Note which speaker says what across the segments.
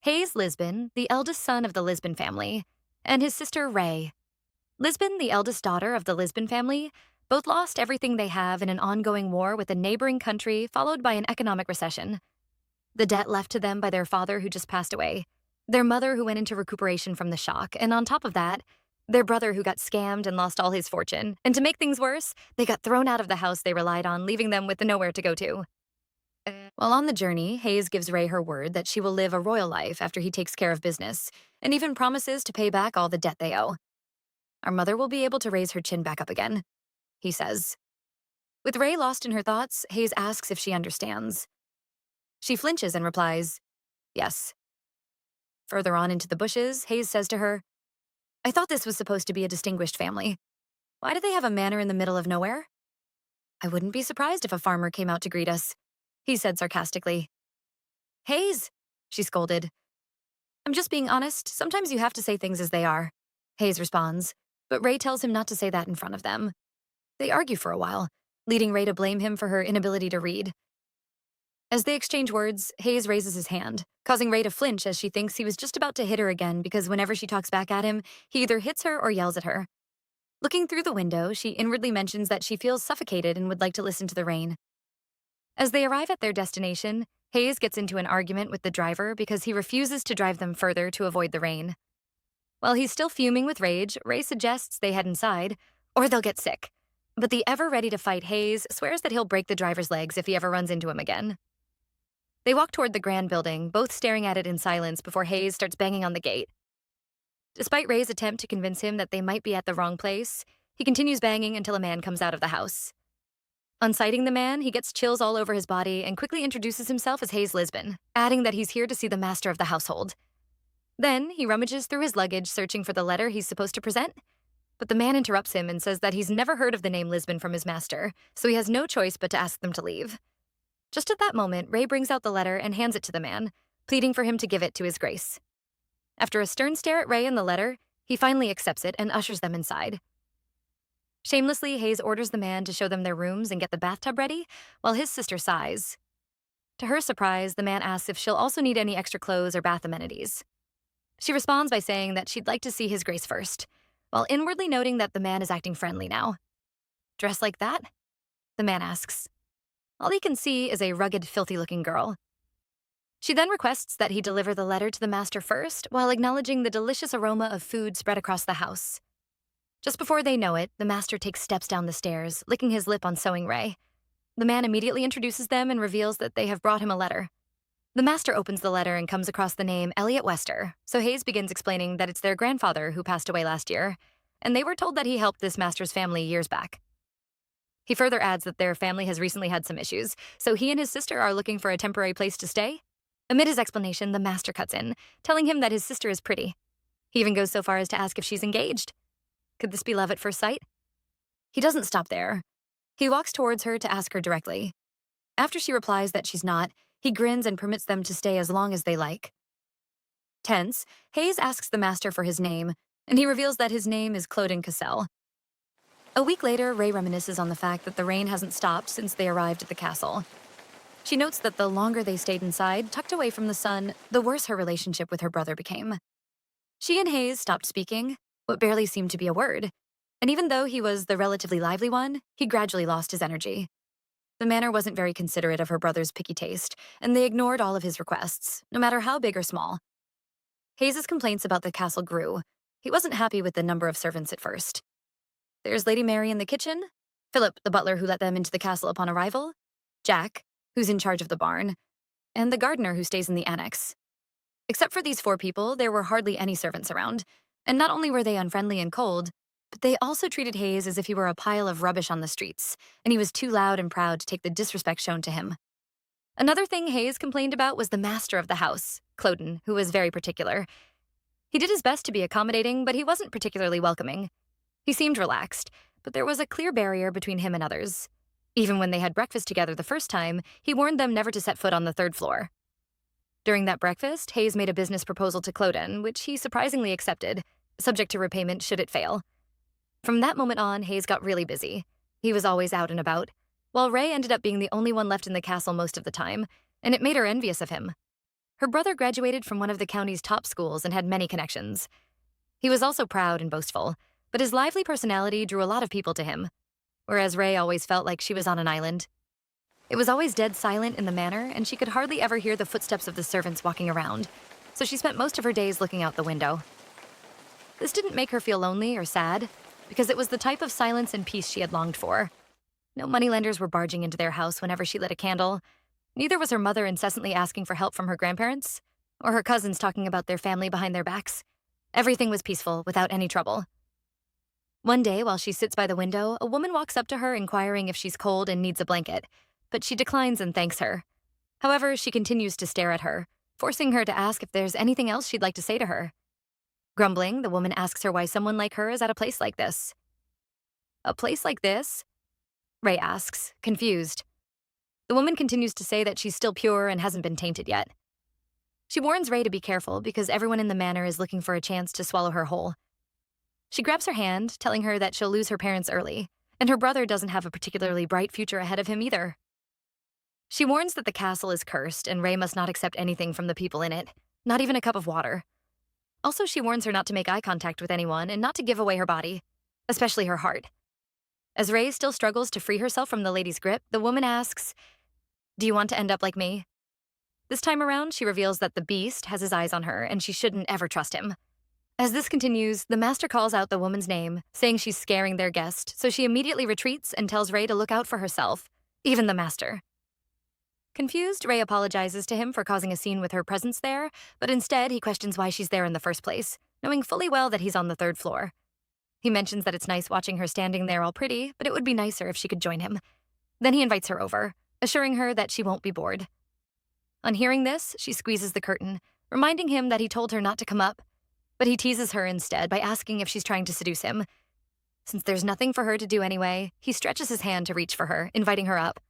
Speaker 1: Hayes Lisbon, the eldest son of the Lisbon family, and his sister Ray. Lisbon, the eldest daughter of the Lisbon family, both lost everything they have in an ongoing war with a neighboring country followed by an economic recession. The debt left to them by their father who just passed away, their mother who went into recuperation from the shock, and on top of that, their brother who got scammed and lost all his fortune. And to make things worse, they got thrown out of the house they relied on, leaving them with nowhere to go to. While on the journey, Hayes gives Ray her word that she will live a royal life after he takes care of business, and even promises to pay back all the debt they owe. Our mother will be able to raise her chin back up again, he says. With Ray lost in her thoughts, Hayes asks if she understands. She flinches and replies, yes. Further on into the bushes, Hayes says to her, I thought this was supposed to be a distinguished family. Why do they have a manor in the middle of nowhere? I wouldn't be surprised if a farmer came out to greet us, he said sarcastically. Hayes, she scolded. I'm just being honest. Sometimes you have to say things as they are, Hayes responds, but Ray tells him not to say that in front of them. They argue for a while, leading Ray to blame him for her inability to read. As they exchange words, Hayes raises his hand, causing Ray to flinch as she thinks he was just about to hit her again because whenever she talks back at him, he either hits her or yells at her. Looking through the window, she inwardly mentions that she feels suffocated and would like to listen to the rain. As they arrive at their destination, Hayes gets into an argument with the driver because he refuses to drive them further to avoid the rain. While he's still fuming with rage, Ray suggests they head inside, or they'll get sick. But the ever-ready-to-fight Hayes swears that he'll break the driver's legs if he ever runs into him again. They walk toward the grand building, both staring at it in silence before Hayes starts banging on the gate. Despite Ray's attempt to convince him that they might be at the wrong place, he continues banging until a man comes out of the house. On sighting the man, he gets chills all over his body and quickly introduces himself as Hayes Lisbon, adding that he's here to see the master of the household. Then, he rummages through his luggage searching for the letter he's supposed to present, but the man interrupts him and says that he's never heard of the name Lisbon from his master, so he has no choice but to ask them to leave. Just at that moment, Ray brings out the letter and hands it to the man, pleading for him to give it to his grace. After a stern stare at Ray and the letter, he finally accepts it and ushers them inside. Shamelessly, Hayes orders the man to show them their rooms and get the bathtub ready, while his sister sighs. To her surprise, the man asks if she'll also need any extra clothes or bath amenities. She responds by saying that she'd like to see his grace first, while inwardly noting that the man is acting friendly now. Dressed like that? The man asks. All he can see is a rugged, filthy-looking girl. She then requests that he deliver the letter to the master first, while acknowledging the delicious aroma of food spread across the house. Just before they know it, the master takes steps down the stairs, licking his lip on sewing Ray. The man immediately introduces them and reveals that they have brought him a letter. The master opens the letter and comes across the name Elliot Wester, so Hayes begins explaining that it's their grandfather who passed away last year, and they were told that he helped this master's family years back. He further adds that their family has recently had some issues, so he and his sister are looking for a temporary place to stay. Amid his explanation, the master cuts in, telling him that his sister is pretty. He even goes so far as to ask if she's engaged. Could this be love at first sight? He doesn't stop there. He walks towards her to ask her directly. After she replies that she's not, he grins and permits them to stay as long as they like. Tense, Hayes asks the master for his name, and he reveals that his name is Cloen Cassell. A week later, Ray reminisces on the fact that the rain hasn't stopped since they arrived at the castle. She notes that the longer they stayed inside, tucked away from the sun, the worse her relationship with her brother became. She and Hayes stopped speaking, what barely seemed to be a word, and even though he was the relatively lively one, he gradually lost his energy. The manor wasn't very considerate of her brother's picky taste, and they ignored all of his requests, no matter how big or small. Hayes's complaints about the castle grew. He wasn't happy with the number of servants at first. There's Lady Mary in the kitchen, Philip, the butler who let them into the castle upon arrival, Jack, who's in charge of the barn, and the gardener who stays in the annex. Except for these 4 people, there were hardly any servants around, and not only were they unfriendly and cold, but they also treated Hayes as if he were a pile of rubbish on the streets, and he was too loud and proud to take the disrespect shown to him. Another thing Hayes complained about was the master of the house, Cloen, who was very particular. He did his best to be accommodating, but he wasn't particularly welcoming. He seemed relaxed, but there was a clear barrier between him and others. Even when they had breakfast together the first time, he warned them never to set foot on the 3rd floor. During that breakfast, Hayes made a business proposal to Cloen, which he surprisingly accepted, subject to repayment should it fail. From that moment on, Hayes got really busy. He was always out and about, while Ray ended up being the only one left in the castle most of the time, and it made her envious of him. Her brother graduated from one of the county's top schools and had many connections. He was also proud and boastful, but his lively personality drew a lot of people to him, whereas Ray always felt like she was on an island. It was always dead silent in the manor, and she could hardly ever hear the footsteps of the servants walking around, so she spent most of her days looking out the window. This didn't make her feel lonely or sad, because it was the type of silence and peace she had longed for. No moneylenders were barging into their house whenever she lit a candle. Neither was her mother incessantly asking for help from her grandparents, or her cousins talking about their family behind their backs. Everything was peaceful, without any trouble. One day, while she sits by the window, a woman walks up to her inquiring if she's cold and needs a blanket, but she declines and thanks her. However, she continues to stare at her, forcing her to ask if there's anything else she'd like to say to her. Grumbling, the woman asks her why someone like her is at a place like this. A place like this? Ray asks, confused. The woman continues to say that she's still pure and hasn't been tainted yet. She warns Ray to be careful because everyone in the manor is looking for a chance to swallow her whole. She grabs her hand, telling her that she'll lose her parents early, and her brother doesn't have a particularly bright future ahead of him either. She warns that the castle is cursed and Ray must not accept anything from the people in it, not even a cup of water. Also, she warns her not to make eye contact with anyone and not to give away her body, especially her heart. As Ray still struggles to free herself from the lady's grip, the woman asks, "Do you want to end up like me?" This time around, she reveals that the beast has his eyes on her and she shouldn't ever trust him. As this continues, the master calls out the woman's name, saying she's scaring their guest, so she immediately retreats and tells Ray to look out for herself, even the master. Confused, Ray apologizes to him for causing a scene with her presence there, but instead he questions why she's there in the first place, knowing fully well that he's on the 3rd floor. He mentions that it's nice watching her standing there all pretty, but it would be nicer if she could join him. Then he invites her over, assuring her that she won't be bored. On hearing this, she squeezes the curtain, reminding him that he told her not to come up, but he teases her instead by asking if she's trying to seduce him. Since there's nothing for her to do anyway, he stretches his hand to reach for her, inviting her up.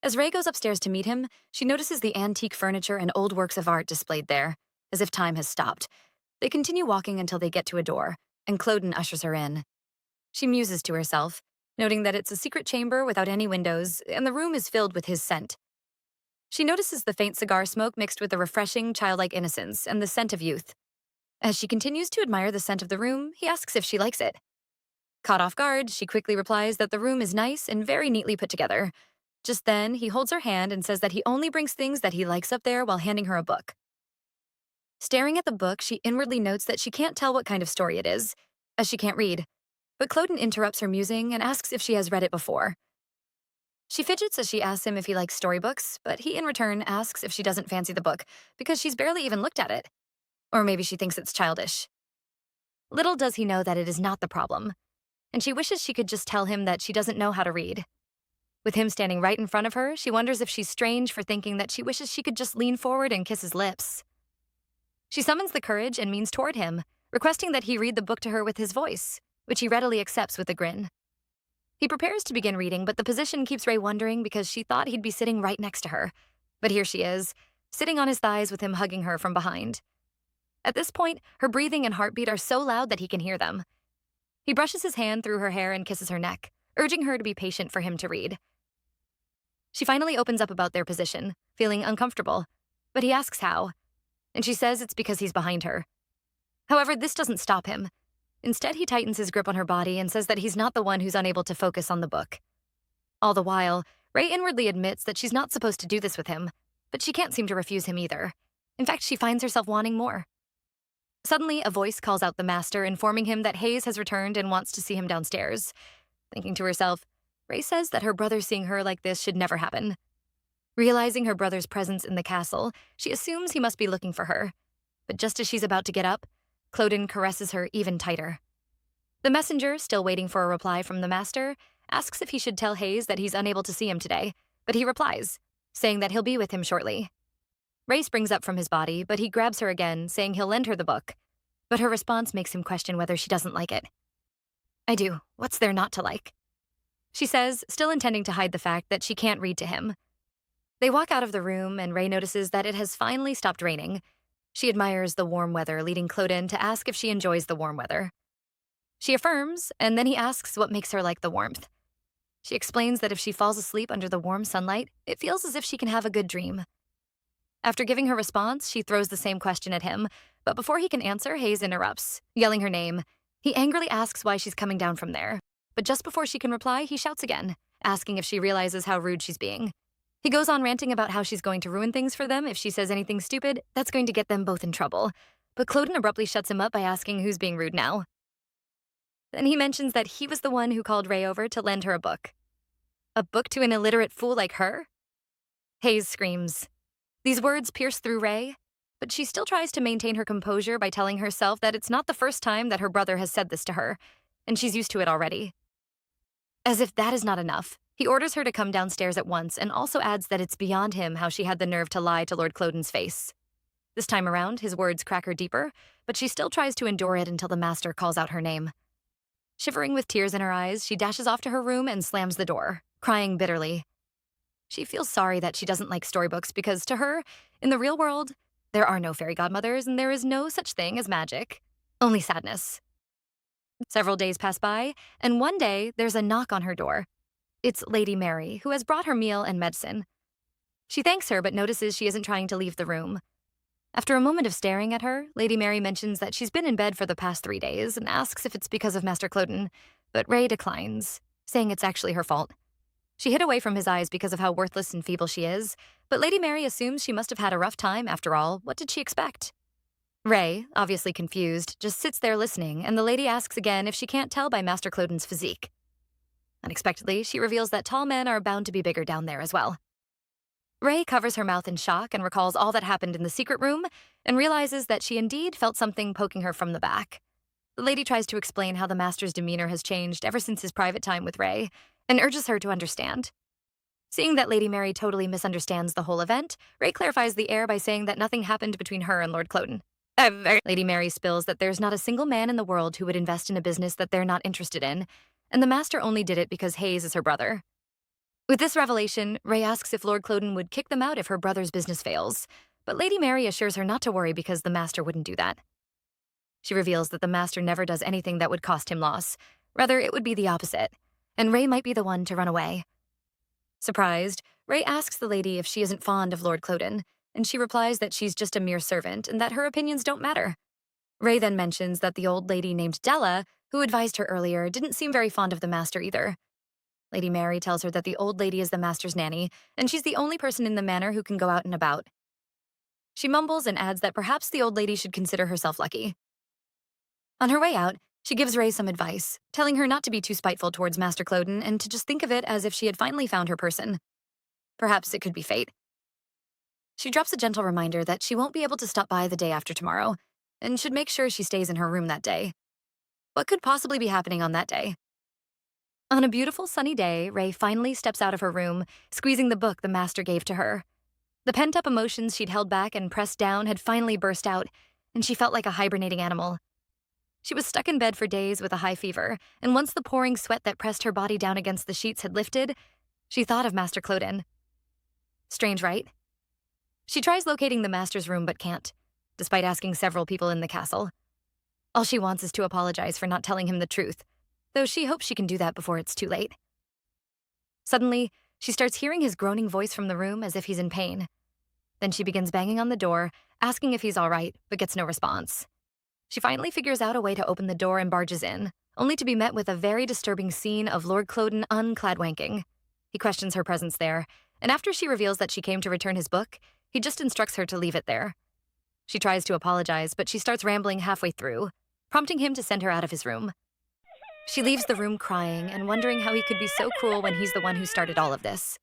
Speaker 1: As Ray goes upstairs to meet him, she notices the antique furniture and old works of art displayed there, as if time has stopped. They continue walking until they get to a door, and Cloen ushers her in. She muses to herself, noting that it's a secret chamber without any windows, and the room is filled with his scent. She notices the faint cigar smoke mixed with the refreshing, childlike innocence and the scent of youth. As she continues to admire the scent of the room, he asks if she likes it. Caught off guard, she quickly replies that the room is nice and very neatly put together. Just then, he holds her hand and says that he only brings things that he likes up there while handing her a book. Staring at the book, she inwardly notes that she can't tell what kind of story it is, as she can't read. But Cloen interrupts her musing and asks if she has read it before. She fidgets as she asks him if he likes storybooks, but he in return asks if she doesn't fancy the book because she's barely even looked at it. Or maybe she thinks it's childish. Little does he know that it is not the problem, and she wishes she could just tell him that she doesn't know how to read. With him standing right in front of her, she wonders if she's strange for thinking that she wishes she could just lean forward and kiss his lips. She summons the courage and leans toward him, requesting that he read the book to her with his voice, which he readily accepts with a grin. He prepares to begin reading, but the position keeps Ray wondering because she thought he'd be sitting right next to her. But here she is, sitting on his thighs with him hugging her from behind. At this point, her breathing and heartbeat are so loud that he can hear them. He brushes his hand through her hair and kisses her neck, urging her to be patient for him to read. She finally opens up about their position, feeling uncomfortable, but he asks how, and she says it's because he's behind her. However, this doesn't stop him. Instead, he tightens his grip on her body and says that he's not the one who's unable to focus on the book. All the while, Ray inwardly admits that she's not supposed to do this with him, but she can't seem to refuse him either. In fact, she finds herself wanting more. Suddenly, a voice calls out the master, informing him that Hayes has returned and wants to see him downstairs. Thinking to herself, Ray says that her brother seeing her like this should never happen. Realizing her brother's presence in the castle, she assumes he must be looking for her. But just as she's about to get up, Cloen caresses her even tighter. The messenger, still waiting for a reply from the master, asks if he should tell Hayes that he's unable to see him today, but he replies, saying that he'll be with him shortly. Ray springs up from his body, but he grabs her again, saying he'll lend her the book. But her response makes him question whether she doesn't like it. "I do. What's there not to like?" she says, still intending to hide the fact that she can't read to him. They walk out of the room, and Ray notices that it has finally stopped raining. She admires the warm weather, leading Cloen to ask if she enjoys the warm weather. She affirms, and then he asks what makes her like the warmth. She explains that if she falls asleep under the warm sunlight, it feels as if she can have a good dream. After giving her response, she throws the same question at him, but before he can answer, Hayes interrupts, yelling her name. He angrily asks why she's coming down from there, but just before she can reply, he shouts again, asking if she realizes how rude she's being. He goes on ranting about how she's going to ruin things for them if she says anything stupid that's going to get them both in trouble, but Cloen abruptly shuts him up by asking who's being rude now. Then he mentions that he was the one who called Ray over to lend her a book. A book to an illiterate fool like her? Hayes screams. These words pierce through Ray, but she still tries to maintain her composure by telling herself that it's not the first time that her brother has said this to her, and she's used to it already. As if that is not enough, he orders her to come downstairs at once and also adds that it's beyond him how she had the nerve to lie to Lord Cloen's face. This time around, his words crack her deeper, but she still tries to endure it until the master calls out her name. Shivering with tears in her eyes, she dashes off to her room and slams the door, crying bitterly. She feels sorry that she doesn't like storybooks because, to her, in the real world, there are no fairy godmothers and there is no such thing as magic, only sadness. Several days pass by, and one day there's a knock on her door. It's Lady Mary, who has brought her meal and medicine. She thanks her but notices she isn't trying to leave the room. After a moment of staring at her, Lady Mary mentions that she's been in bed for the past 3 days and asks if it's because of Master Cloen, but Ray declines, saying it's actually her fault. She hid away from his eyes because of how worthless and feeble she is, but Lady Mary assumes she must have had a rough time after all. What did she expect? Ray, obviously confused, just sits there listening, and the lady asks again if she can't tell by Master Cloen's physique. Unexpectedly, she reveals that tall men are bound to be bigger down there as well. Ray covers her mouth in shock and recalls all that happened in the secret room and realizes that she indeed felt something poking her from the back. The lady tries to explain how the master's demeanor has changed ever since his private time with Ray and urges her to understand. Seeing that Lady Mary totally misunderstands the whole event, Ray clarifies the air by saying that nothing happened between her and Lord Cloen. Lady Mary spills that there's not a single man in the world who would invest in a business that they're not interested in, and the master only did it because Hayes is her brother. With this revelation, Ray asks if Lord Cloen would kick them out if her brother's business fails, but Lady Mary assures her not to worry because the master wouldn't do that. She reveals that the master never does anything that would cost him loss. Rather, it would be the opposite, and Ray might be the one to run away. Surprised, Ray asks the lady if she isn't fond of Lord Cloen, and she replies that she's just a mere servant and that her opinions don't matter. Ray then mentions that the old lady named Della, who advised her earlier, didn't seem very fond of the master either. Lady Mary tells her that the old lady is the master's nanny, and she's the only person in the manor who can go out and about. She mumbles and adds that perhaps the old lady should consider herself lucky. On her way out, she gives Ray some advice, telling her not to be too spiteful towards Master Cloen and to just think of it as if she had finally found her person. Perhaps it could be fate. She drops a gentle reminder that she won't be able to stop by the day after tomorrow, and should make sure she stays in her room that day. What could possibly be happening on that day? On a beautiful sunny day, Ray finally steps out of her room, squeezing the book the master gave to her. The pent-up emotions she'd held back and pressed down had finally burst out, and she felt like a hibernating animal. She was stuck in bed for days with a high fever, and once the pouring sweat that pressed her body down against the sheets had lifted, she thought of Master Cloen. Strange, right? She tries locating the master's room but can't, despite asking several people in the castle. All she wants is to apologize for not telling him the truth, though she hopes she can do that before it's too late. Suddenly, she starts hearing his groaning voice from the room as if he's in pain. Then she begins banging on the door, asking if he's all right, but gets no response. She finally figures out a way to open the door and barges in, only to be met with a very disturbing scene of Lord Cloen unclad wanking. He questions her presence there, and after she reveals that she came to return his book, he just instructs her to leave it there. She tries to apologize, but she starts rambling halfway through, prompting him to send her out of his room. She leaves the room crying and wondering how he could be so cruel when he's the one who started all of this.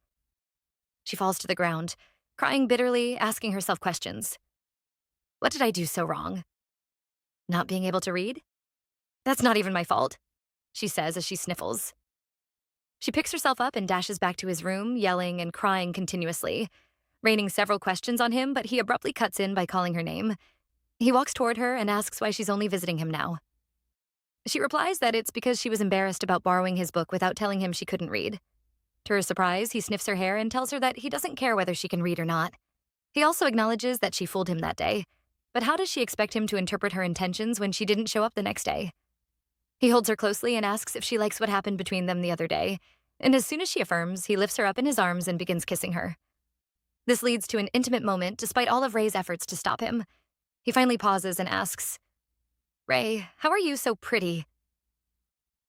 Speaker 1: She falls to the ground, crying bitterly, asking herself questions. What did I do so wrong? Not being able to read? That's not even my fault, she says as she sniffles. She picks herself up and dashes back to his room, yelling and crying continuously, raining several questions on him, but he abruptly cuts in by calling her name. He walks toward her and asks why she's only visiting him now. She replies that it's because she was embarrassed about borrowing his book without telling him she couldn't read. To her surprise, he sniffs her hair and tells her that he doesn't care whether she can read or not. He also acknowledges that she fooled him that day, but how does she expect him to interpret her intentions when she didn't show up the next day? He holds her closely and asks if she likes what happened between them the other day, and as soon as she affirms, he lifts her up in his arms and begins kissing her. This leads to an intimate moment despite all of Ray's efforts to stop him. He finally pauses and asks, "Ray, how are you so pretty?"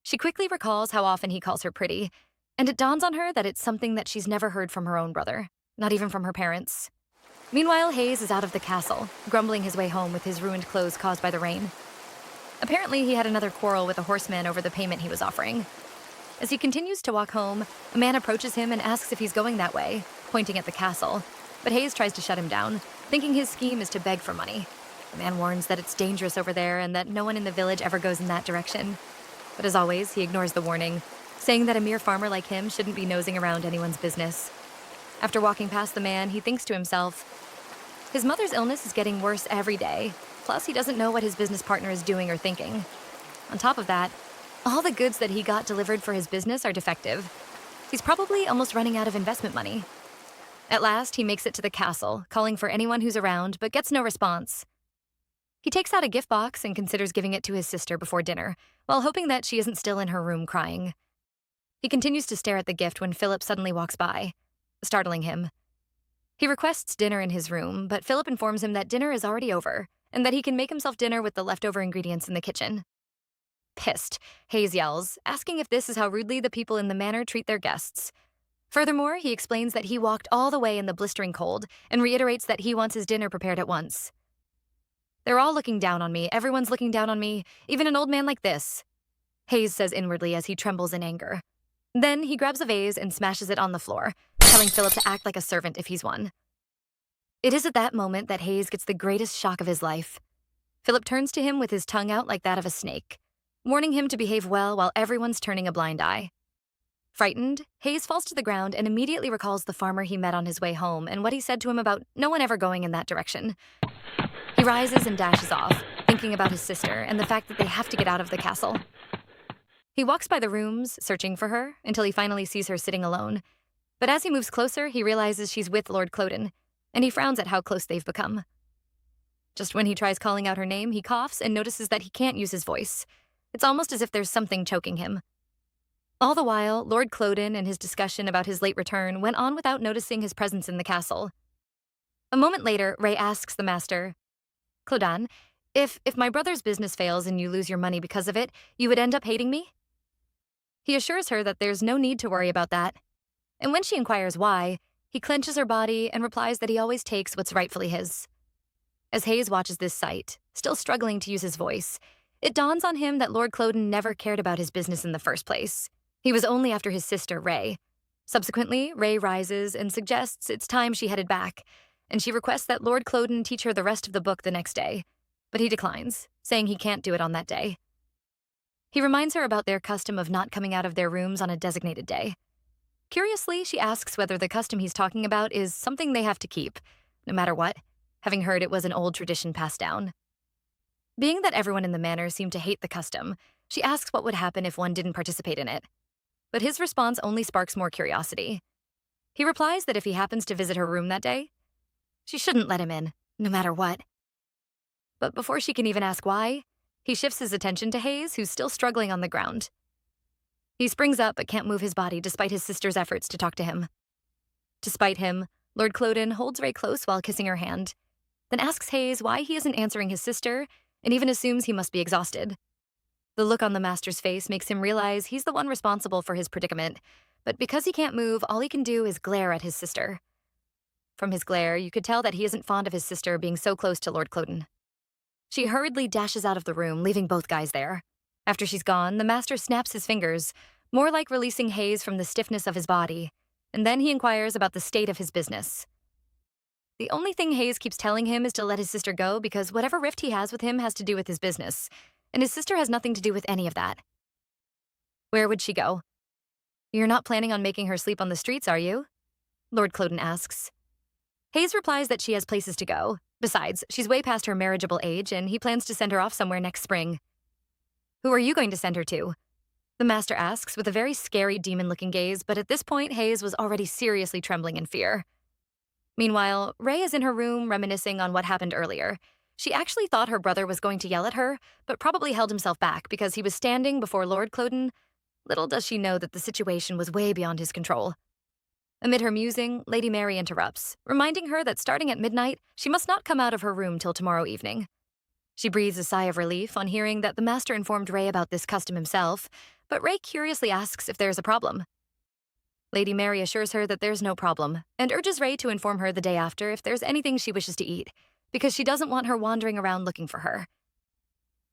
Speaker 1: She quickly recalls how often he calls her pretty, and it dawns on her that it's something that she's never heard from her own brother, not even from her parents. Meanwhile, Hayes is out of the castle, grumbling his way home with his ruined clothes caused by the rain. Apparently, he had another quarrel with a horseman over the payment he was offering. As he continues to walk home, a man approaches him and asks if he's going that way, pointing at the castle, but Hayes tries to shut him down, thinking his scheme is to beg for money. The man warns that it's dangerous over there and that no one in the village ever goes in that direction. But as always, he ignores the warning, saying that a mere farmer like him shouldn't be nosing around anyone's business. After walking past the man, he thinks to himself, his mother's illness is getting worse every day, plus he doesn't know what his business partner is doing or thinking. On top of that, all the goods that he got delivered for his business are defective. He's probably almost running out of investment money. At last, he makes it to the castle, calling for anyone who's around, but gets no response. He takes out a gift box and considers giving it to his sister before dinner, while hoping that she isn't still in her room crying. He continues to stare at the gift when Philip suddenly walks by, startling him. He requests dinner in his room, but Philip informs him that dinner is already over, and that he can make himself dinner with the leftover ingredients in the kitchen. Pissed, Hayes yells, asking if this is how rudely the people in the manor treat their guests. Furthermore, he explains that he walked all the way in the blistering cold, and reiterates that he wants his dinner prepared at once. They're all looking down on me, everyone's looking down on me, even an old man like this, Hayes says inwardly as he trembles in anger. Then he grabs a vase and smashes it on the floor, telling Philip to act like a servant if he's one. It is at that moment that Hayes gets the greatest shock of his life. Philip turns to him with his tongue out like that of a snake, warning him to behave well while everyone's turning a blind eye. Frightened, Hayes falls to the ground and immediately recalls the farmer he met on his way home and what he said to him about no one ever going in that direction. He rises and dashes off, thinking about his sister and the fact that they have to get out of the castle. He walks by the rooms, searching for her, until he finally sees her sitting alone. But as he moves closer, he realizes she's with Lord Cloen, and he frowns at how close they've become. Just when he tries calling out her name, he coughs and notices that he can't use his voice. It's almost as if there's something choking him. All the while, Lord Cloen and his discussion about his late return went on without noticing his presence in the castle. A moment later, Ray asks the master, "Cloen, if my brother's business fails and you lose your money because of it, you would end up hating me?" He assures her that there's no need to worry about that. And when she inquires why, he clenches her body and replies that he always takes what's rightfully his. As Hayes watches this sight, still struggling to use his voice, it dawns on him that Lord Cloen never cared about his business in the first place. He was only after his sister, Ray. Subsequently, Ray rises and suggests it's time she headed back, and she requests that Lord Cloen teach her the rest of the book the next day, but he declines, saying he can't do it on that day. He reminds her about their custom of not coming out of their rooms on a designated day. Curiously, she asks whether the custom he's talking about is something they have to keep, no matter what, having heard it was an old tradition passed down. Being that everyone in the manor seemed to hate the custom, she asks what would happen if one didn't participate in it. But his response only sparks more curiosity. He replies that if he happens to visit her room that day, she shouldn't let him in, no matter what. But before she can even ask why, he shifts his attention to Hayes, who's still struggling on the ground. He springs up but can't move his body despite his sister's efforts to talk to him. Despite him, Lord Cloen holds Ray close while kissing her hand, then asks Hayes why he isn't answering his sister and even assumes he must be exhausted. The look on the master's face makes him realize he's the one responsible for his predicament, but because he can't move, all he can do is glare at his sister. From his glare, you could tell that he isn't fond of his sister being so close to Lord Cloen. She hurriedly dashes out of the room, leaving both guys there. After she's gone, the master snaps his fingers, more like releasing Hayes from the stiffness of his body, and then he inquires about the state of his business. The only thing Hayes keeps telling him is to let his sister go because whatever rift he has with him has to do with his business, and his sister has nothing to do with any of that. Where would she go? You're not planning on making her sleep on the streets, are you? Lord Cloen asks. Hayes replies that she has places to go. Besides, she's way past her marriageable age, and he plans to send her off somewhere next spring. Who are you going to send her to? The master asks with a very scary demon-looking gaze, but at this point, Hayes was already seriously trembling in fear. Meanwhile, Ray is in her room reminiscing on what happened earlier. She actually thought her brother was going to yell at her, but probably held himself back because he was standing before Lord Cloen. Little does she know that the situation was way beyond his control. Amid her musing, Lady Mary interrupts, reminding her that starting at midnight, she must not come out of her room till tomorrow evening. She breathes a sigh of relief on hearing that the master informed Ray about this custom himself, but Ray curiously asks if there's a problem. Lady Mary assures her that there's no problem, and urges Ray to inform her the day after if there's anything she wishes to eat, because she doesn't want her wandering around looking for her.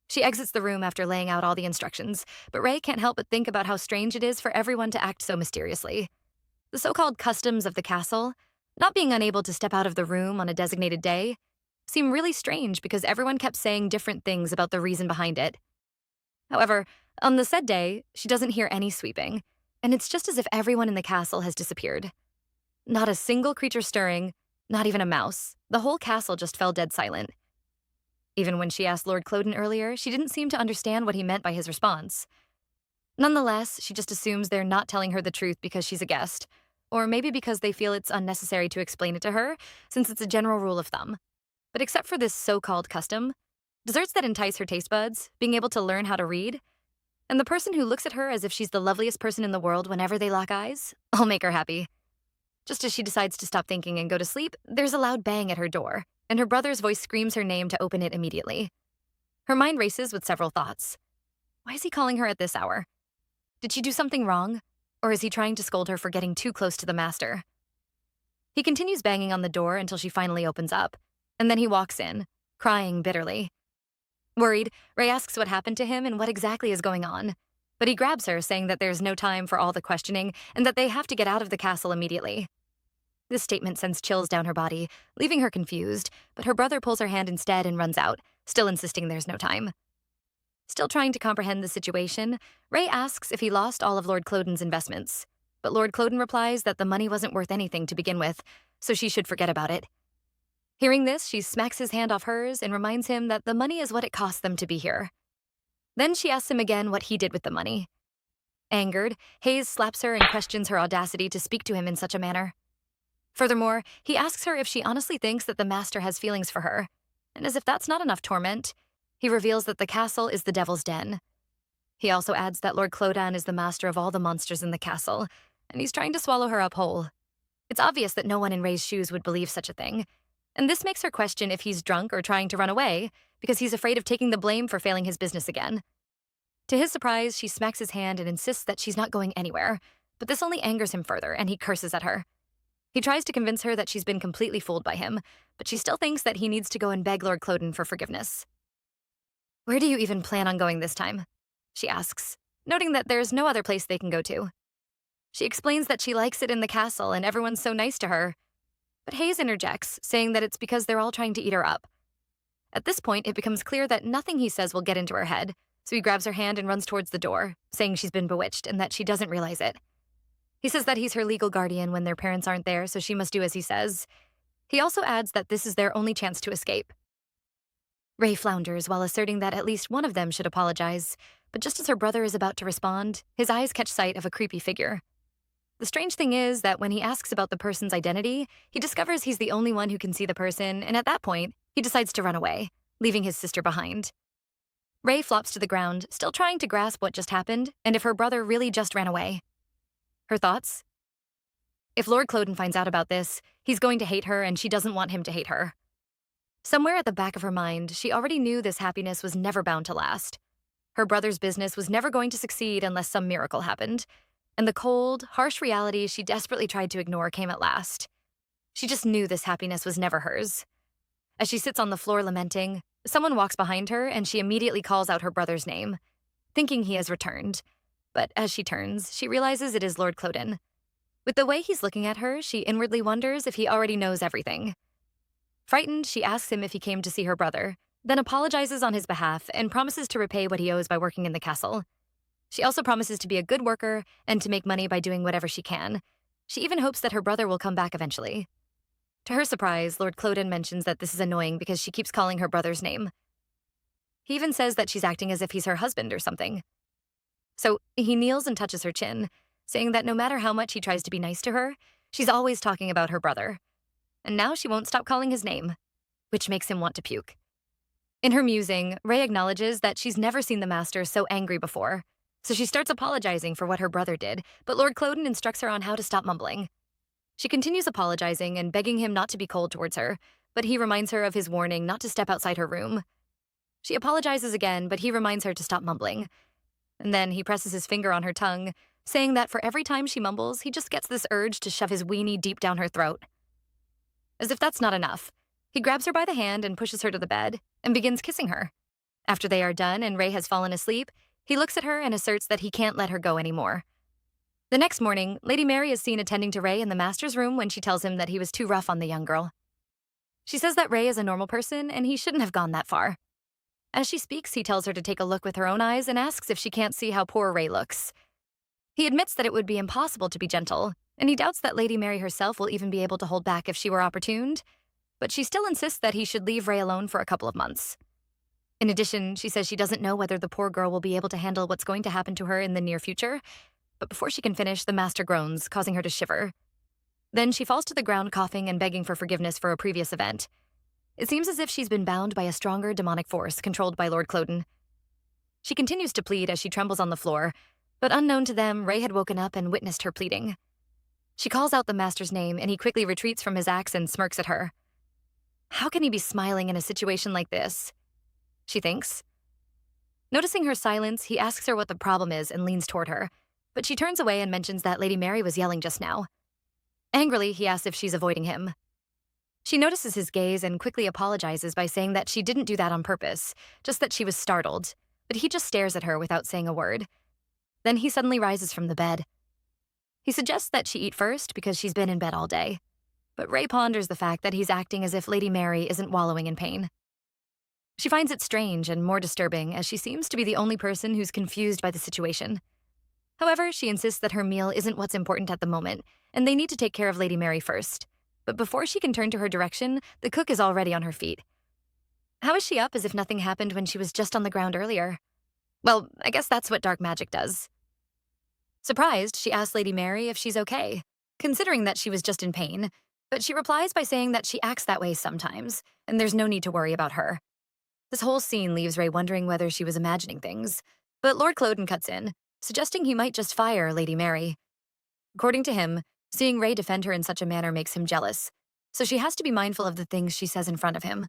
Speaker 1: She exits the room after laying out all the instructions, but Ray can't help but think about how strange it is for everyone to act so mysteriously. The so-called customs of the castle, not being unable to step out of the room on a designated day, seem really strange because everyone kept saying different things about the reason behind it. However, on the said day, she doesn't hear any sweeping, and it's just as if everyone in the castle has disappeared. Not a single creature stirring, not even a mouse. The whole castle just fell dead silent. Even when she asked Lord Cloen earlier, she didn't seem to understand what he meant by his response. Nonetheless, she just assumes they're not telling her the truth because she's a guest, or maybe because they feel it's unnecessary to explain it to her, since it's a general rule of thumb. But except for this so-called custom, desserts that entice her taste buds, being able to learn how to read, and the person who looks at her as if she's the loveliest person in the world whenever they lock eyes, all make her happy. Just as she decides to stop thinking and go to sleep, there's a loud bang at her door, and her brother's voice screams her name to open it immediately. Her mind races with several thoughts. Why is he calling her at this hour? Did she do something wrong? Or is he trying to scold her for getting too close to the master? He continues banging on the door until she finally opens up, and then he walks in, crying bitterly. Worried, Ray asks what happened to him and what exactly is going on, but he grabs her, saying that there's no time for all the questioning and that they have to get out of the castle immediately. This statement sends chills down her body, leaving her confused, but her brother pulls her hand instead and runs out, still insisting there's no time. Still trying to comprehend the situation, Ray asks if he lost all of Lord Cloen's investments, but Lord Cloen replies that the money wasn't worth anything to begin with, so she should forget about it. Hearing this, she smacks his hand off hers and reminds him that the money is what it cost them to be here. Then she asks him again what he did with the money. Angered, Hayes slaps her and questions her audacity to speak to him in such a manner. Furthermore, he asks her if she honestly thinks that the master has feelings for her, and as if that's not enough torment, he reveals that the castle is the devil's den. He also adds that Lord Cloen is the master of all the monsters in the castle, and he's trying to swallow her up whole. It's obvious that no one in Ray's shoes would believe such a thing, and this makes her question if he's drunk or trying to run away, because he's afraid of taking the blame for failing his business again. To his surprise, she smacks his hand and insists that she's not going anywhere, but this only angers him further, and he curses at her. He tries to convince her that she's been completely fooled by him, but she still thinks that he needs to go and beg Lord Cloen for forgiveness. "Where do you even plan on going this time?" she asks, noting that there's no other place they can go to. She explains that she likes it in the castle and everyone's so nice to her, but Hayes interjects, saying that it's because they're all trying to eat her up. At this point, it becomes clear that nothing he says will get into her head, so he grabs her hand and runs towards the door, saying she's been bewitched and that she doesn't realize it. He says that he's her legal guardian when their parents aren't there, so she must do as he says. He also adds that this is their only chance to escape. Ray flounders while asserting that at least one of them should apologize, but just as her brother is about to respond, his eyes catch sight of a creepy figure. The strange thing is that when he asks about the person's identity, he discovers he's the only one who can see the person, and at that point, he decides to run away, leaving his sister behind. Ray flops to the ground, still trying to grasp what just happened, and if her brother really just ran away. Her thoughts? If Lord Cloen finds out about this, he's going to hate her and she doesn't want him to hate her. Somewhere at the back of her mind, she already knew this happiness was never bound to last. Her brother's business was never going to succeed unless some miracle happened, and the cold, harsh reality she desperately tried to ignore came at last. She just knew this happiness was never hers. As she sits on the floor lamenting, someone walks behind her and she immediately calls out her brother's name, thinking he has returned. But as she turns, she realizes it is Lord Cloen. With the way he's looking at her, she inwardly wonders if he already knows everything. Frightened, she asks him if he came to see her brother, then apologizes on his behalf and promises to repay what he owes by working in the castle. She also promises to be a good worker and to make money by doing whatever she can. She even hopes that her brother will come back eventually. To her surprise, Lord Cloen mentions that this is annoying because she keeps calling her brother's name. He even says that she's acting as if he's her husband or something. So he kneels and touches her chin, saying that no matter how much he tries to be nice to her, she's always talking about her brother. And now she won't stop calling his name, which makes him want to puke. In her musing, Ray acknowledges that she's never seen the master so angry before, so she starts apologizing for what her brother did, but Lord Cloen instructs her on how to stop mumbling. She continues apologizing and begging him not to be cold towards her, but he reminds her of his warning not to step outside her room. She apologizes again, but he reminds her to stop mumbling. And then he presses his finger on her tongue, saying that for every time she mumbles, he just gets this urge to shove his weenie deep down her throat. As if that's not enough, he grabs her by the hand and pushes her to the bed and begins kissing her. After they are done and Ray has fallen asleep, he looks at her and asserts that he can't let her go anymore. The next morning, Lady Mary is seen attending to Ray in the master's room when she tells him that he was too rough on the young girl. She says that Ray is a normal person and he shouldn't have gone that far. As she speaks, he tells her to take a look with her own eyes and asks if she can't see how poor Ray looks. He admits that it would be impossible to be gentle, and he doubts that Lady Mary herself will even be able to hold back if she were opportuned, but she still insists that he should leave Ray alone for a couple of months. In addition, she says she doesn't know whether the poor girl will be able to handle what's going to happen to her in the near future, but before she can finish, the master groans, causing her to shiver. Then she falls to the ground coughing and begging for forgiveness for a previous event. It seems as if she's been bound by a stronger demonic force controlled by Lord Cloen. She continues to plead as she trembles on the floor, but unknown to them, Ray had woken up and witnessed her pleading. She calls out the master's name, and he quickly retreats from his axe and smirks at her. How can he be smiling in a situation like this? She thinks. Noticing her silence, he asks her what the problem is and leans toward her, but she turns away and mentions that Lady Mary was yelling just now. Angrily, he asks if she's avoiding him. She notices his gaze and quickly apologizes by saying that she didn't do that on purpose, just that she was startled, but he just stares at her without saying a word. Then he suddenly rises from the bed. He suggests that she eat first because she's been in bed all day, but Ray ponders the fact that he's acting as if Lady Mary isn't wallowing in pain. She finds it strange and more disturbing as she seems to be the only person who's confused by the situation. However, she insists that her meal isn't what's important at the moment, and they need to take care of Lady Mary first. But before she can turn to her direction, the cook is already on her feet. How is she up as if nothing happened when she was just on the ground earlier? Well, I guess that's what dark magic does. Surprised, she asks Lady Mary if she's okay, considering that she was just in pain, but she replies by saying that she acts that way sometimes, and there's no need to worry about her. This whole scene leaves Ray wondering whether she was imagining things, but Lord Cloen cuts in, suggesting he might just fire Lady Mary. According to him, seeing Ray defend her in such a manner makes him jealous, so she has to be mindful of the things she says in front of him.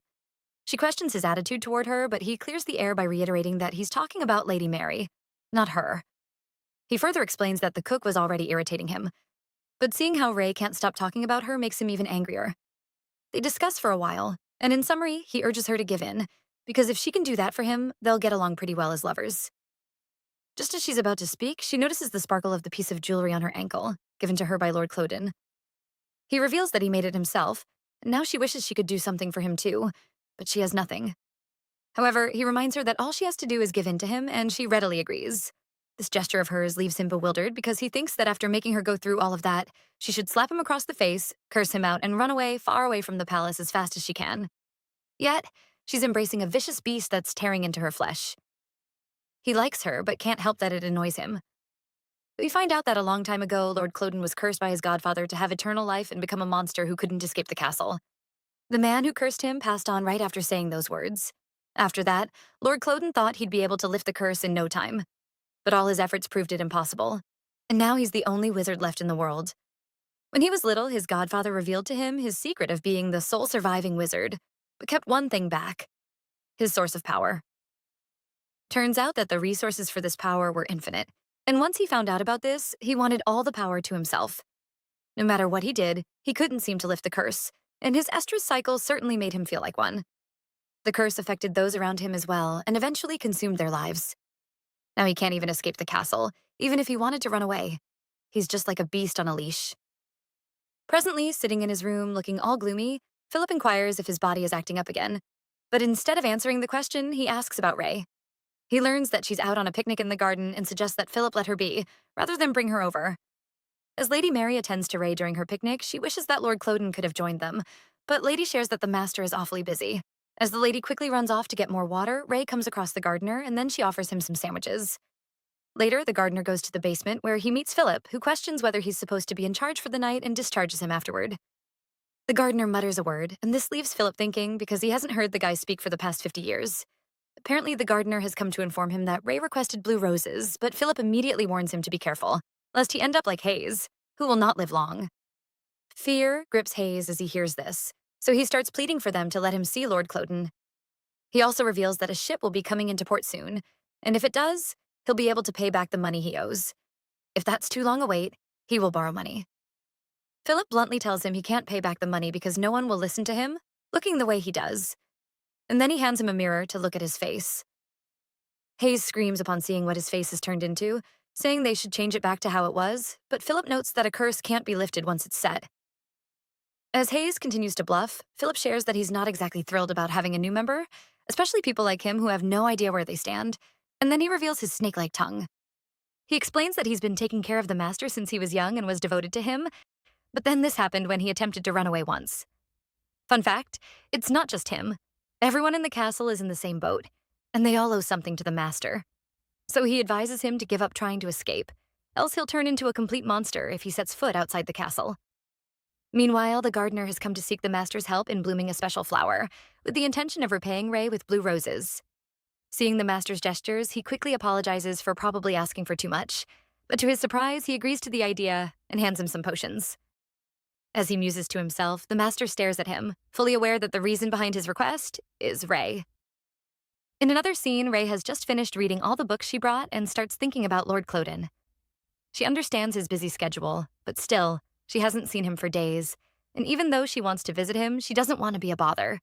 Speaker 1: She questions his attitude toward her, but he clears the air by reiterating that he's talking about Lady Mary, not her. He further explains that the cook was already irritating him, but seeing how Ray can't stop talking about her makes him even angrier. They discuss for a while, and in summary, he urges her to give in, because if she can do that for him, they'll get along pretty well as lovers. Just as she's about to speak, she notices the sparkle of the piece of jewelry on her ankle, given to her by Lord Cloen. He reveals that he made it himself, and now she wishes she could do something for him too, but she has nothing. However, he reminds her that all she has to do is give in to him, and she readily agrees. This gesture of hers leaves him bewildered because he thinks that after making her go through all of that, she should slap him across the face, curse him out, and run away far away from the palace as fast as she can. Yet, she's embracing a vicious beast that's tearing into her flesh. He likes her, but can't help that it annoys him. We find out that a long time ago, Lord Cloen was cursed by his godfather to have eternal life and become a monster who couldn't escape the castle. The man who cursed him passed on right after saying those words. After that, Lord Cloen thought he'd be able to lift the curse in no time. But all his efforts proved it impossible. And now he's the only wizard left in the world. When he was little, his godfather revealed to him his secret of being the sole surviving wizard, but kept one thing back: his source of power. Turns out that the resources for this power were infinite, and once he found out about this, he wanted all the power to himself. No matter what he did, he couldn't seem to lift the curse, and his estrus cycle certainly made him feel like one. The curse affected those around him as well, and eventually consumed their lives. Now he can't even escape the castle, even if he wanted to run away. He's just like a beast on a leash. Presently, sitting in his room looking all gloomy, Philip inquires if his body is acting up again. But instead of answering the question, he asks about Ray. He learns that she's out on a picnic in the garden and suggests that Philip let her be, rather than bring her over. As Lady Mary attends to Ray during her picnic, she wishes that Lord Cloen could have joined them, but Lady shares that the master is awfully busy. As the lady quickly runs off to get more water, Ray comes across the gardener, and then she offers him some sandwiches. Later, the gardener goes to the basement where he meets Philip, who questions whether he's supposed to be in charge for the night and discharges him afterward. The gardener mutters a word, and this leaves Philip thinking because he hasn't heard the guy speak for the past 50 years. Apparently, the gardener has come to inform him that Ray requested blue roses, but Philip immediately warns him to be careful, lest he end up like Hayes, who will not live long. Fear grips Hayes as he hears this, so he starts pleading for them to let him see Lord Cloten. He also reveals that a ship will be coming into port soon, and if it does, he'll be able to pay back the money he owes. If that's too long a wait, he will borrow money. Philip bluntly tells him he can't pay back the money because no one will listen to him, looking the way he does. And then he hands him a mirror to look at his face. Hayes screams upon seeing what his face has turned into, saying they should change it back to how it was, but Philip notes that a curse can't be lifted once it's set. As Hayes continues to bluff, Philip shares that he's not exactly thrilled about having a new member, especially people like him who have no idea where they stand, and then he reveals his snake-like tongue. He explains that he's been taking care of the master since he was young and was devoted to him, but then this happened when he attempted to run away once. Fun fact, it's not just him. Everyone in the castle is in the same boat, and they all owe something to the master. So he advises him to give up trying to escape, else he'll turn into a complete monster if he sets foot outside the castle. Meanwhile, the gardener has come to seek the master's help in blooming a special flower, with the intention of repaying Ray with blue roses. Seeing the master's gestures, he quickly apologizes for probably asking for too much, but to his surprise, he agrees to the idea and hands him some potions. As he muses to himself, the master stares at him, fully aware that the reason behind his request is Ray. In another scene, Ray has just finished reading all the books she brought and starts thinking about Lord Cloten. She understands his busy schedule, but still, she hasn't seen him for days, and even though she wants to visit him, she doesn't want to be a bother.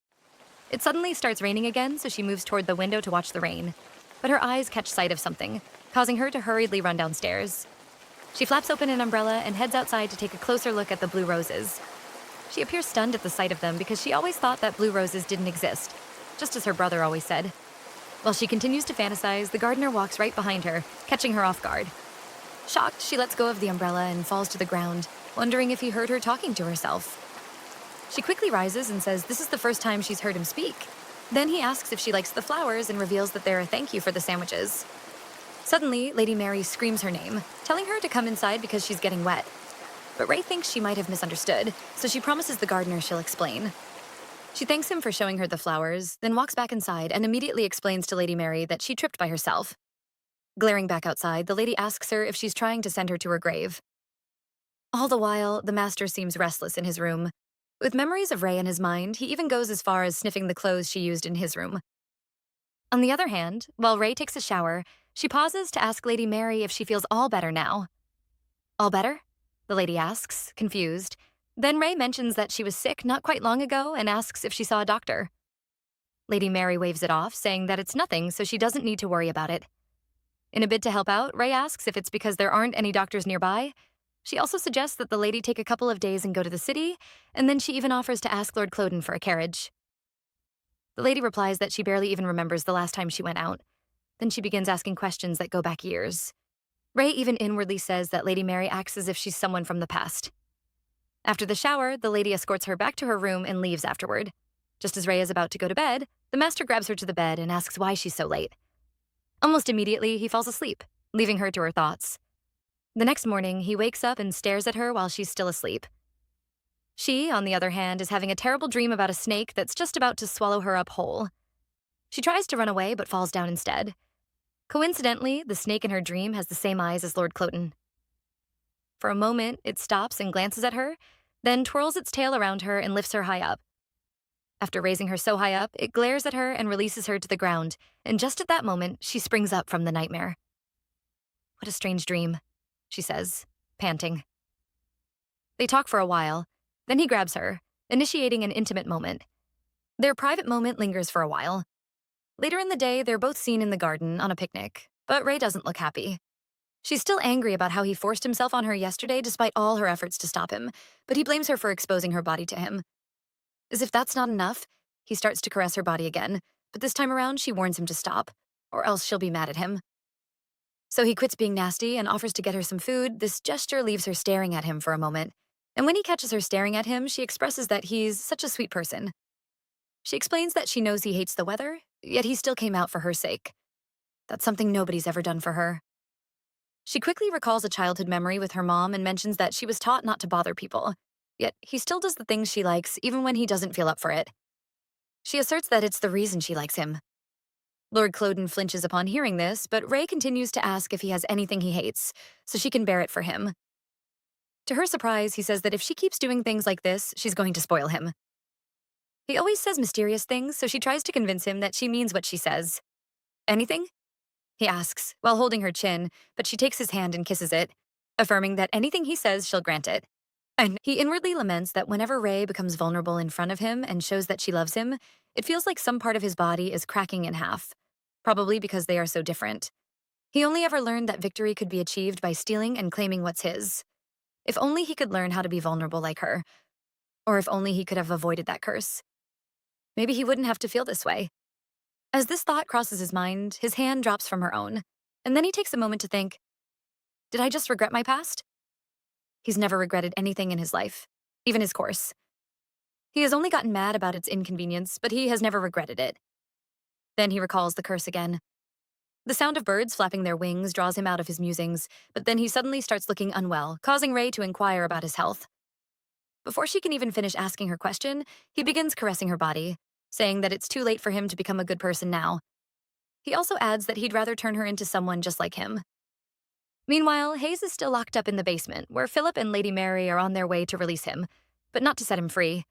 Speaker 1: It suddenly starts raining again, so she moves toward the window to watch the rain, but her eyes catch sight of something, causing her to hurriedly run downstairs. She flaps open an umbrella and heads outside to take a closer look at the blue roses. She appears stunned at the sight of them because she always thought that blue roses didn't exist, just as her brother always said. While she continues to fantasize, the gardener walks right behind her, catching her off guard. Shocked, she lets go of the umbrella and falls to the ground, wondering if he heard her talking to herself. She quickly rises and says this is the first time she's heard him speak. Then he asks if she likes the flowers and reveals that they're a thank you for the sandwiches. Suddenly, Lady Mary screams her name, telling her to come inside because she's getting wet. But Ray thinks she might have misunderstood, so she promises the gardener she'll explain. She thanks him for showing her the flowers, then walks back inside and immediately explains to Lady Mary that she tripped by herself. Glaring back outside, the lady asks her if she's trying to send her to her grave. All the while, the master seems restless in his room. With memories of Ray in his mind, he even goes as far as sniffing the clothes she used in his room. On the other hand, while Ray takes a shower, she pauses to ask Lady Mary if she feels all better now. All better? The lady asks, confused. Then Ray mentions that she was sick not quite long ago and asks if she saw a doctor. Lady Mary waves it off, saying that it's nothing, so she doesn't need to worry about it. In a bid to help out, Ray asks if it's because there aren't any doctors nearby. She also suggests that the lady take a couple of days and go to the city, and then she even offers to ask Lord Cloten for a carriage. The lady replies that she barely even remembers the last time she went out. Then she begins asking questions that go back years. Ray even inwardly says that Lady Mary acts as if she's someone from the past. After the shower, the lady escorts her back to her room and leaves afterward. Just as Ray is about to go to bed, the master grabs her to the bed and asks why she's so late. Almost immediately, he falls asleep, leaving her to her thoughts. The next morning, he wakes up and stares at her while she's still asleep. She, on the other hand, is having a terrible dream about a snake that's just about to swallow her up whole. She tries to run away but falls down instead. Coincidentally, the snake in her dream has the same eyes as Lord Cloten. For a moment, it stops and glances at her, then twirls its tail around her and lifts her high up. After raising her so high up, it glares at her and releases her to the ground, and just at that moment, she springs up from the nightmare. What a strange dream, she says, panting. They talk for a while, then he grabs her, initiating an intimate moment. Their private moment lingers for a while. Later in the day, they're both seen in the garden on a picnic, but Ray doesn't look happy. She's still angry about how he forced himself on her yesterday despite all her efforts to stop him, but he blames her for exposing her body to him. As if that's not enough, he starts to caress her body again, but this time around she warns him to stop, or else she'll be mad at him. So he quits being nasty and offers to get her some food. This gesture leaves her staring at him for a moment, and when he catches her staring at him, she expresses that he's such a sweet person. She explains that she knows he hates the weather, yet he still came out for her sake. That's something nobody's ever done for her. She quickly recalls a childhood memory with her mom and mentions that she was taught not to bother people, yet he still does the things she likes even when he doesn't feel up for it. She asserts that it's the reason she likes him. Lord Cloten flinches upon hearing this, but Ray continues to ask if he has anything he hates, so she can bear it for him. To her surprise, he says that if she keeps doing things like this, she's going to spoil him. He always says mysterious things, so she tries to convince him that she means what she says. Anything? He asks, while holding her chin, but she takes his hand and kisses it, affirming that anything he says, she'll grant it. And he inwardly laments that whenever Ray becomes vulnerable in front of him and shows that she loves him, it feels like some part of his body is cracking in half, probably because they are so different. He only ever learned that victory could be achieved by stealing and claiming what's his. If only he could learn how to be vulnerable like her, or if only he could have avoided that curse. Maybe he wouldn't have to feel this way. As this thought crosses his mind, his hand drops from her own, and then he takes a moment to think, did I just regret my past? He's never regretted anything in his life, even his course. He has only gotten mad about its inconvenience, but he has never regretted it. Then he recalls the curse again. The sound of birds flapping their wings draws him out of his musings, but then he suddenly starts looking unwell, causing Ray to inquire about his health. Before she can even finish asking her question, he begins caressing her body, saying that it's too late for him to become a good person now. He also adds that he'd rather turn her into someone just like him. Meanwhile, Hayes is still locked up in the basement, where Philip and Lady Mary are on their way to release him, but not to set him free.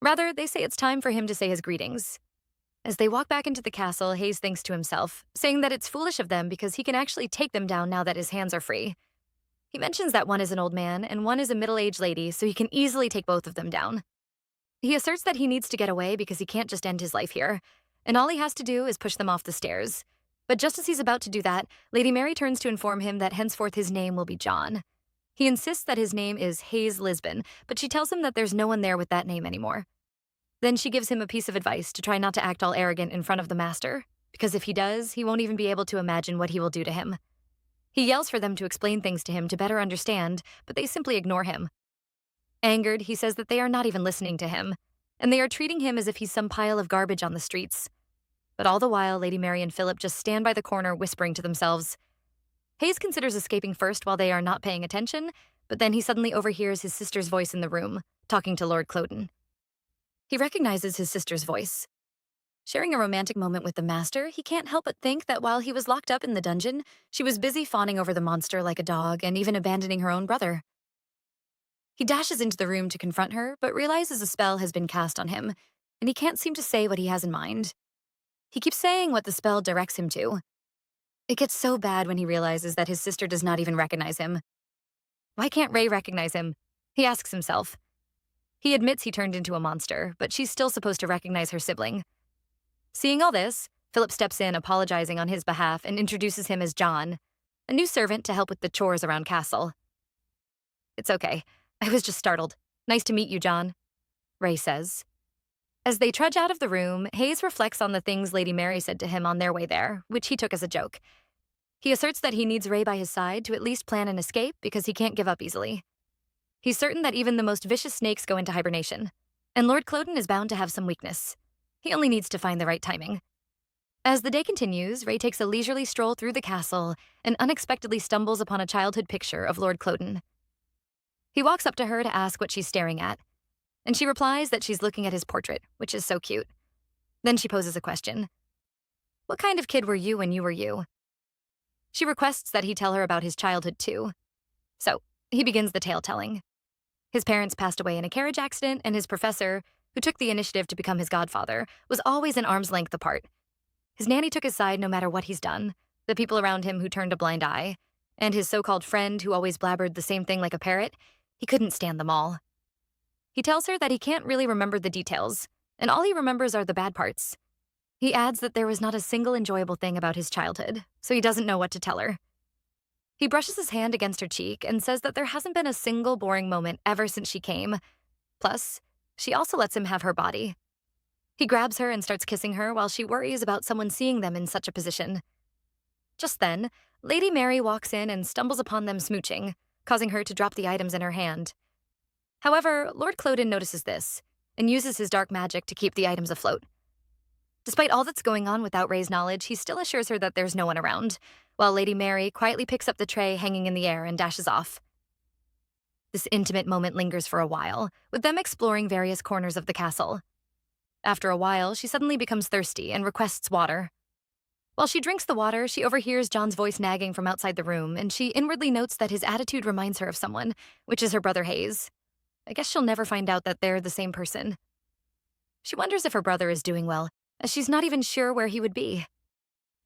Speaker 1: Rather, they say it's time for him to say his greetings. As they walk back into the castle, Hayes thinks to himself, saying that it's foolish of them because he can actually take them down now that his hands are free. He mentions that one is an old man and one is a middle-aged lady, so he can easily take both of them down. He asserts that he needs to get away because he can't just end his life here, and all he has to do is push them off the stairs. But just as he's about to do that, Lady Mary turns to inform him that henceforth his name will be John. He insists that his name is Hayes Lisbon, but she tells him that there's no one there with that name anymore. Then she gives him a piece of advice to try not to act all arrogant in front of the master, because if he does, he won't even be able to imagine what he will do to him. He yells for them to explain things to him to better understand, but they simply ignore him. Angered, he says that they are not even listening to him, and they are treating him as if he's some pile of garbage on the streets. But all the while, Lady Mary and Philip just stand by the corner whispering to themselves. Hayes considers escaping first while they are not paying attention, but then he suddenly overhears his sister's voice in the room, talking to Lord Cloen. He recognizes his sister's voice. Sharing a romantic moment with the master, he can't help but think that while he was locked up in the dungeon, she was busy fawning over the monster like a dog and even abandoning her own brother. He dashes into the room to confront her, but realizes a spell has been cast on him, and he can't seem to say what he has in mind. He keeps saying what the spell directs him to. It gets so bad when he realizes that his sister does not even recognize him. Why can't Ray recognize him? He asks himself. He admits he turned into a monster, but she's still supposed to recognize her sibling. Seeing all this, Philip steps in, apologizing on his behalf, and introduces him as John, a new servant to help with the chores around Cassell. It's okay. I was just startled. Nice to meet you, John, Ray says. As they trudge out of the room, Hayes reflects on the things Lady Mary said to him on their way there, which he took as a joke. He asserts that he needs Ray by his side to at least plan an escape because he can't give up easily. He's certain that even the most vicious snakes go into hibernation, and Lord Cloen is bound to have some weakness. He only needs to find the right timing. As the day continues, Ray takes a leisurely stroll through the castle and unexpectedly stumbles upon a childhood picture of Lord Cloen. He walks up to her to ask what she's staring at, and she replies that she's looking at his portrait, which is so cute. Then she poses a question. What kind of kid were you when you were you? She requests that he tell her about his childhood too. So, he begins the tale telling. His parents passed away in a carriage accident, and his professor, who took the initiative to become his godfather, was always an arm's length apart. His nanny took his side no matter what he's done, the people around him who turned a blind eye, and his so-called friend who always blabbered the same thing like a parrot, he couldn't stand them all. He tells her that he can't really remember the details, and all he remembers are the bad parts. He adds that there was not a single enjoyable thing about his childhood, so he doesn't know what to tell her. He brushes his hand against her cheek and says that there hasn't been a single boring moment ever since she came. Plus, she also lets him have her body. He grabs her and starts kissing her while she worries about someone seeing them in such a position. Just then, Lady Mary walks in and stumbles upon them smooching, causing her to drop the items in her hand. However, Lord Cloen notices this and uses his dark magic to keep the items afloat. Despite all that's going on without Ray's knowledge, he still assures her that there's no one around, while Lady Mary quietly picks up the tray hanging in the air and dashes off. This intimate moment lingers for a while, with them exploring various corners of the castle. After a while, she suddenly becomes thirsty and requests water. While she drinks the water, she overhears John's voice nagging from outside the room, and she inwardly notes that his attitude reminds her of someone, which is her brother Hayes. I guess she'll never find out that they're the same person. She wonders if her brother is doing well, as she's not even sure where he would be.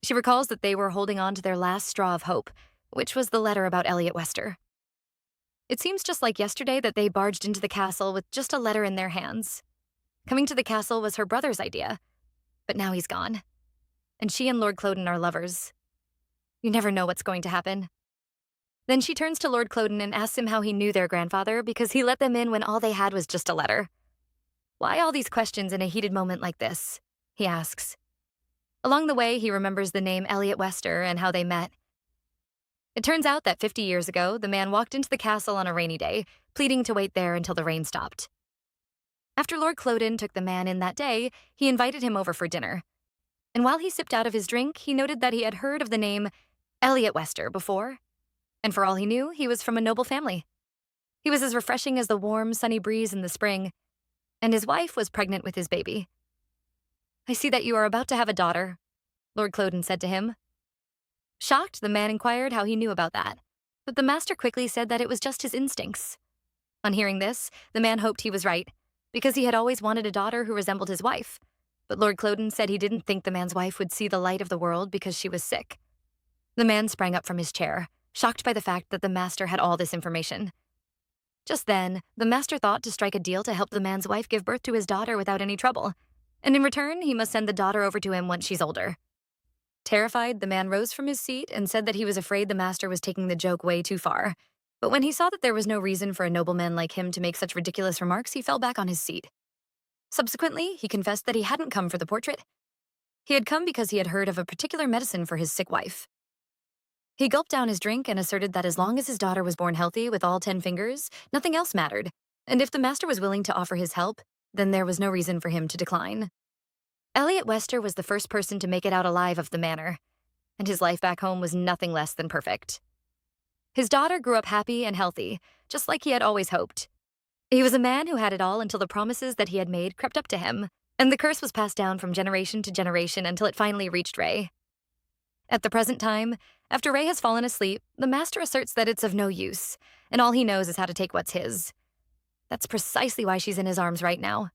Speaker 1: She recalls that they were holding on to their last straw of hope, which was the letter about Elliot Wester. It seems just like yesterday that they barged into the castle with just a letter in their hands. Coming to the castle was her brother's idea, but now he's gone. And she and Lord Cloen are lovers. You never know what's going to happen. Then she turns to Lord Cloen and asks him how he knew their grandfather because he let them in when all they had was just a letter. Why all these questions in a heated moment like this? He asks. Along the way, he remembers the name Elliot Wester and how they met. It turns out that 50 years ago, the man walked into the castle on a rainy day, pleading to wait there until the rain stopped. After Lord Cloen took the man in that day, he invited him over for dinner. And while he sipped out of his drink, he noted that he had heard of the name Elliot Wester before. And for all he knew, he was from a noble family. He was as refreshing as the warm, sunny breeze in the spring, and his wife was pregnant with his baby. I see that you are about to have a daughter, Lord Cloen said to him. Shocked, the man inquired how he knew about that, but the master quickly said that it was just his instincts. On hearing this, the man hoped he was right, because he had always wanted a daughter who resembled his wife, but Lord Cloen said he didn't think the man's wife would see the light of the world because she was sick. The man sprang up from his chair, shocked by the fact that the master had all this information. Just then, the master thought to strike a deal to help the man's wife give birth to his daughter without any trouble, and in return, he must send the daughter over to him once she's older. Terrified, the man rose from his seat and said that he was afraid the master was taking the joke way too far. But when he saw that there was no reason for a nobleman like him to make such ridiculous remarks, he fell back on his seat. Subsequently, he confessed that he hadn't come for the portrait. He had come because he had heard of a particular medicine for his sick wife. He gulped down his drink and asserted that as long as his daughter was born healthy with all 10 fingers, nothing else mattered, and if the master was willing to offer his help, then there was no reason for him to decline. Elliot Wester was the first person to make it out alive of the manor, and his life back home was nothing less than perfect. His daughter grew up happy and healthy, just like he had always hoped. He was a man who had it all until the promises that he had made crept up to him, and the curse was passed down from generation to generation until it finally reached Ray. At the present time, after Ray has fallen asleep, the master asserts that it's of no use, and all he knows is how to take what's his. That's precisely why she's in his arms right now.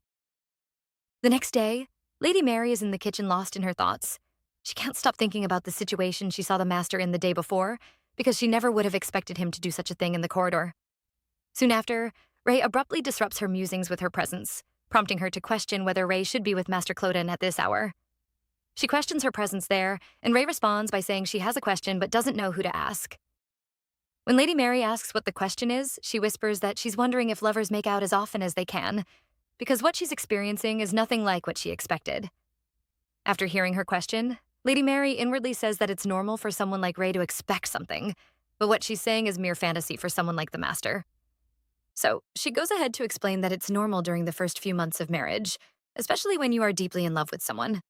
Speaker 1: The next day, Lady Mary is in the kitchen lost in her thoughts. She can't stop thinking about the situation she saw the master in the day before, because she never would have expected him to do such a thing in the corridor. Soon after, Ray abruptly disrupts her musings with her presence, prompting her to question whether Ray should be with Master Cloen at this hour. She questions her presence there, and Ray responds by saying she has a question but doesn't know who to ask. When Lady Mary asks what the question is, she whispers that she's wondering if lovers make out as often as they can, because what she's experiencing is nothing like what she expected. After hearing her question, Lady Mary inwardly says that it's normal for someone like Ray to expect something, but what she's saying is mere fantasy for someone like the master. So she goes ahead to explain that it's normal during the first few months of marriage, especially when you are deeply in love with someone.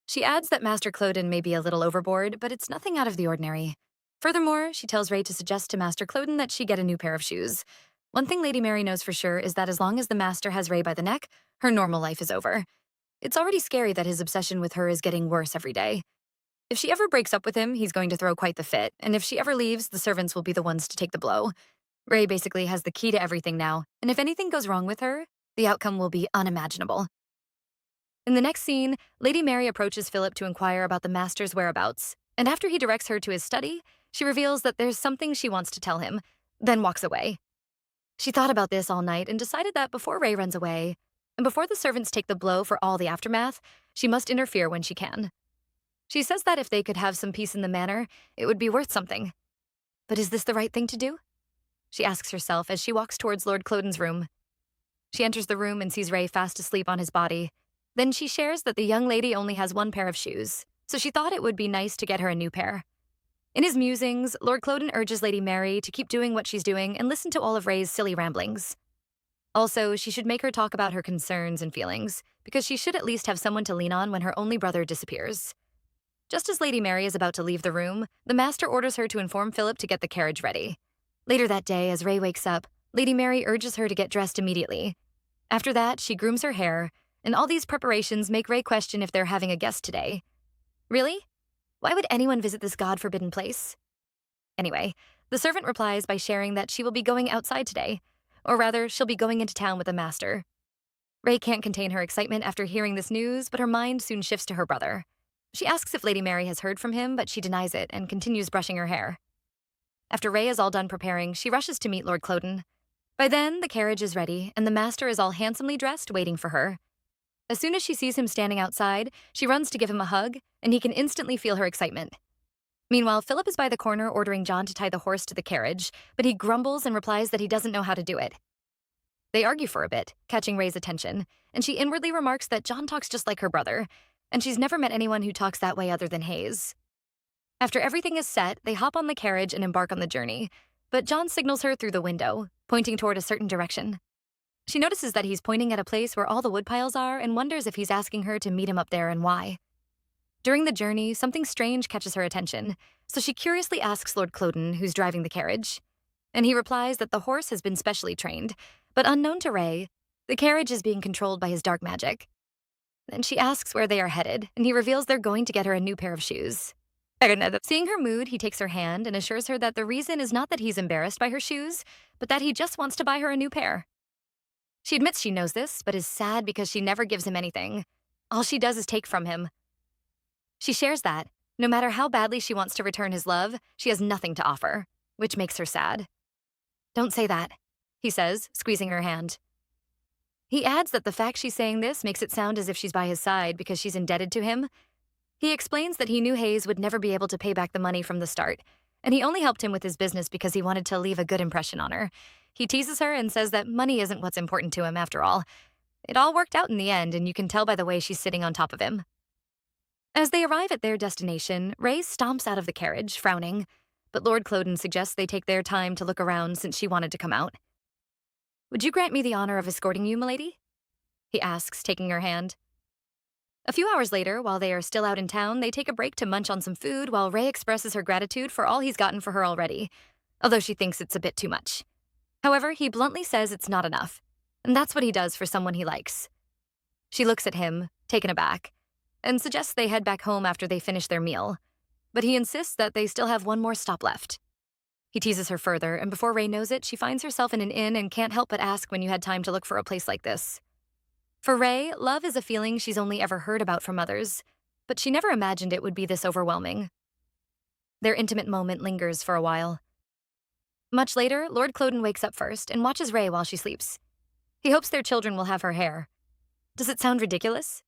Speaker 1: She adds that Master Cloen may be a little overboard, but it's nothing out of the ordinary. Furthermore, she tells Ray to suggest to Master Cloen that she get a new pair of shoes. One thing Lady Mary knows for sure is that as long as the master has Ray by the neck, her normal life is over. It's already scary that his obsession with her is getting worse every day. If she ever breaks up with him, he's going to throw quite the fit, and if she ever leaves, the servants will be the ones to take the blow. Ray basically has the key to everything now, and if anything goes wrong with her, the outcome will be unimaginable. In the next scene, Lady Mary approaches Philip to inquire about the master's whereabouts, and after he directs her to his study, she reveals that there's something she wants to tell him, then walks away. She thought about this all night and decided that before Ray runs away, and before the servants take the blow for all the aftermath, she must interfere when she can. She says that if they could have some peace in the manor, it would be worth something. But is this the right thing to do? She asks herself as she walks towards Lord Cloen's room. She enters the room and sees Ray fast asleep on his body. Then she shares that the young lady only has one pair of shoes, so she thought it would be nice to get her a new pair. In his musings, Lord Cloen urges Lady Mary to keep doing what she's doing and listen to all of Ray's silly ramblings. Also, she should make her talk about her concerns and feelings, because she should at least have someone to lean on when her only brother disappears. Just as Lady Mary is about to leave the room, the master orders her to inform Philip to get the carriage ready. Later that day, as Ray wakes up, Lady Mary urges her to get dressed immediately. After that, she grooms her hair, and all these preparations make Ray question if they're having a guest today. Really? Why would anyone visit this God-forbidden place? Anyway, the servant replies by sharing that she will be going outside today, or rather, she'll be going into town with the master. Ray can't contain her excitement after hearing this news, but her mind soon shifts to her brother. She asks if Lady Mary has heard from him, but she denies it and continues brushing her hair. After Ray is all done preparing, she rushes to meet Lord Cloen. By then, the carriage is ready, and the master is all handsomely dressed, waiting for her. As soon as she sees him standing outside, she runs to give him a hug, and he can instantly feel her excitement. Meanwhile, Philip is by the corner ordering John to tie the horse to the carriage, but he grumbles and replies that he doesn't know how to do it. They argue for a bit, catching Ray's attention, and she inwardly remarks that John talks just like her brother, and she's never met anyone who talks that way other than Hayes. After everything is set, they hop on the carriage and embark on the journey, but John signals her through the window, pointing toward a certain direction. She notices that he's pointing at a place where all the woodpiles are and wonders if he's asking her to meet him up there and why. During the journey, something strange catches her attention, so she curiously asks Lord Cloen who's driving the carriage. And he replies that the horse has been specially trained, but unknown to Ray, the carriage is being controlled by his dark magic. Then she asks where they are headed, and he reveals they're going to get her a new pair of shoes. Seeing her mood, he takes her hand and assures her that the reason is not that he's embarrassed by her shoes, but that he just wants to buy her a new pair. She admits she knows this, but is sad because she never gives him anything. All she does is take from him. She shares that, no matter how badly she wants to return his love, she has nothing to offer, which makes her sad. "Don't say that," he says, squeezing her hand. He adds that the fact she's saying this makes it sound as if she's by his side because she's indebted to him. He explains that he knew Hayes would never be able to pay back the money from the start, and he only helped him with his business because he wanted to leave a good impression on her. He teases her and says that money isn't what's important to him after all. It all worked out in the end, and you can tell by the way she's sitting on top of him. As they arrive at their destination, Ray stomps out of the carriage, frowning, but Lord Cloen suggests they take their time to look around since she wanted to come out. "Would you grant me the honor of escorting you, milady?" he asks, taking her hand. A few hours later, while they are still out in town, they take a break to munch on some food while Ray expresses her gratitude for all he's gotten for her already, although she thinks it's a bit too much. However, he bluntly says it's not enough, and that's what he does for someone he likes. She looks at him, taken aback, and suggests they head back home after they finish their meal, but he insists that they still have one more stop left. He teases her further, and before Ray knows it, she finds herself in an inn and can't help but ask when you had time to look for a place like this. For Ray, love is a feeling she's only ever heard about from others, but she never imagined it would be this overwhelming. Their intimate moment lingers for a while. Much later, Lord Cloen wakes up first and watches Ray while she sleeps. He hopes their children will have her hair. Does it sound ridiculous?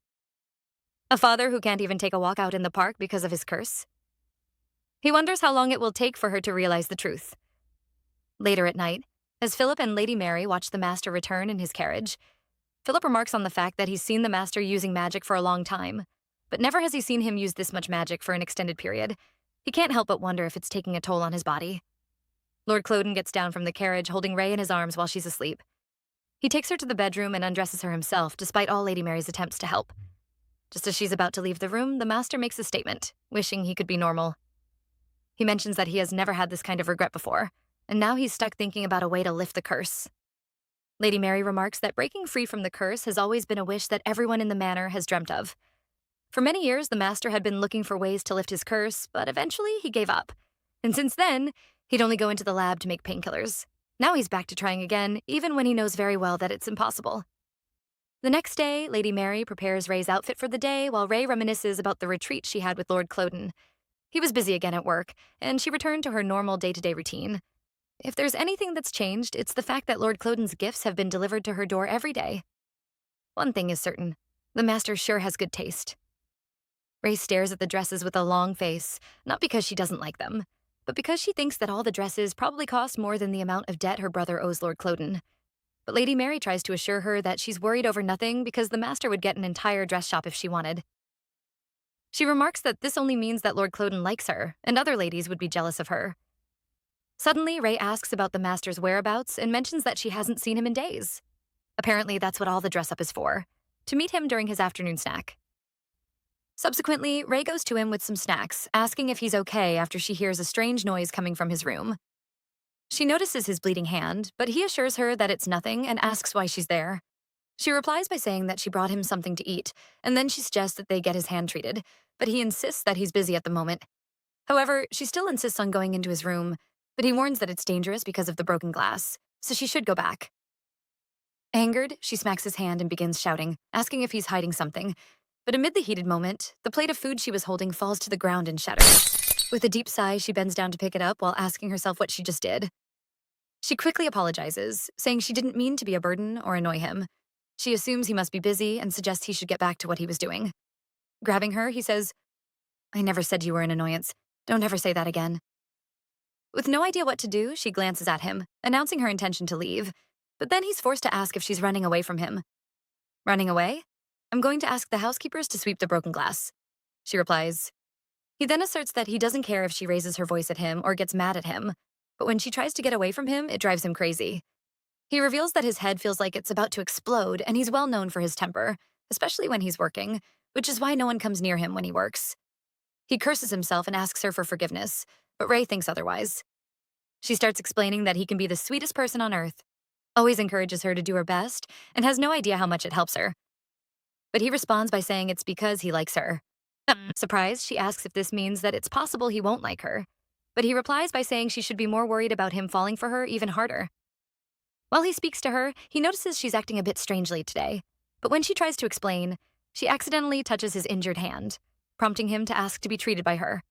Speaker 1: A father who can't even take a walk out in the park because of his curse? He wonders how long it will take for her to realize the truth. Later at night, as Philip and Lady Mary watch the master return in his carriage, Philip remarks on the fact that he's seen the master using magic for a long time, but never has he seen him use this much magic for an extended period. He can't help but wonder if it's taking a toll on his body. Lord Cloen gets down from the carriage, holding Ray in his arms while she's asleep. He takes her to the bedroom and undresses her himself, despite all Lady Mary's attempts to help. Just as she's about to leave the room, the master makes a statement, wishing he could be normal. He mentions that he has never had this kind of regret before, and now he's stuck thinking about a way to lift the curse. Lady Mary remarks that breaking free from the curse has always been a wish that everyone in the manor has dreamt of. For many years, the master had been looking for ways to lift his curse, but eventually he gave up. And since then, he'd only go into the lab to make painkillers. Now he's back to trying again, even when he knows very well that it's impossible. The next day, Lady Mary prepares Ray's outfit for the day while Ray reminisces about the retreat she had with Lord Cloen. He was busy again at work, and she returned to her normal day-to-day routine. If there's anything that's changed, it's the fact that Lord Cloen's gifts have been delivered to her door every day. One thing is certain, the master sure has good taste. Ray stares at the dresses with a long face, not because she doesn't like them, but because she thinks that all the dresses probably cost more than the amount of debt her brother owes Lord Cloen. But Lady Mary tries to assure her that she's worried over nothing because the master would get an entire dress shop if she wanted. She remarks that this only means that Lord Cloen likes her, and other ladies would be jealous of her. Suddenly, Ray asks about the master's whereabouts and mentions that she hasn't seen him in days. Apparently, that's what all the dress-up is for, to meet him during his afternoon snack. Subsequently, Ray goes to him with some snacks, asking if he's okay after she hears a strange noise coming from his room. She notices his bleeding hand, but he assures her that it's nothing and asks why she's there. She replies by saying that she brought him something to eat, and then she suggests that they get his hand treated, but he insists that he's busy at the moment. However, she still insists on going into his room, but he warns that it's dangerous because of the broken glass, so she should go back. Angered, she smacks his hand and begins shouting, asking if he's hiding something. But amid the heated moment, the plate of food she was holding falls to the ground and shatters. With a deep sigh, she bends down to pick it up while asking herself what she just did. She quickly apologizes, saying she didn't mean to be a burden or annoy him. She assumes he must be busy and suggests he should get back to what he was doing. Grabbing her, he says, "I never said you were an annoyance. Don't ever say that again." With no idea what to do, she glances at him, announcing her intention to leave. But then he's forced to ask if she's running away from him. "Running away? I'm going to ask the housekeepers to sweep the broken glass," she replies. He then asserts that he doesn't care if she raises her voice at him or gets mad at him, but when she tries to get away from him, it drives him crazy. He reveals that his head feels like it's about to explode, and he's well known for his temper, especially when he's working, which is why no one comes near him when he works. He curses himself and asks her for forgiveness, but Ray thinks otherwise. She starts explaining that he can be the sweetest person on earth, always encourages her to do her best, and has no idea how much it helps her. But he responds by saying it's because he likes her. Surprised, she asks if this means that it's possible he won't like her. But he replies by saying she should be more worried about him falling for her even harder. While he speaks to her, he notices she's acting a bit strangely today. But when she tries to explain, she accidentally touches his injured hand, prompting him to ask to be treated by her.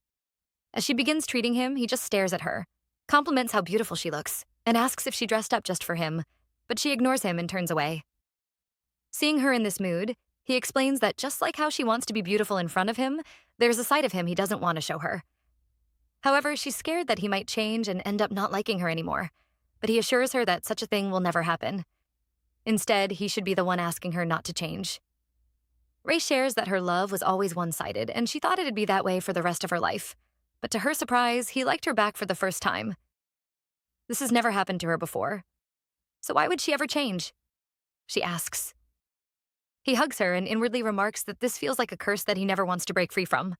Speaker 1: As she begins treating him, he just stares at her, compliments how beautiful she looks, and asks if she dressed up just for him, but she ignores him and turns away. Seeing her in this mood, he explains that just like how she wants to be beautiful in front of him, there's a side of him he doesn't want to show her. However, she's scared that he might change and end up not liking her anymore, but he assures her that such a thing will never happen. Instead, he should be the one asking her not to change. Ray shares that her love was always one-sided, and she thought it'd be that way for the rest of her life. But to her surprise, he liked her back for the first time. This has never happened to her before. So why would she ever change? She asks. He hugs her and inwardly remarks that this feels like a curse that he never wants to break free from.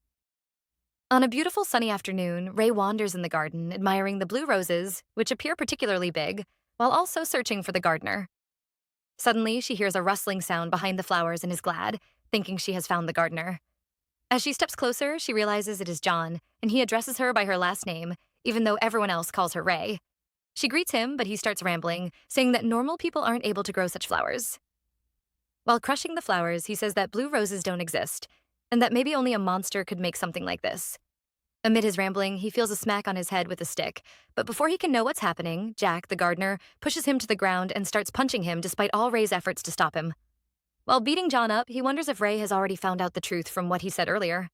Speaker 1: On a beautiful sunny afternoon, Ray wanders in the garden, admiring the blue roses, which appear particularly big, while also searching for the gardener. Suddenly, she hears a rustling sound behind the flowers and is glad, thinking she has found the gardener. As she steps closer, she realizes it is John, and he addresses her by her last name, even though everyone else calls her Ray. She greets him, but he starts rambling, saying that normal people aren't able to grow such flowers. While crushing the flowers, he says that blue roses don't exist, and that maybe only a monster could make something like this. Amid his rambling, he feels a smack on his head with a stick, but before he can know what's happening, Jack, the gardener, pushes him to the ground and starts punching him despite all Ray's efforts to stop him. While beating John up, he wonders if Ray has already found out the truth from what he said earlier.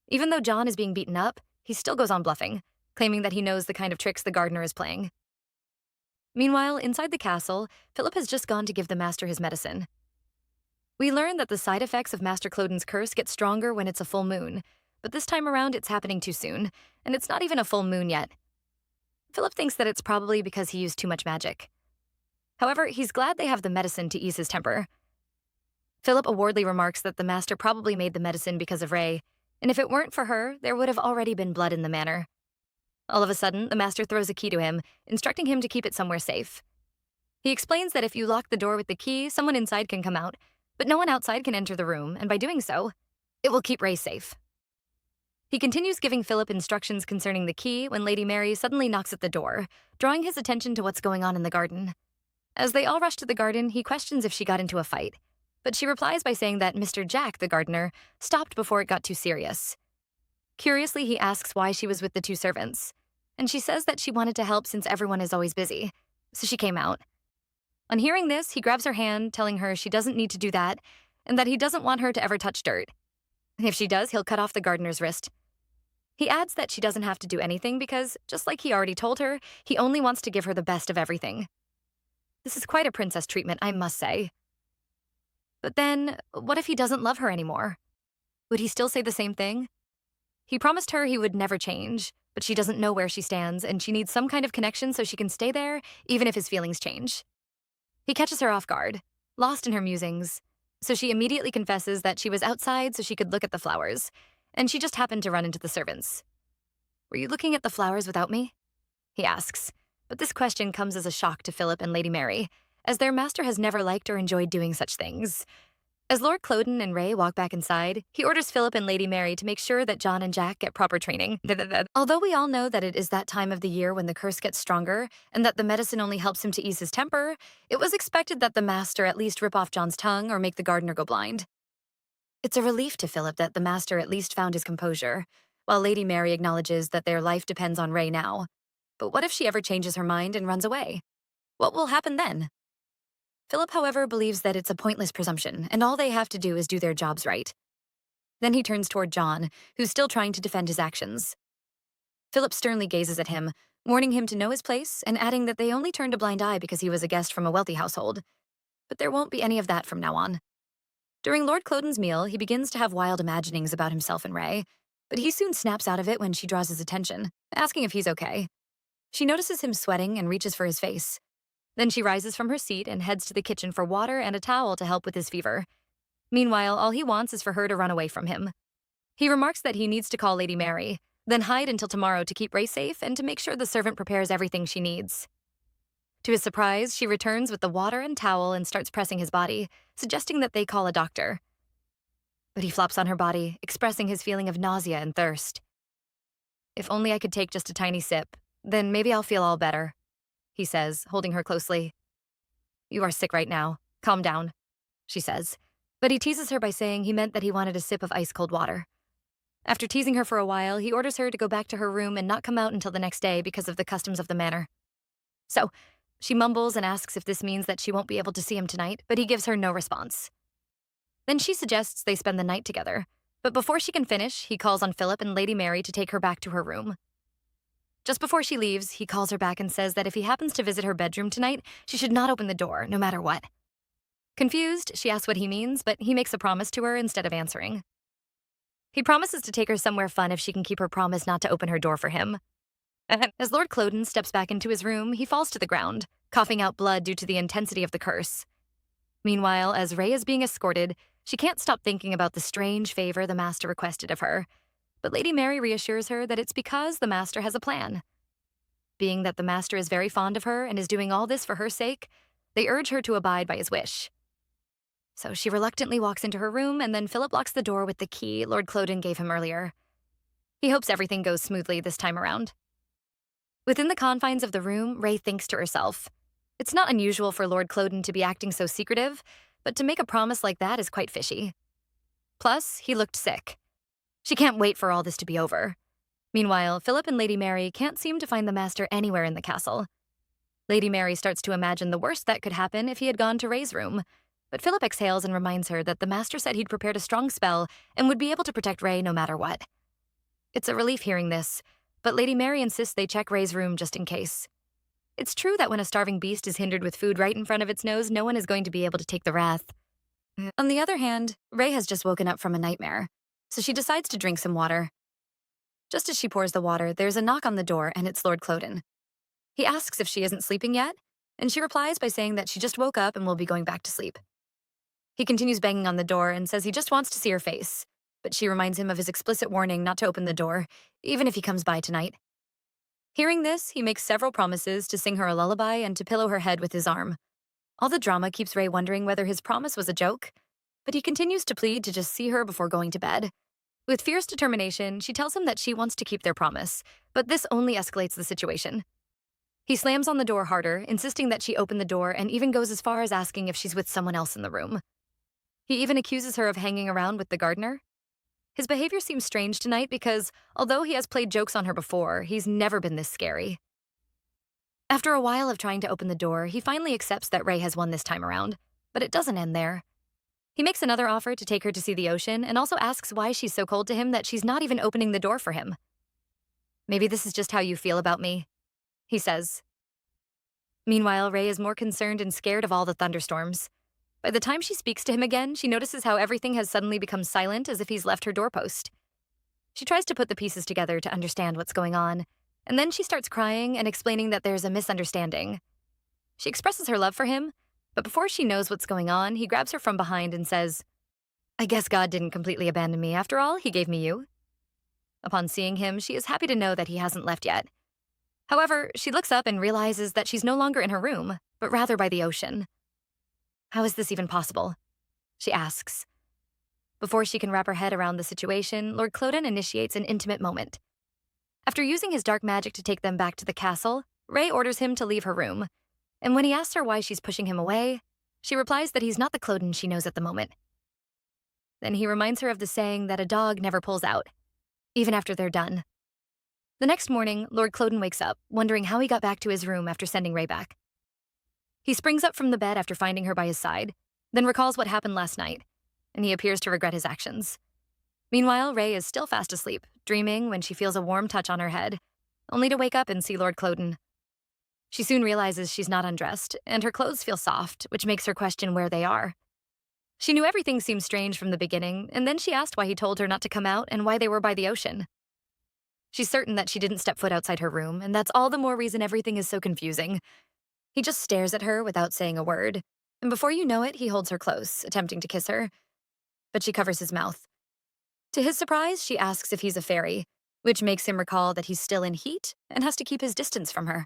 Speaker 1: Even though John is being beaten up, he still goes on bluffing, claiming that he knows the kind of tricks the gardener is playing. Meanwhile, inside the castle, Philip has just gone to give the master his medicine. We learn that the side effects of Master Cloden's curse get stronger when it's a full moon, but this time around it's happening too soon, and it's not even a full moon yet. Philip thinks that it's probably because he used too much magic. However, he's glad they have the medicine to ease his temper. Philip awkwardly remarks that the master probably made the medicine because of Ray, and if it weren't for her, there would have already been blood in the manor. All of a sudden, the master throws a key to him, instructing him to keep it somewhere safe. He explains that if you lock the door with the key, someone inside can come out, but no one outside can enter the room, and by doing so, it will keep Ray safe. He continues giving Philip instructions concerning the key when Lady Mary suddenly knocks at the door, drawing his attention to what's going on in the garden. As they all rush to the garden, he questions if she got into a fight, but she replies by saying that Mr. Jack, the gardener, stopped before it got too serious. Curiously, he asks why she was with the two servants, and she says that she wanted to help since everyone is always busy, so she came out. On hearing this, he grabs her hand, telling her she doesn't need to do that, and that he doesn't want her to ever touch dirt. If she does, he'll cut off the gardener's wrist. He adds that she doesn't have to do anything because, just like he already told her, he only wants to give her the best of everything. This is quite a princess treatment, I must say. But then, what if he doesn't love her anymore? Would he still say the same thing? He promised her he would never change, but she doesn't know where she stands, and she needs some kind of connection so she can stay there, even if his feelings change. He catches her off guard, lost in her musings, so she immediately confesses that she was outside so she could look at the flowers, and she just happened to run into the servants. "Were you looking at the flowers without me?" he asks, but this question comes as a shock to Philip and Lady Mary, as their master has never liked or enjoyed doing such things. As Lord Cloen and Ray walk back inside, he orders Philip and Lady Mary to make sure that John and Jack get proper training. Although we all know that it is that time of the year when the curse gets stronger and that the medicine only helps him to ease his temper, it was expected that the master at least rip off John's tongue or make the gardener go blind. It's a relief to Philip that the master at least found his composure, while Lady Mary acknowledges that their life depends on Ray now. But what if she ever changes her mind and runs away? What will happen then? Philip, however, believes that it's a pointless presumption, and all they have to do is do their jobs right. Then he turns toward John, who's still trying to defend his actions. Philip sternly gazes at him, warning him to know his place and adding that they only turned a blind eye because he was a guest from a wealthy household. But there won't be any of that from now on. During Lord Cloden's meal, he begins to have wild imaginings about himself and Ray, but he soon snaps out of it when she draws his attention, asking if he's okay. She notices him sweating and reaches for his face. Then she rises from her seat and heads to the kitchen for water and a towel to help with his fever. Meanwhile, all he wants is for her to run away from him. He remarks that he needs to call Lady Mary, then hide until tomorrow to keep Ray safe and to make sure the servant prepares everything she needs. To his surprise, she returns with the water and towel and starts pressing his body, suggesting that they call a doctor. But he flops on her body, expressing his feeling of nausea and thirst. "If only I could take just a tiny sip, then maybe I'll feel all better," he says, holding her closely. "You are sick right now. Calm down," she says. But he teases her by saying he meant that he wanted a sip of ice-cold water. After teasing her for a while, he orders her to go back to her room and not come out until the next day because of the customs of the manor. So, she mumbles and asks if this means that she won't be able to see him tonight, but he gives her no response. Then she suggests they spend the night together, but before she can finish, he calls on Philip and Lady Mary to take her back to her room. Just before she leaves, he calls her back and says that if he happens to visit her bedroom tonight, she should not open the door, no matter what. Confused, she asks what he means, but he makes a promise to her instead of answering. He promises to take her somewhere fun if she can keep her promise not to open her door for him. As Lord Cloen steps back into his room, he falls to the ground, coughing out blood due to the intensity of the curse. Meanwhile, as Ray is being escorted, she can't stop thinking about the strange favor the master requested of her. But Lady Mary reassures her that it's because the master has a plan. Being that the master is very fond of her and is doing all this for her sake, they urge her to abide by his wish. So she reluctantly walks into her room, and then Philip locks the door with the key Lord Cloen gave him earlier. He hopes everything goes smoothly this time around. Within the confines of the room, Ray thinks to herself. It's not unusual for Lord Cloen to be acting so secretive, but to make a promise like that is quite fishy. Plus, he looked sick. She can't wait for all this to be over. Meanwhile, Philip and Lady Mary can't seem to find the master anywhere in the castle. Lady Mary starts to imagine the worst that could happen if he had gone to Ray's room, but Philip exhales and reminds her that the master said he'd prepared a strong spell and would be able to protect Ray no matter what. It's a relief hearing this, but Lady Mary insists they check Ray's room just in case. It's true that when a starving beast is hindered with food right in front of its nose, no one is going to be able to take the wrath. On the other hand, Ray has just woken up from a nightmare, so she decides to drink some water. Just as she pours the water, there's a knock on the door, and it's Lord Cloen. He asks if she isn't sleeping yet, and she replies by saying that she just woke up and will be going back to sleep. He continues banging on the door and says he just wants to see her face, but she reminds him of his explicit warning not to open the door, even if he comes by tonight. Hearing this, he makes several promises to sing her a lullaby and to pillow her head with his arm. All the drama keeps Ray wondering whether his promise was a joke, but he continues to plead to just see her before going to bed. With fierce determination, she tells him that she wants to keep their promise, but this only escalates the situation. He slams on the door harder, insisting that she open the door, and even goes as far as asking if she's with someone else in the room. He even accuses her of hanging around with the gardener. His behavior seems strange tonight because, although he has played jokes on her before, he's never been this scary. After a while of trying to open the door, he finally accepts that Ray has won this time around, but it doesn't end there. He makes another offer to take her to see the ocean and also asks why she's so cold to him that she's not even opening the door for him. "Maybe this is just how you feel about me," he says. Meanwhile, Ray is more concerned and scared of all the thunderstorms. By the time she speaks to him again, she notices how everything has suddenly become silent as if he's left her doorpost. She tries to put the pieces together to understand what's going on, and then she starts crying and explaining that there's a misunderstanding. She expresses her love for him, but before she knows what's going on, he grabs her from behind and says, "I guess God didn't completely abandon me after all, he gave me you." Upon seeing him, she is happy to know that he hasn't left yet. However, she looks up and realizes that she's no longer in her room, but rather by the ocean. How is this even possible? She asks. Before she can wrap her head around the situation, Lord Cloen initiates an intimate moment. After using his dark magic to take them back to the castle, Ray orders him to leave her room. And when he asks her why she's pushing him away, she replies that he's not the Cloen she knows at the moment. Then he reminds her of the saying that a dog never pulls out, even after they're done. The next morning, Lord Cloen wakes up, wondering how he got back to his room after sending Ray back. He springs up from the bed after finding her by his side, then recalls what happened last night, and he appears to regret his actions. Meanwhile, Ray is still fast asleep, dreaming when she feels a warm touch on her head, only to wake up and see Lord Cloen. She soon realizes she's not undressed, and her clothes feel soft, which makes her question where they are. She knew everything seemed strange from the beginning, and then she asked why he told her not to come out and why they were by the ocean. She's certain that she didn't step foot outside her room, and that's all the more reason everything is so confusing. He just stares at her without saying a word, and before you know it, he holds her close, attempting to kiss her. But she covers his mouth. To his surprise, she asks if he's a fairy, which makes him recall that he's still in heat and has to keep his distance from her.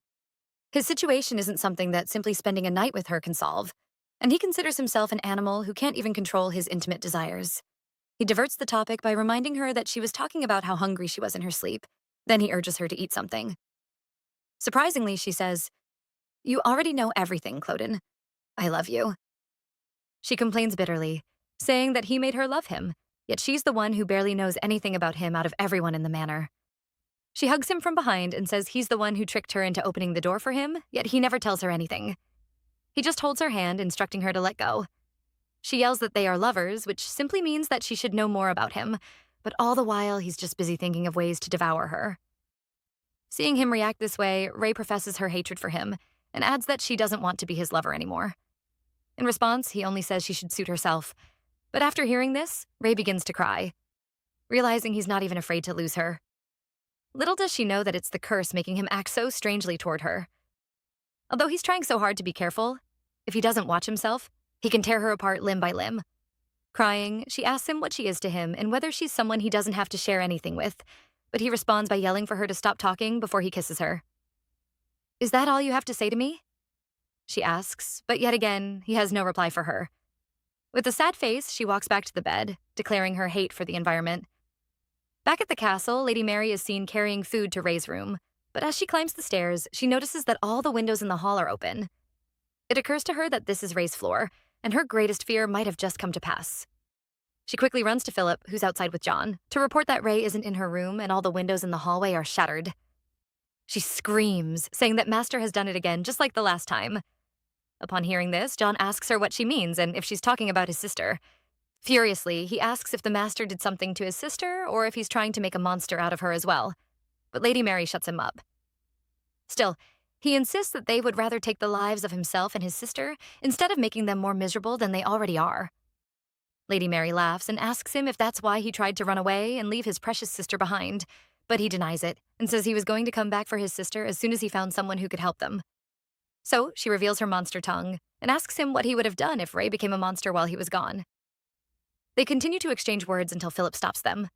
Speaker 1: His situation isn't something that simply spending a night with her can solve, and he considers himself an animal who can't even control his intimate desires. He diverts the topic by reminding her that she was talking about how hungry she was in her sleep. Then he urges her to eat something. Surprisingly, she says, "You already know everything, Cloen. I love you." She complains bitterly, saying that he made her love him, yet she's the one who barely knows anything about him out of everyone in the manor. She hugs him from behind and says he's the one who tricked her into opening the door for him, yet he never tells her anything. He just holds her hand, instructing her to let go. She yells that they are lovers, which simply means that she should know more about him, but all the while he's just busy thinking of ways to devour her. Seeing him react this way, Ray professes her hatred for him and adds that she doesn't want to be his lover anymore. In response, he only says she should suit herself. But after hearing this, Ray begins to cry, realizing he's not even afraid to lose her. Little does she know that it's the curse making him act so strangely toward her. Although he's trying so hard to be careful, if he doesn't watch himself, he can tear her apart limb by limb. Crying, she asks him what she is to him and whether she's someone he doesn't have to share anything with, but he responds by yelling for her to stop talking before he kisses her. "Is that all you have to say to me?" she asks, but yet again, he has no reply for her. With a sad face, she walks back to the bed, declaring her hate for the environment. Back at the castle, Lady Mary is seen carrying food to Ray's room, but as she climbs the stairs, she notices that all the windows in the hall are open. It occurs to her that this is Ray's floor, and her greatest fear might have just come to pass. She quickly runs to Philip, who's outside with John, to report that Ray isn't in her room and all the windows in the hallway are shattered. She screams, saying that Master has done it again, just like the last time. Upon hearing this, John asks her what she means and if she's talking about his sister. Furiously, he asks if the Master did something to his sister or if he's trying to make a monster out of her as well. But Lady Mary shuts him up. Still, he insists that they would rather take the lives of himself and his sister instead of making them more miserable than they already are. Lady Mary laughs and asks him if that's why he tried to run away and leave his precious sister behind, but he denies it and says he was going to come back for his sister as soon as he found someone who could help them. So she reveals her monster tongue and asks him what he would have done if Ray became a monster while he was gone. They continue to exchange words until Philip stops them.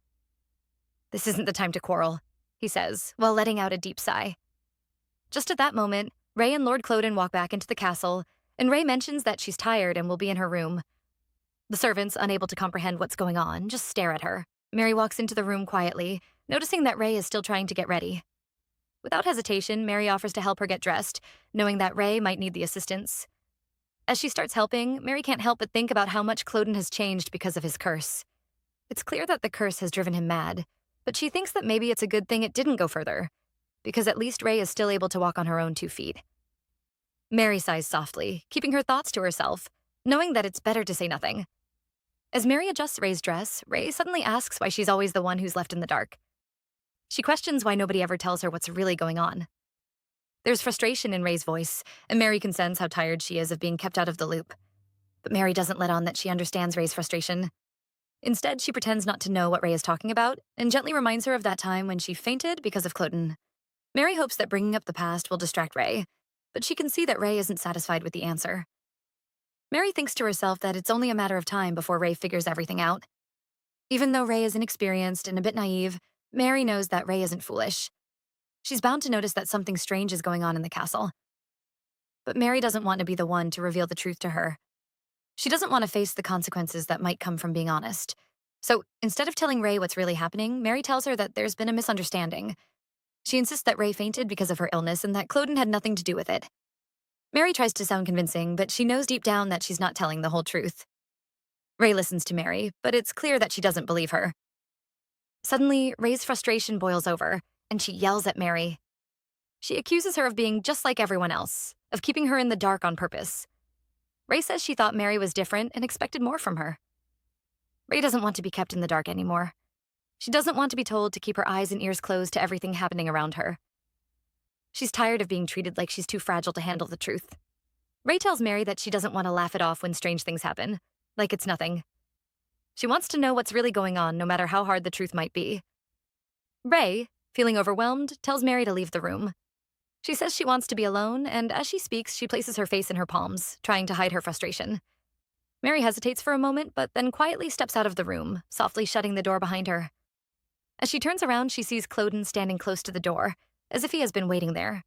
Speaker 1: "This isn't the time to quarrel," he says, while letting out a deep sigh. Just at that moment, Ray and Lord Cloen walk back into the castle, and Ray mentions that she's tired and will be in her room. The servants, unable to comprehend what's going on, just stare at her. Mary walks into the room quietly, noticing that Ray is still trying to get ready. Without hesitation, Mary offers to help her get dressed, knowing that Ray might need the assistance. As she starts helping, Mary can't help but think about how much Cloen has changed because of his curse. It's clear that the curse has driven him mad, but she thinks that maybe it's a good thing it didn't go further, because at least Ray is still able to walk on her own 2 feet. Mary sighs softly, keeping her thoughts to herself, knowing that it's better to say nothing. As Mary adjusts Ray's dress, Ray suddenly asks why she's always the one who's left in the dark. She questions why nobody ever tells her what's really going on. There's frustration in Ray's voice, and Mary can sense how tired she is of being kept out of the loop. But Mary doesn't let on that she understands Ray's frustration. Instead, she pretends not to know what Ray is talking about and gently reminds her of that time when she fainted because of Cloen. Mary hopes that bringing up the past will distract Ray, but she can see that Ray isn't satisfied with the answer. Mary thinks to herself that it's only a matter of time before Ray figures everything out. Even though Ray is inexperienced and a bit naive, Mary knows that Ray isn't foolish. She's bound to notice that something strange is going on in the castle. but Mary doesn't want to be the one to reveal the truth to her. She doesn't want to face the consequences that might come from being honest. So instead of telling Ray what's really happening, Mary tells her that there's been a misunderstanding. She insists that Ray fainted because of her illness and that Cloen had nothing to do with it. Mary tries to sound convincing, but she knows deep down that she's not telling the whole truth. Ray listens to Mary, but it's clear that she doesn't believe her. Suddenly, Ray's frustration boils over, and she yells at Mary. She accuses her of being just like everyone else, of keeping her in the dark on purpose. Ray says she thought Mary was different and expected more from her. Ray doesn't want to be kept in the dark anymore. She doesn't want to be told to keep her eyes and ears closed to everything happening around her. She's tired of being treated like she's too fragile to handle the truth. Ray tells Mary that she doesn't want to laugh it off when strange things happen, like it's nothing. She wants to know what's really going on, no matter how hard the truth might be. Ray, feeling overwhelmed, tells Mary to leave the room. She says she wants to be alone, and as she speaks, she places her face in her palms, trying to hide her frustration. Mary hesitates for a moment, but then quietly steps out of the room, softly shutting the door behind her. As she turns around, she sees Cloen standing close to the door, as if he has been waiting there.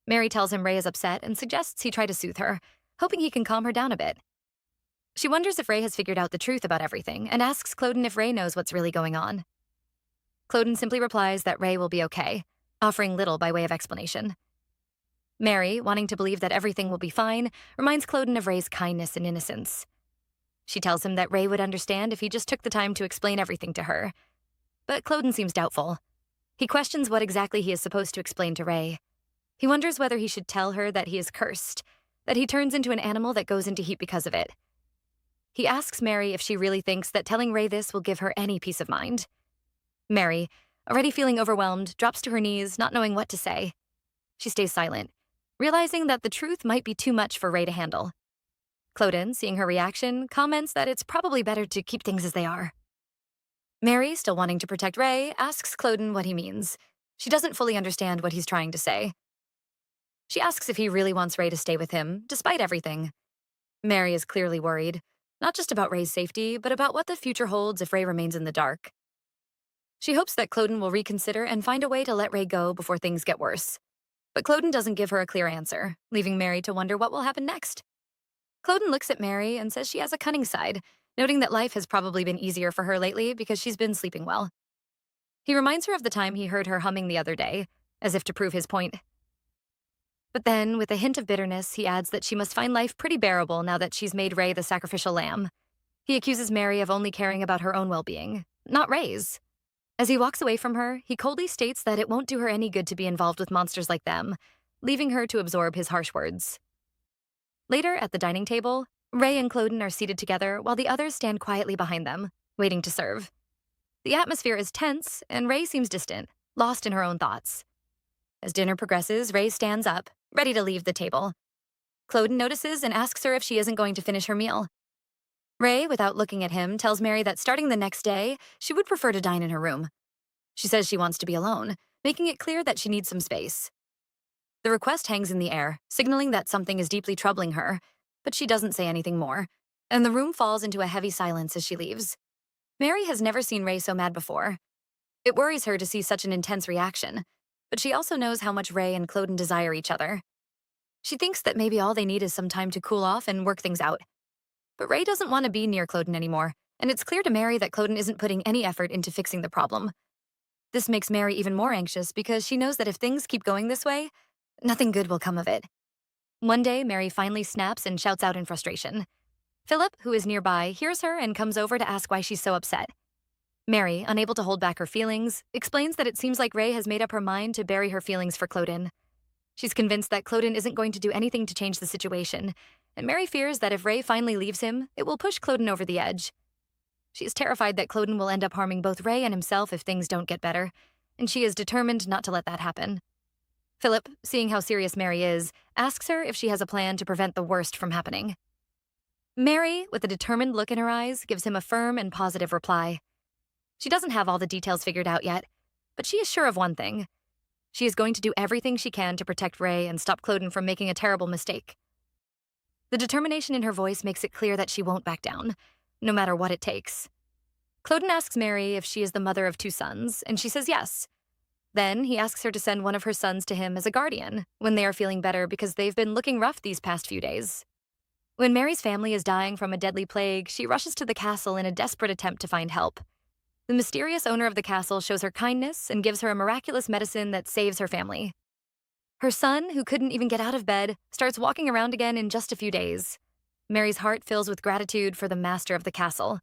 Speaker 1: Mary tells him Ray is upset and suggests he try to soothe her, hoping he can calm her down a bit. She wonders if Ray has figured out the truth about everything and asks Cloen if Ray knows what's really going on. Cloen simply replies that Ray will be okay, offering little by way of explanation. Mary, wanting to believe that everything will be fine, reminds Cloen of Ray's kindness and innocence. She tells him that Ray would understand if he just took the time to explain everything to her. But Cloen seems doubtful. He questions what exactly he is supposed to explain to Ray. He wonders whether he should tell her that he is cursed, that he turns into an animal that goes into heat because of it. He asks Mary if she really thinks that telling Ray this will give her any peace of mind. Mary, already feeling overwhelmed, drops to her knees, not knowing what to say. She stays silent, realizing that the truth might be too much for Ray to handle. Cloen, seeing her reaction, comments that it's probably better to keep things as they are. Mary, still wanting to protect Ray, asks Cloen what he means. She doesn't fully understand what he's trying to say. She asks if he really wants Ray to stay with him, despite everything. Mary is clearly worried, not just about Ray's safety, but about what the future holds if Ray remains in the dark. She hopes that Cloen will reconsider and find a way to let Ray go before things get worse. But Cloen doesn't give her a clear answer, leaving Mary to wonder what will happen next. Cloen looks at Mary and says she has a cunning side, noting that life has probably been easier for her lately because she's been sleeping well. He reminds her of the time he heard her humming the other day, as if to prove his point. But then, with a hint of bitterness, he adds that she must find life pretty bearable now that she's made Ray the sacrificial lamb. He accuses Mary of only caring about her own well-being, not Ray's. As he walks away from her, he coldly states that it won't do her any good to be involved with monsters like them, leaving her to absorb his harsh words. Later, at the dining table, Ray and Cloen are seated together while the others stand quietly behind them, waiting to serve. The atmosphere is tense, and Ray seems distant, lost in her own thoughts. As dinner progresses, Ray stands up, ready to leave the table. Cloen notices and asks her if she isn't going to finish her meal. Ray, without looking at him, tells Mary that starting the next day, she would prefer to dine in her room. She says she wants to be alone, making it clear that she needs some space. The request hangs in the air, signaling that something is deeply troubling her, but she doesn't say anything more, and the room falls into a heavy silence as she leaves. Mary has never seen Ray so mad before. It worries her to see such an intense reaction, but she also knows how much Ray and Cloen desire each other. She thinks that maybe all they need is some time to cool off and work things out. But Ray doesn't want to be near Cloen anymore, and it's clear to Mary that Cloen isn't putting any effort into fixing the problem. This makes Mary even more anxious because she knows that if things keep going this way, nothing good will come of it. One day, Mary finally snaps and shouts out in frustration. Philip, who is nearby, hears her and comes over to ask why she's so upset. Mary, unable to hold back her feelings, explains that it seems like Ray has made up her mind to bury her feelings for Cloen. She's convinced that Cloen isn't going to do anything to change the situation, and Mary fears that if Ray finally leaves him, it will push Cloen over the edge. She is terrified that Cloen will end up harming both Ray and himself if things don't get better, and she is determined not to let that happen. Philip, seeing how serious Mary is, asks her if she has a plan to prevent the worst from happening. Mary, with a determined look in her eyes, gives him a firm and positive reply. She doesn't have all the details figured out yet, but she is sure of one thing. She is going to do everything she can to protect Ray and stop Cloen from making a terrible mistake. The determination in her voice makes it clear that she won't back down, no matter what it takes. Cloen asks Mary if she is the mother of 2 sons, and she says yes. Then he asks her to send one of her sons to him as a guardian when they are feeling better because they've been looking rough these past few days. When Mary's family is dying from a deadly plague, she rushes to the castle in a desperate attempt to find help. The mysterious owner of the castle shows her kindness and gives her a miraculous medicine that saves her family. Her son, who couldn't even get out of bed, starts walking around again in just a few days. Mary's heart fills with gratitude for the master of the castle.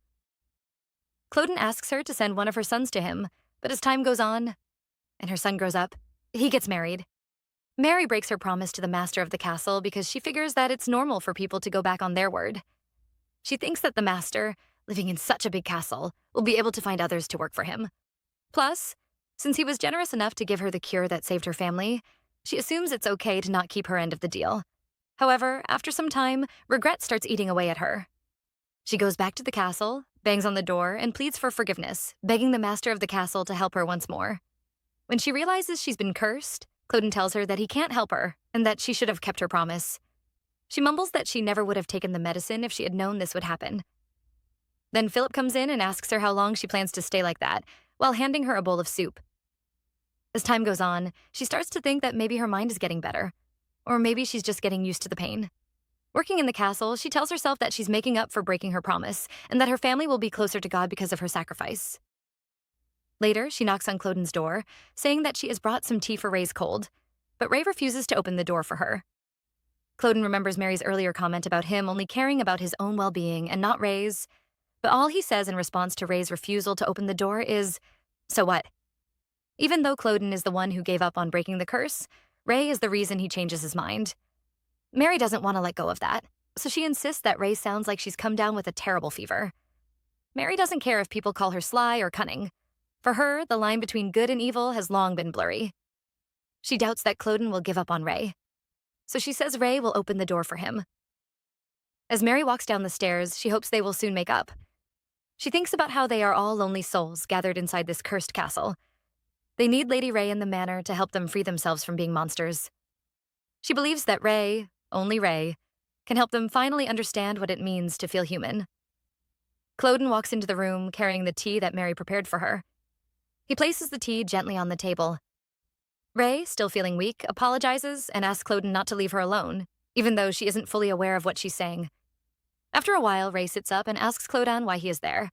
Speaker 1: Cloen asks her to send one of her sons to him, but as time goes on, and her son grows up, he gets married. Mary breaks her promise to the master of the castle because she figures that it's normal for people to go back on their word. She thinks that the master, living in such a big castle, will be able to find others to work for him. Plus, since he was generous enough to give her the cure that saved her family, she assumes it's okay to not keep her end of the deal. However, after some time, regret starts eating away at her. She goes back to the castle, bangs on the door, and pleads for forgiveness, begging the master of the castle to help her once more. When she realizes she's been cursed, Cloen tells her that he can't help her and that she should have kept her promise. She mumbles that she never would have taken the medicine if she had known this would happen. Then Philip comes in and asks her how long she plans to stay like that, while handing her a bowl of soup. As time goes on, she starts to think that maybe her mind is getting better, or maybe she's just getting used to the pain. Working in the castle, she tells herself that she's making up for breaking her promise and that her family will be closer to God because of her sacrifice. Later, she knocks on Cloen's door, saying that she has brought some tea for Ray's cold, but Ray refuses to open the door for her. Cloen remembers Mary's earlier comment about him only caring about his own well-being and not Ray's, but all he says in response to Ray's refusal to open the door is, "So what?" Even though Cloen is the one who gave up on breaking the curse, Ray is the reason he changes his mind. Mary doesn't want to let go of that, so she insists that Ray sounds like she's come down with a terrible fever. Mary doesn't care if people call her sly or cunning. For her, the line between good and evil has long been blurry. She doubts that Cloen will give up on Ray, so she says Ray will open the door for him. As Mary walks down the stairs, she hopes they will soon make up. She thinks about how they are all lonely souls gathered inside this cursed castle. They need Lady Ray and the manor to help them free themselves from being monsters. She believes that Ray, only Ray, can help them finally understand what it means to feel human. Cloen walks into the room carrying the tea that Mary prepared for her. He places the tea gently on the table. Ray, still feeling weak, apologizes and asks Cloen not to leave her alone, even though she isn't fully aware of what she's saying. After a while, Ray sits up and asks Cloen why he is there.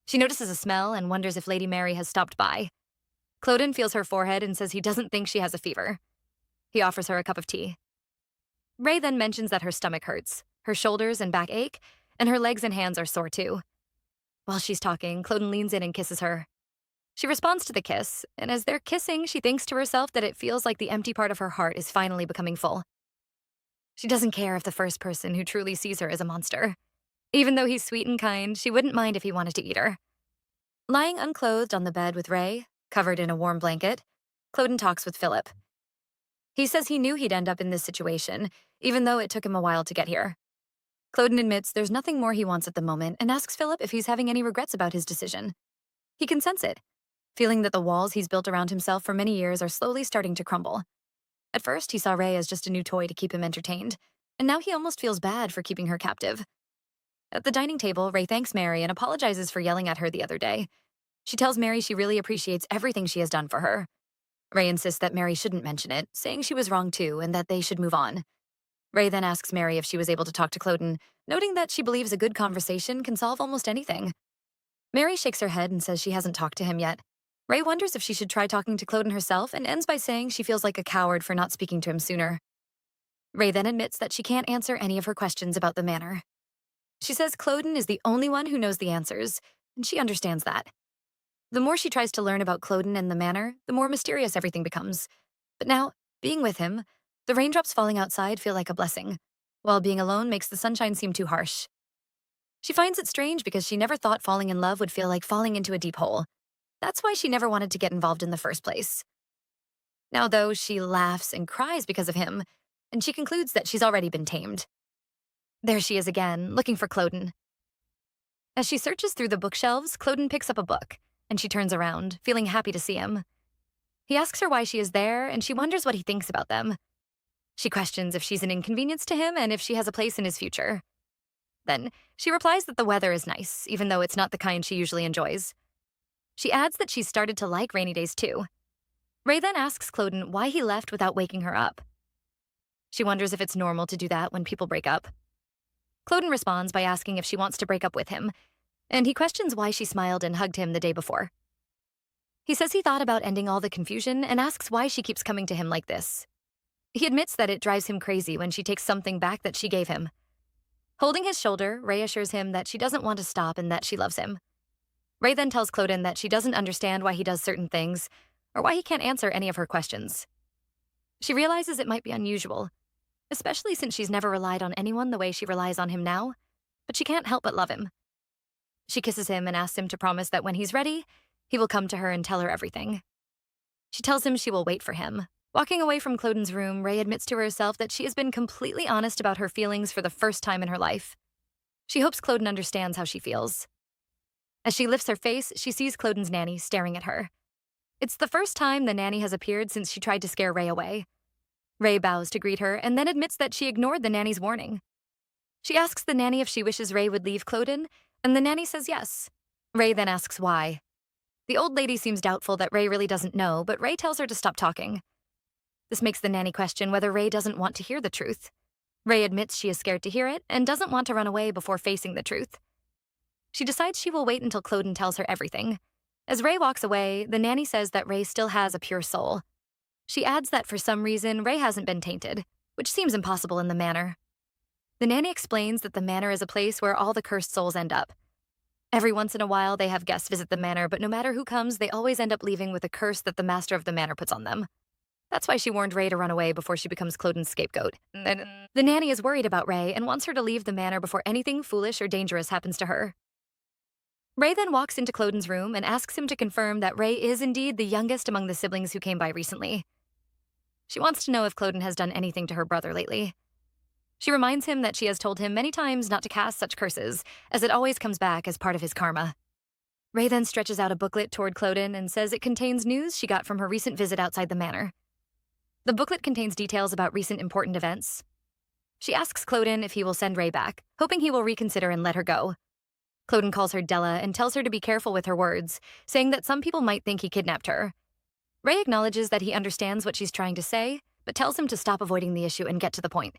Speaker 1: She notices a smell and wonders if Lady Mary has stopped by. Cloen feels her forehead and says he doesn't think she has a fever. He offers her a cup of tea. Ray then mentions that her stomach hurts, her shoulders and back ache, and her legs and hands are sore too. While she's talking, Cloen leans in and kisses her. She responds to the kiss, and as they're kissing, she thinks to herself that it feels like the empty part of her heart is finally becoming full. She doesn't care if the first person who truly sees her is a monster. Even though he's sweet and kind, she wouldn't mind if he wanted to eat her. Lying unclothed on the bed with Ray, covered in a warm blanket, Cloen talks with Philip. He says he knew he'd end up in this situation, even though it took him a while to get here. Cloen admits there's nothing more he wants at the moment and asks Philip if he's having any regrets about his decision. He can sense it, feeling that the walls he's built around himself for many years are slowly starting to crumble. At first, he saw Ray as just a new toy to keep him entertained, and now he almost feels bad for keeping her captive. At the dining table, Ray thanks Mary and apologizes for yelling at her the other day. She tells Mary she really appreciates everything she has done for her. Ray insists that Mary shouldn't mention it, saying she was wrong too and that they should move on. Ray then asks Mary if she was able to talk to Cloen, noting that she believes a good conversation can solve almost anything. Mary shakes her head and says she hasn't talked to him yet. Ray wonders if she should try talking to Cloen herself and ends by saying she feels like a coward for not speaking to him sooner. Ray then admits that she can't answer any of her questions about the manor. She says Cloen is the only one who knows the answers, and she understands that. The more she tries to learn about Cloen and the manor, the more mysterious everything becomes. But now, being with him, the raindrops falling outside feel like a blessing, while being alone makes the sunshine seem too harsh. She finds it strange because she never thought falling in love would feel like falling into a deep hole. That's why she never wanted to get involved in the first place. Now, though, she laughs and cries because of him, and she concludes that she's already been tamed. There she is again, looking for Cloen. As she searches through the bookshelves, Cloen picks up a book, and she turns around, feeling happy to see him. He asks her why she is there, and she wonders what he thinks about them. She questions if she's an inconvenience to him and if she has a place in his future. Then, she replies that the weather is nice, even though it's not the kind she usually enjoys. She adds that she's started to like rainy days too. Ray then asks Cloen why he left without waking her up. She wonders if it's normal to do that when people break up. Cloen responds by asking if she wants to break up with him, and he questions why she smiled and hugged him the day before. He says he thought about ending all the confusion and asks why she keeps coming to him like this. He admits that it drives him crazy when she takes something back that she gave him. Holding his shoulder, Ray assures him that she doesn't want to stop and that she loves him. Ray then tells Cloen that she doesn't understand why he does certain things, or why he can't answer any of her questions. She realizes it might be unusual, especially since she's never relied on anyone the way she relies on him now, but she can't help but love him. She kisses him and asks him to promise that when he's ready, he will come to her and tell her everything. She tells him she will wait for him. Walking away from Cloen's room, Ray admits to herself that she has been completely honest about her feelings for the first time in her life. She hopes Cloen understands how she feels. As she lifts her face, she sees Cloen's nanny staring at her. It's the first time the nanny has appeared since she tried to scare Ray away. Ray bows to greet her and then admits that she ignored the nanny's warning. She asks the nanny if she wishes Ray would leave Cloen, and the nanny says yes. Ray then asks why. The old lady seems doubtful that Ray really doesn't know, but Ray tells her to stop talking. This makes the nanny question whether Ray doesn't want to hear the truth. Ray admits she is scared to hear it and doesn't want to run away before facing the truth. She decides she will wait until Cloen tells her everything. As Ray walks away, the nanny says that Ray still has a pure soul. She adds that for some reason, Ray hasn't been tainted, which seems impossible in the manor. The nanny explains that the manor is a place where all the cursed souls end up. Every once in a while, they have guests visit the manor, but no matter who comes, they always end up leaving with a curse that the master of the manor puts on them. That's why she warned Ray to run away before she becomes Cloen's scapegoat. The nanny is worried about Ray and wants her to leave the manor before anything foolish or dangerous happens to her. Ray then walks into Cloen's room and asks him to confirm that Ray is indeed the youngest among the siblings who came by recently. She wants to know if Cloen has done anything to her brother lately. She reminds him that she has told him many times not to cast such curses, as it always comes back as part of his karma. Ray then stretches out a booklet toward Cloen and says it contains news she got from her recent visit outside the manor. The booklet contains details about recent important events. She asks Cloen if he will send Ray back, hoping he will reconsider and let her go. Cloen calls her Della and tells her to be careful with her words, saying that some people might think he kidnapped her. Ray acknowledges that he understands what she's trying to say, but tells him to stop avoiding the issue and get to the point.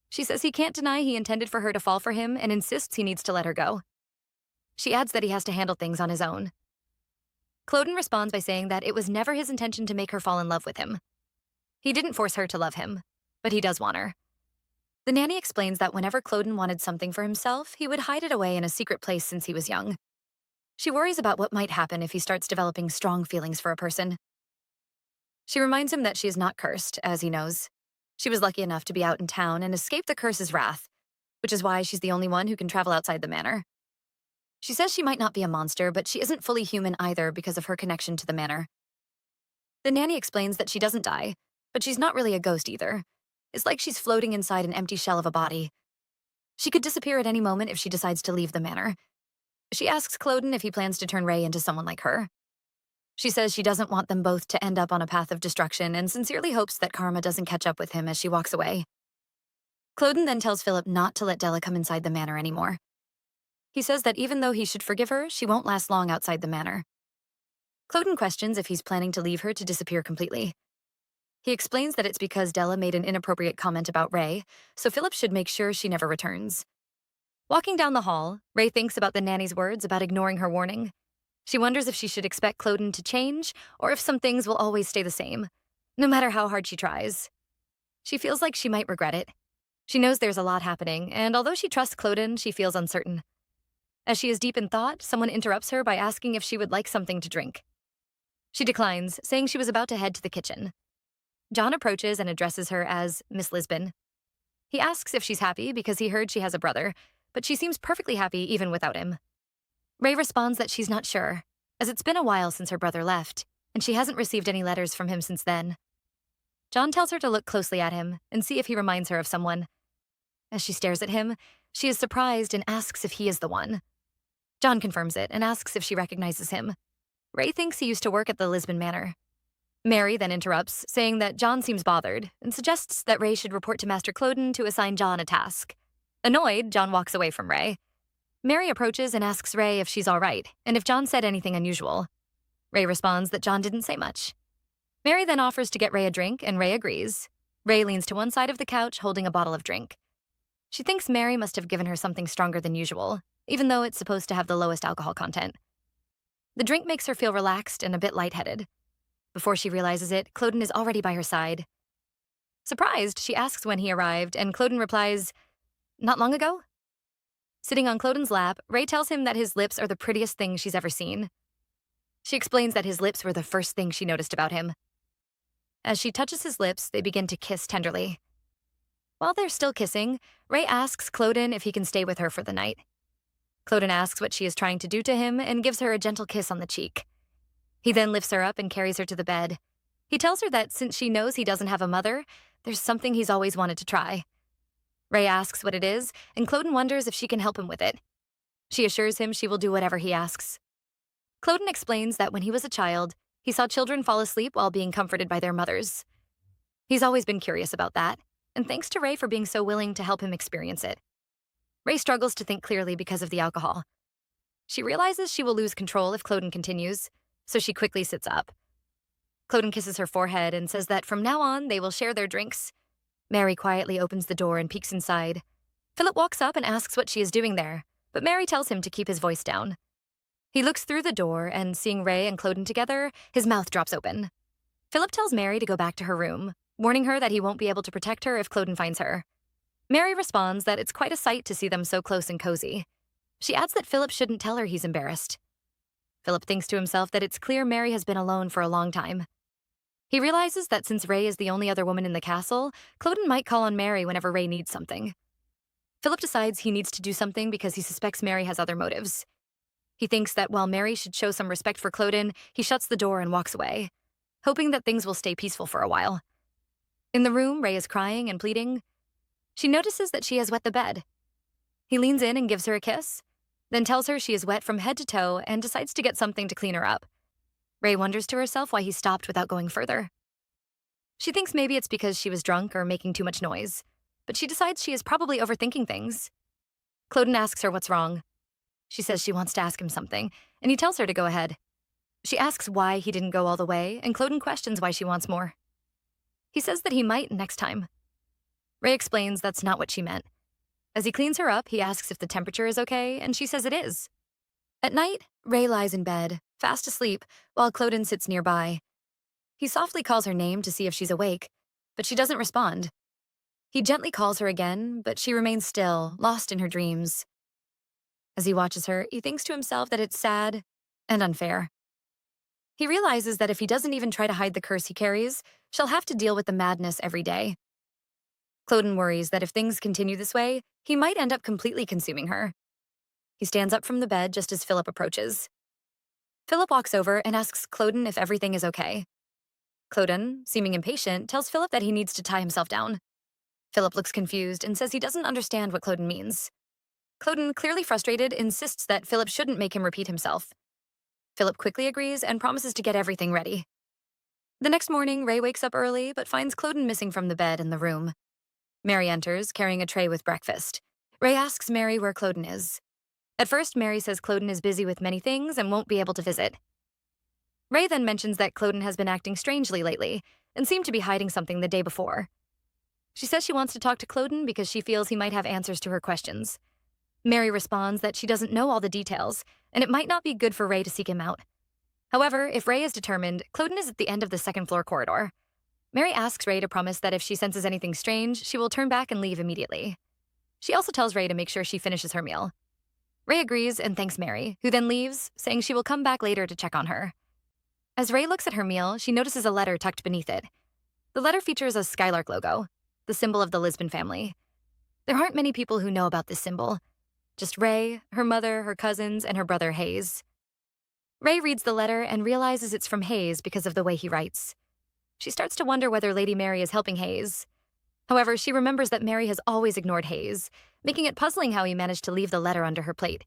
Speaker 1: She says he can't deny he intended for her to fall for him and insists he needs to let her go. She adds that he has to handle things on his own. Cloen responds by saying that it was never his intention to make her fall in love with him. He didn't force her to love him, but he does want her. The nanny explains that whenever Cloen wanted something for himself, he would hide it away in a secret place since he was young. She worries about what might happen if he starts developing strong feelings for a person. She reminds him that she is not cursed, as he knows. She was lucky enough to be out in town and escape the curse's wrath, which is why she's the only one who can travel outside the manor. She says she might not be a monster, but she isn't fully human either because of her connection to the manor. The nanny explains that she doesn't die, but she's not really a ghost either. It's like she's floating inside an empty shell of a body. She could disappear at any moment if she decides to leave the manor. She asks Cloen if he plans to turn Ray into someone like her. She says she doesn't want them both to end up on a path of destruction and sincerely hopes that karma doesn't catch up with him as she walks away. Cloen then tells Philip not to let Della come inside the manor anymore. He says that even though he should forgive her, she won't last long outside the manor. Cloen questions if he's planning to leave her to disappear completely. He explains that it's because Della made an inappropriate comment about Ray, so Philip should make sure she never returns. Walking down the hall, Ray thinks about the nanny's words about ignoring her warning. She wonders if she should expect Cloen to change, or if some things will always stay the same, no matter how hard she tries. She feels like she might regret it. She knows there's a lot happening, and although she trusts Cloen, she feels uncertain. As she is deep in thought, someone interrupts her by asking if she would like something to drink. She declines, saying she was about to head to the kitchen. John approaches and addresses her as Miss Lisbon. He asks if she's happy because he heard she has a brother, but she seems perfectly happy even without him. Ray responds that she's not sure, as it's been a while since her brother left, and she hasn't received any letters from him since then. John tells her to look closely at him and see if he reminds her of someone. As she stares at him, she is surprised and asks if he is the one. John confirms it and asks if she recognizes him. Ray thinks he used to work at the Lisbon manor. Mary then interrupts, saying that John seems bothered, and suggests that Ray should report to Master Cloen to assign John a task. Annoyed, John walks away from Ray. Mary approaches and asks Ray if she's all right, and if John said anything unusual. Ray responds that John didn't say much. Mary then offers to get Ray a drink, and Ray agrees. Ray leans to one side of the couch, holding a bottle of drink. She thinks Mary must have given her something stronger than usual, even though it's supposed to have the lowest alcohol content. The drink makes her feel relaxed and a bit lightheaded. Before she realizes it, Cloen is already by her side. Surprised, she asks when he arrived, and Cloen replies, "Not long ago?" Sitting on Cloen's lap, Ray tells him that his lips are the prettiest thing she's ever seen. She explains that his lips were the first thing she noticed about him. As she touches his lips, they begin to kiss tenderly. While they're still kissing, Ray asks Cloen if he can stay with her for the night. Cloen asks what she is trying to do to him and gives her a gentle kiss on the cheek. He then lifts her up and carries her to the bed. He tells her that since she knows he doesn't have a mother, there's something he's always wanted to try. Ray asks what it is, and Cloen wonders if she can help him with it. She assures him she will do whatever he asks. Cloen explains that when he was a child, he saw children fall asleep while being comforted by their mothers. He's always been curious about that, and thanks to Ray for being so willing to help him experience it. Ray struggles to think clearly because of the alcohol. She realizes she will lose control if Cloen continues, so she quickly sits up. Cloen kisses her forehead and says that from now on they will share their drinks. Mary quietly opens the door and peeks inside. Philip walks up and asks what she is doing there, but Mary tells him to keep his voice down. He looks through the door and, seeing Ray and Cloen together, his mouth drops open. Philip tells Mary to go back to her room, warning her that he won't be able to protect her if Cloen finds her. Mary responds that it's quite a sight to see them so close and cozy. She adds that Philip shouldn't tell her he's embarrassed. Philip thinks to himself that it's clear Mary has been alone for a long time. He realizes that since Ray is the only other woman in the castle, Cloen might call on Mary whenever Ray needs something. Philip decides he needs to do something because he suspects Mary has other motives. He thinks that while Mary should show some respect for Cloen, he shuts the door and walks away, hoping that things will stay peaceful for a while. In the room, Ray is crying and pleading. She notices that she has wet the bed. He leans in and gives her a kiss, then tells her she is wet from head to toe and decides to get something to clean her up. Ray wonders to herself why he stopped without going further. She thinks maybe it's because she was drunk or making too much noise, but she decides she is probably overthinking things. Cloen asks her what's wrong. She says she wants to ask him something, and he tells her to go ahead. She asks why he didn't go all the way, and Cloen questions why she wants more. He says that he might next time. Ray explains that's not what she meant. As he cleans her up, he asks if the temperature is okay, and she says it is. At night, Ray lies in bed, fast asleep, while Cloen sits nearby. He softly calls her name to see if she's awake, but she doesn't respond. He gently calls her again, but she remains still, lost in her dreams. As he watches her, he thinks to himself that it's sad and unfair. He realizes that if he doesn't even try to hide the curse he carries, she'll have to deal with the madness every day. Cloen worries that if things continue this way, he might end up completely consuming her. He stands up from the bed just as Philip approaches. Philip walks over and asks Cloen if everything is okay. Cloen, seeming impatient, tells Philip that he needs to tie himself down. Philip looks confused and says he doesn't understand what Cloen means. Cloen, clearly frustrated, insists that Philip shouldn't make him repeat himself. Philip quickly agrees and promises to get everything ready. The next morning, Ray wakes up early but finds Cloen missing from the bed in the room. Mary enters, carrying a tray with breakfast. Ray asks Mary where Cloen is. At first, Mary says Cloen is busy with many things and won't be able to visit. Ray then mentions that Cloen has been acting strangely lately and seemed to be hiding something the day before. She says she wants to talk to Cloen because she feels he might have answers to her questions. Mary responds that she doesn't know all the details, and it might not be good for Ray to seek him out. However, if Ray is determined, Cloen is at the end of the second-floor corridor. Mary asks Ray to promise that if she senses anything strange, she will turn back and leave immediately. She also tells Ray to make sure she finishes her meal. Ray agrees and thanks Mary, who then leaves, saying she will come back later to check on her. As Ray looks at her meal, she notices a letter tucked beneath it. The letter features a skylark logo, the symbol of the Lisbon family. There aren't many people who know about this symbol. Just Ray, her mother, her cousins, and her brother Hayes. Ray reads the letter and realizes it's from Hayes because of the way he writes. She starts to wonder whether Lady Mary is helping Hayes. However, she remembers that Mary has always ignored Hayes, making it puzzling how he managed to leave the letter under her plate.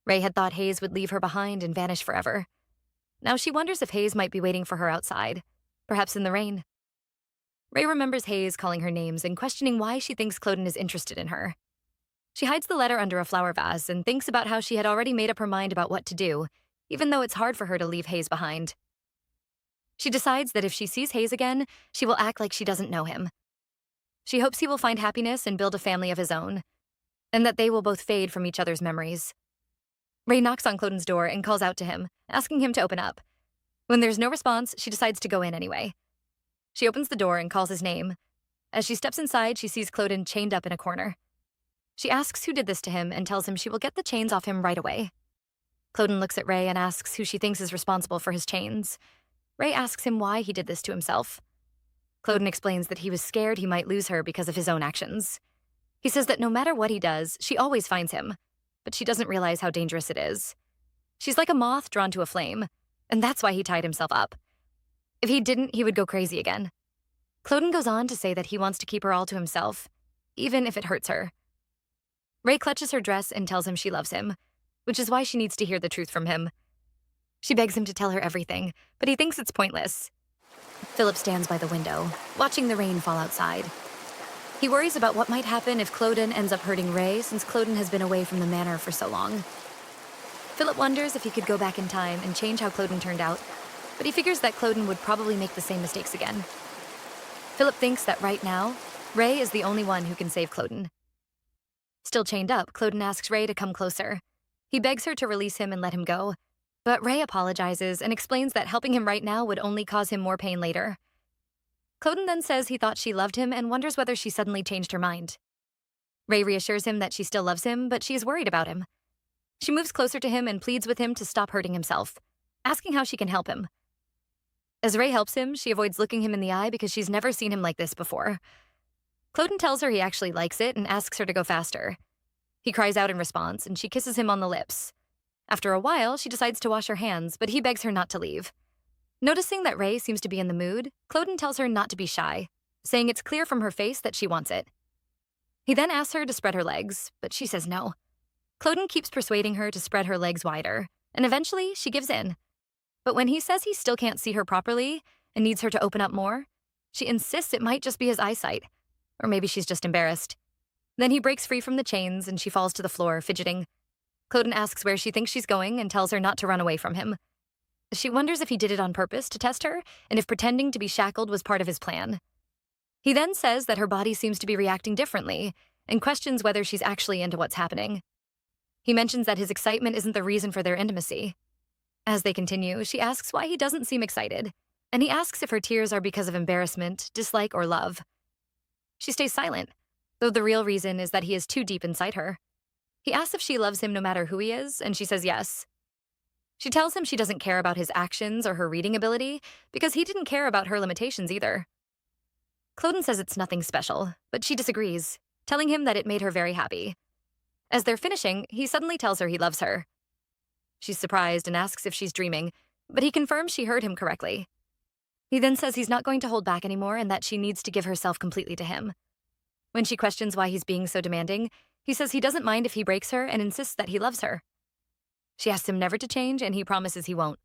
Speaker 1: Ray had thought Hayes would leave her behind and vanish forever. Now she wonders if Hayes might be waiting for her outside, perhaps in the rain. Ray remembers Hayes calling her names and questioning why she thinks Cloen is interested in her. She hides the letter under a flower vase and thinks about how she had already made up her mind about what to do, even though it's hard for her to leave Hayes behind. She decides that if she sees Hayes again, she will act like she doesn't know him. She hopes he will find happiness and build a family of his own, and that they will both fade from each other's memories. Ray knocks on Cloden's door and calls out to him, asking him to open up. When there's no response, she decides to go in anyway. She opens the door and calls his name. As she steps inside, she sees Cloen chained up in a corner. She asks who did this to him and tells him she will get the chains off him right away. Cloen looks at Ray and asks who she thinks is responsible for his chains. Ray asks him why he did this to himself. Cloen explains that he was scared he might lose her because of his own actions. He says that no matter what he does, she always finds him, but she doesn't realize how dangerous it is. She's like a moth drawn to a flame, and that's why he tied himself up. If he didn't, he would go crazy again. Cloen goes on to say that he wants to keep her all to himself, even if it hurts her. Ray clutches her dress and tells him she loves him, which is why she needs to hear the truth from him. She begs him to tell her everything, but he thinks it's pointless. Philip stands by the window, watching the rain fall outside. He worries about what might happen if Cloen ends up hurting Ray, since Cloen has been away from the manor for so long. Philip wonders if he could go back in time and change how Cloen turned out, but he figures that Cloen would probably make the same mistakes again. Philip thinks that right now, Ray is the only one who can save Cloen. Still chained up, Cloen asks Ray to come closer. He begs her to release him and let him go, but Ray apologizes and explains that helping him right now would only cause him more pain later. Cloen then says he thought she loved him and wonders whether she suddenly changed her mind. Ray reassures him that she still loves him, but she is worried about him. She moves closer to him and pleads with him to stop hurting himself, asking how she can help him. As Ray helps him, she avoids looking him in the eye because she's never seen him like this before. Cloen tells her he actually likes it and asks her to go faster. He cries out in response, and she kisses him on the lips. After a while, she decides to wash her hands, but he begs her not to leave. Noticing that Ray seems to be in the mood, Cloen tells her not to be shy, saying it's clear from her face that she wants it. He then asks her to spread her legs, but she says no. Cloen keeps persuading her to spread her legs wider, and eventually she gives in. But when he says he still can't see her properly and needs her to open up more, she insists it might just be his eyesight, or maybe she's just embarrassed. Then he breaks free from the chains and she falls to the floor, fidgeting. Cloen asks where she thinks she's going and tells her not to run away from him. She wonders if he did it on purpose to test her and if pretending to be shackled was part of his plan. He then says that her body seems to be reacting differently and questions whether she's actually into what's happening. He mentions that his excitement isn't the reason for their intimacy. As they continue, she asks why he doesn't seem excited, and he asks if her tears are because of embarrassment, dislike, or love. She stays silent, though the real reason is that he is too deep inside her. He asks if she loves him no matter who he is, and she says yes. She tells him she doesn't care about his actions or her reading ability because he didn't care about her limitations either. Cloen says it's nothing special, but she disagrees, telling him that it made her very happy. As they're finishing, he suddenly tells her he loves her. She's surprised and asks if she's dreaming, but he confirms she heard him correctly. He then says he's not going to hold back anymore and that she needs to give herself completely to him. When she questions why he's being so demanding, he says he doesn't mind if he breaks her and insists that he loves her. She asks him never to change, and he promises he won't.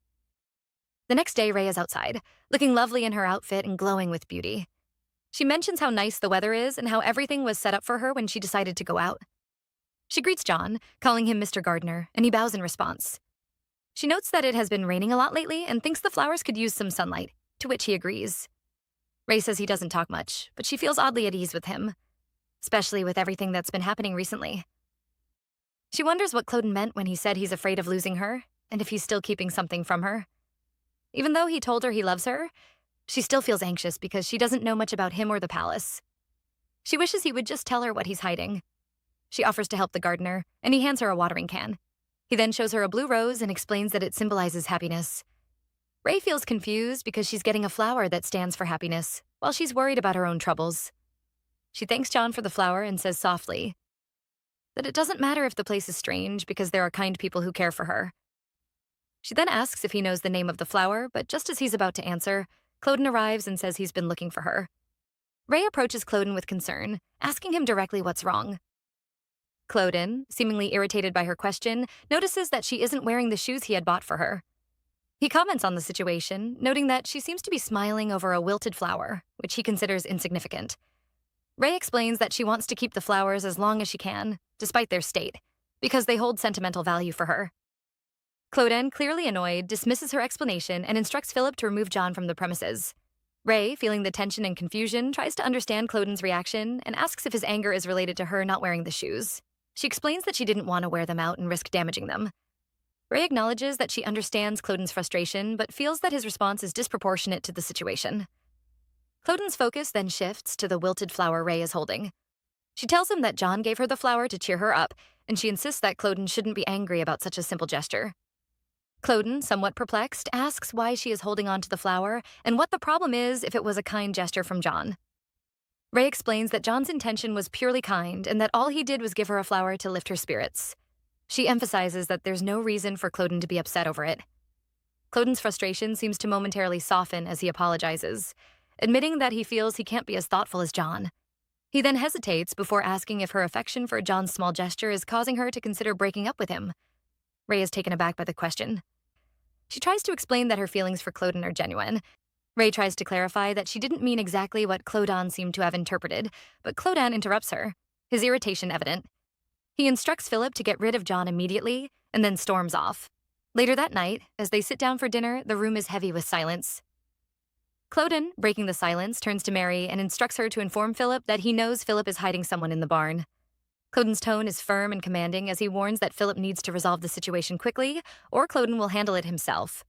Speaker 1: The next day, Ray is outside, looking lovely in her outfit and glowing with beauty. She mentions how nice the weather is and how everything was set up for her when she decided to go out. She greets John, calling him Mr. Gardner, and he bows in response. She notes that it has been raining a lot lately and thinks the flowers could use some sunlight, to which he agrees. Ray says he doesn't talk much, but she feels oddly at ease with him, especially with everything that's been happening recently. She wonders what Cloen meant when he said he's afraid of losing her, and if he's still keeping something from her. Even though he told her he loves her, she still feels anxious because she doesn't know much about him or the palace. She wishes he would just tell her what he's hiding. She offers to help the gardener, and he hands her a watering can. He then shows her a blue rose and explains that it symbolizes happiness. Ray feels confused because she's getting a flower that stands for happiness, while she's worried about her own troubles. She thanks John for the flower and says softly that it doesn't matter if the place is strange because there are kind people who care for her. She then asks if he knows the name of the flower, but just as he's about to answer, Cloen arrives and says he's been looking for her. Ray approaches Cloen with concern, asking him directly what's wrong. Cloen, seemingly irritated by her question, notices that she isn't wearing the shoes he had bought for her. He comments on the situation, noting that she seems to be smiling over a wilted flower, which he considers insignificant. Ray explains that she wants to keep the flowers as long as she can, despite their state, because they hold sentimental value for her. Cloen, clearly annoyed, dismisses her explanation and instructs Philip to remove John from the premises. Ray, feeling the tension and confusion, tries to understand Cloen's reaction and asks if his anger is related to her not wearing the shoes. She explains that she didn't want to wear them out and risk damaging them. Ray acknowledges that she understands Cloen's frustration, but feels that his response is disproportionate to the situation. Cloen's focus then shifts to the wilted flower Ray is holding. She tells him that John gave her the flower to cheer her up, and she insists that Cloen shouldn't be angry about such a simple gesture. Cloen, somewhat perplexed, asks why she is holding on to the flower and what the problem is if it was a kind gesture from John. Ray explains that John's intention was purely kind and that all he did was give her a flower to lift her spirits. She emphasizes that there's no reason for Cloen to be upset over it. Cloen's frustration seems to momentarily soften as he apologizes, admitting that he feels he can't be as thoughtful as John. He then hesitates before asking if her affection for John's small gesture is causing her to consider breaking up with him. Ray is taken aback by the question. She tries to explain that her feelings for Cloen are genuine. Ray tries to clarify that she didn't mean exactly what Cloen seemed to have interpreted, but Cloen interrupts her, his irritation evident. He instructs Philip to get rid of John immediately and then storms off. Later that night, as they sit down for dinner, the room is heavy with silence. Cloen, breaking the silence, turns to Mary and instructs her to inform Philip that he knows Philip is hiding someone in the barn. Cloen's tone is firm and commanding as he warns that Philip needs to resolve the situation quickly, or Cloen will handle it himself.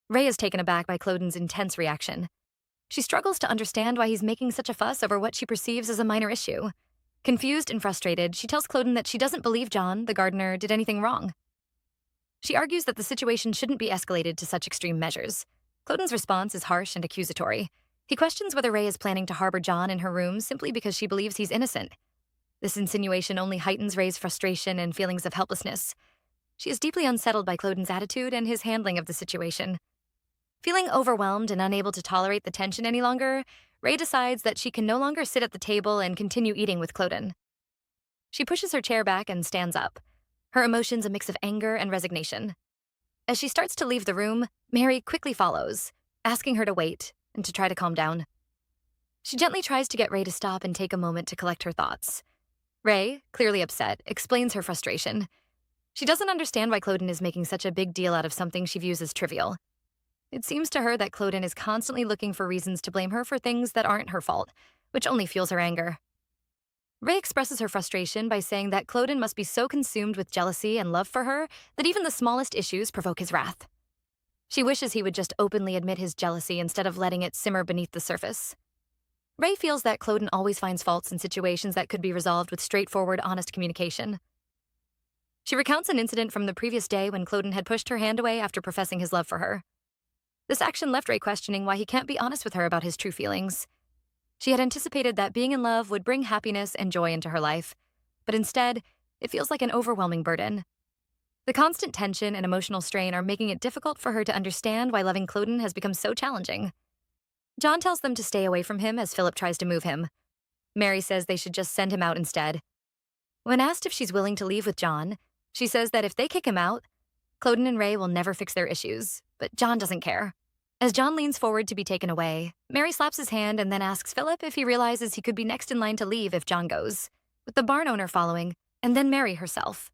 Speaker 1: Ray is taken aback by Cloen's intense reaction. She struggles to understand why he's making such a fuss over what she perceives as a minor issue. Confused and frustrated, she tells Cloen that she doesn't believe John, the gardener, did anything wrong. She argues that the situation shouldn't be escalated to such extreme measures. Cloen's response is harsh and accusatory. He questions whether Ray is planning to harbor John in her room simply because she believes he's innocent. This insinuation only heightens Ray's frustration and feelings of helplessness. She is deeply unsettled by Cloen's attitude and his handling of the situation. Feeling overwhelmed and unable to tolerate the tension any longer, Ray decides that she can no longer sit at the table and continue eating with Cloen. She pushes her chair back and stands up, her emotions a mix of anger and resignation. As she starts to leave the room, Mary quickly follows, asking her to wait and to try to calm down. She gently tries to get Ray to stop and take a moment to collect her thoughts. Ray, clearly upset, explains her frustration. She doesn't understand why Cloen is making such a big deal out of something she views as trivial. It seems to her that Cloen is constantly looking for reasons to blame her for things that aren't her fault, which only fuels her anger. Ray expresses her frustration by saying that Cloen must be so consumed with jealousy and love for her that even the smallest issues provoke his wrath. She wishes he would just openly admit his jealousy instead of letting it simmer beneath the surface. Ray feels that Cloen always finds faults in situations that could be resolved with straightforward, honest communication. She recounts an incident from the previous day when Cloen had pushed her hand away after professing his love for her. This action left Ray questioning why he can't be honest with her about his true feelings. She had anticipated that being in love would bring happiness and joy into her life, but instead, it feels like an overwhelming burden. The constant tension and emotional strain are making it difficult for her to understand why loving Cloen has become so challenging. John tells them to stay away from him as Philip tries to move him. Mary says they should just send him out instead. When asked if she's willing to leave with John, she says that if they kick him out, Cloen and Ray will never fix their issues, but John doesn't care. As John leans forward to be taken away, Mary slaps his hand and then asks Philip if he realizes he could be next in line to leave if John goes, with the barn owner following, and then Mary herself.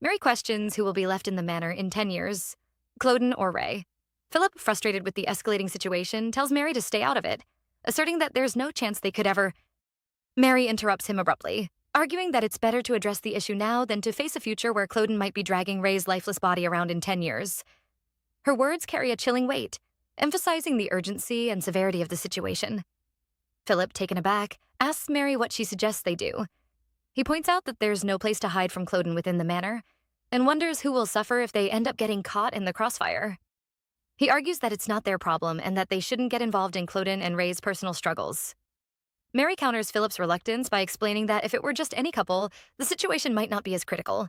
Speaker 1: Mary questions who will be left in the manor in 10 years, Cloen or Ray. Philip, frustrated with the escalating situation, tells Mary to stay out of it, asserting that there's no chance they could ever. Mary interrupts him abruptly, arguing that it's better to address the issue now than to face a future where Cloen might be dragging Ray's lifeless body around in 10 years. Her words carry a chilling weight, emphasizing the urgency and severity of the situation. Philip, taken aback, asks Mary what she suggests they do. He points out that there's no place to hide from Cloen within the manor, and wonders who will suffer if they end up getting caught in the crossfire. He argues that it's not their problem and that they shouldn't get involved in Cloen and Ray's personal struggles. Mary counters Philip's reluctance by explaining that if it were just any couple, the situation might not be as critical.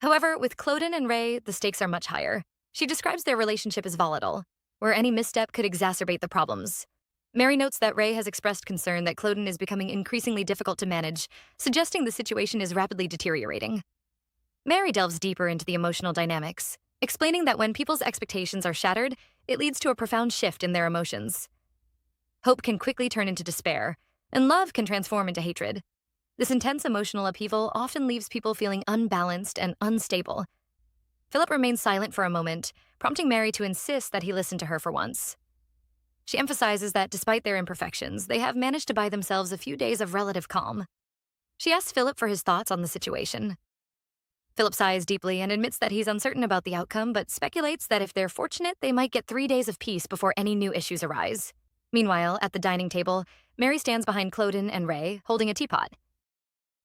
Speaker 1: However, with Cloen and Ray, the stakes are much higher. She describes their relationship as volatile, where any misstep could exacerbate the problems. Mary notes that Ray has expressed concern that Cloen is becoming increasingly difficult to manage, suggesting the situation is rapidly deteriorating. Mary delves deeper into the emotional dynamics, explaining that when people's expectations are shattered, it leads to a profound shift in their emotions. Hope can quickly turn into despair, and love can transform into hatred. This intense emotional upheaval often leaves people feeling unbalanced and unstable. Philip remains silent for a moment, prompting Mary to insist that he listen to her for once. She emphasizes that despite their imperfections, they have managed to buy themselves a few days of relative calm. She asks Philip for his thoughts on the situation. Philip sighs deeply and admits that he's uncertain about the outcome, but speculates that if they're fortunate, they might get 3 days of peace before any new issues arise. Meanwhile, at the dining table, Mary stands behind Cloen and Ray, holding a teapot.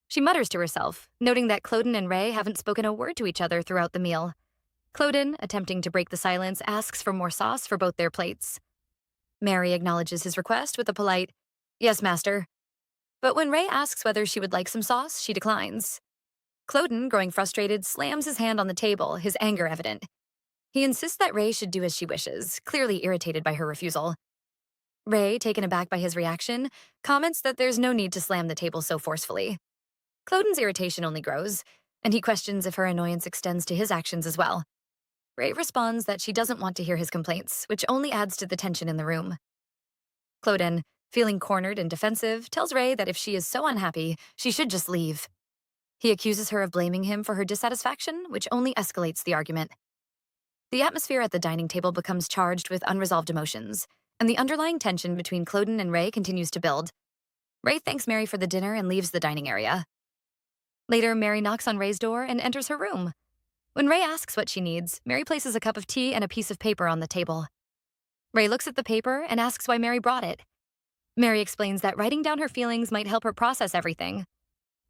Speaker 1: She mutters to herself, noting that Cloen and Ray haven't spoken a word to each other throughout the meal. Cloen, attempting to break the silence, asks for more sauce for both their plates. Mary acknowledges his request with a polite, "Yes, master." But when Ray asks whether she would like some sauce, she declines. Cloen, growing frustrated, slams his hand on the table, his anger evident. He insists that Ray should do as she wishes, clearly irritated by her refusal. Ray, taken aback by his reaction, comments that there's no need to slam the table so forcefully. Cloen's irritation only grows, and he questions if her annoyance extends to his actions as well. Ray responds that she doesn't want to hear his complaints, which only adds to the tension in the room. Cloen, feeling cornered and defensive, tells Ray that if she is so unhappy, she should just leave. He accuses her of blaming him for her dissatisfaction, which only escalates the argument. The atmosphere at the dining table becomes charged with unresolved emotions, and the underlying tension between Cloen and Ray continues to build. Ray thanks Mary for the dinner and leaves the dining area. Later, Mary knocks on Ray's door and enters her room. When Ray asks what she needs, Mary places a cup of tea and a piece of paper on the table. Ray looks at the paper and asks why Mary brought it. Mary explains that writing down her feelings might help her process everything.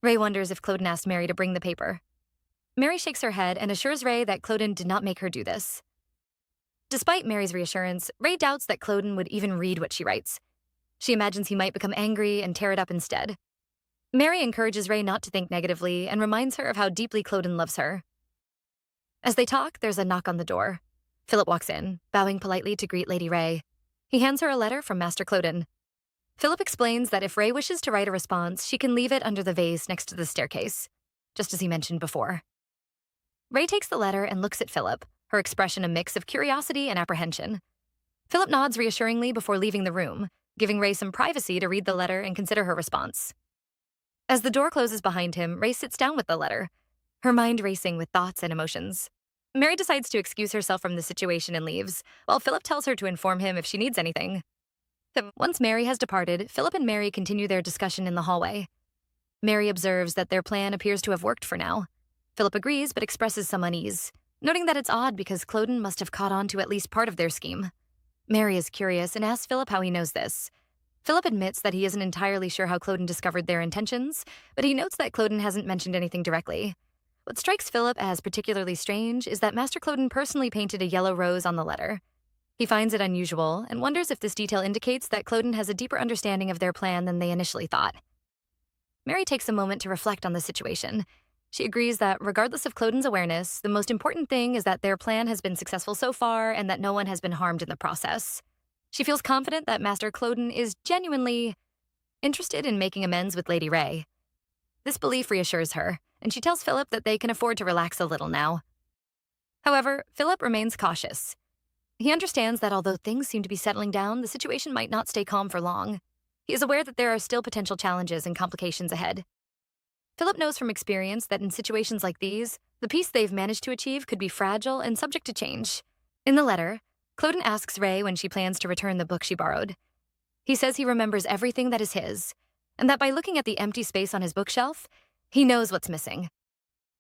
Speaker 1: Ray wonders if Cloen asked Mary to bring the paper. Mary shakes her head and assures Ray that Cloen did not make her do this. Despite Mary's reassurance, Ray doubts that Cloen would even read what she writes. She imagines he might become angry and tear it up instead. Mary encourages Ray not to think negatively and reminds her of how deeply Cloen loves her. As they talk, there's a knock on the door. Philip walks in, bowing politely to greet Lady Ray. He hands her a letter from Master Cloen. Philip explains that if Ray wishes to write a response, she can leave it under the vase next to the staircase, just as he mentioned before. Ray takes the letter and looks at Philip, her expression a mix of curiosity and apprehension. Philip nods reassuringly before leaving the room, giving Ray some privacy to read the letter and consider her response. As the door closes behind him, Ray sits down with the letter, her mind racing with thoughts and emotions. Mary decides to excuse herself from the situation and leaves, while Philip tells her to inform him if she needs anything. Once Mary has departed, Philip and Mary continue their discussion in the hallway. Mary observes that their plan appears to have worked for now. Philip agrees but expresses some unease, noting that it's odd because Cloen must have caught on to at least part of their scheme. Mary is curious and asks Philip how he knows this. Philip admits that he isn't entirely sure how Cloen discovered their intentions, but he notes that Cloen hasn't mentioned anything directly. What strikes Philip as particularly strange is that Master Cloen personally painted a yellow rose on the letter. He finds it unusual and wonders if this detail indicates that Cloen has a deeper understanding of their plan than they initially thought. Mary takes a moment to reflect on the situation. She agrees that regardless of Cloen's awareness, the most important thing is that their plan has been successful so far and that no one has been harmed in the process. She feels confident that Master Cloen is genuinely interested in making amends with Lady Ray. This belief reassures her, and she tells Philip that they can afford to relax a little now. However, Philip remains cautious. He understands that although things seem to be settling down, the situation might not stay calm for long. He is aware that there are still potential challenges and complications ahead. Philip knows from experience that in situations like these, the peace they've managed to achieve could be fragile and subject to change. In the letter, Cloen asks Ray when she plans to return the book she borrowed. He says he remembers everything that is his, and that by looking at the empty space on his bookshelf, he knows what's missing.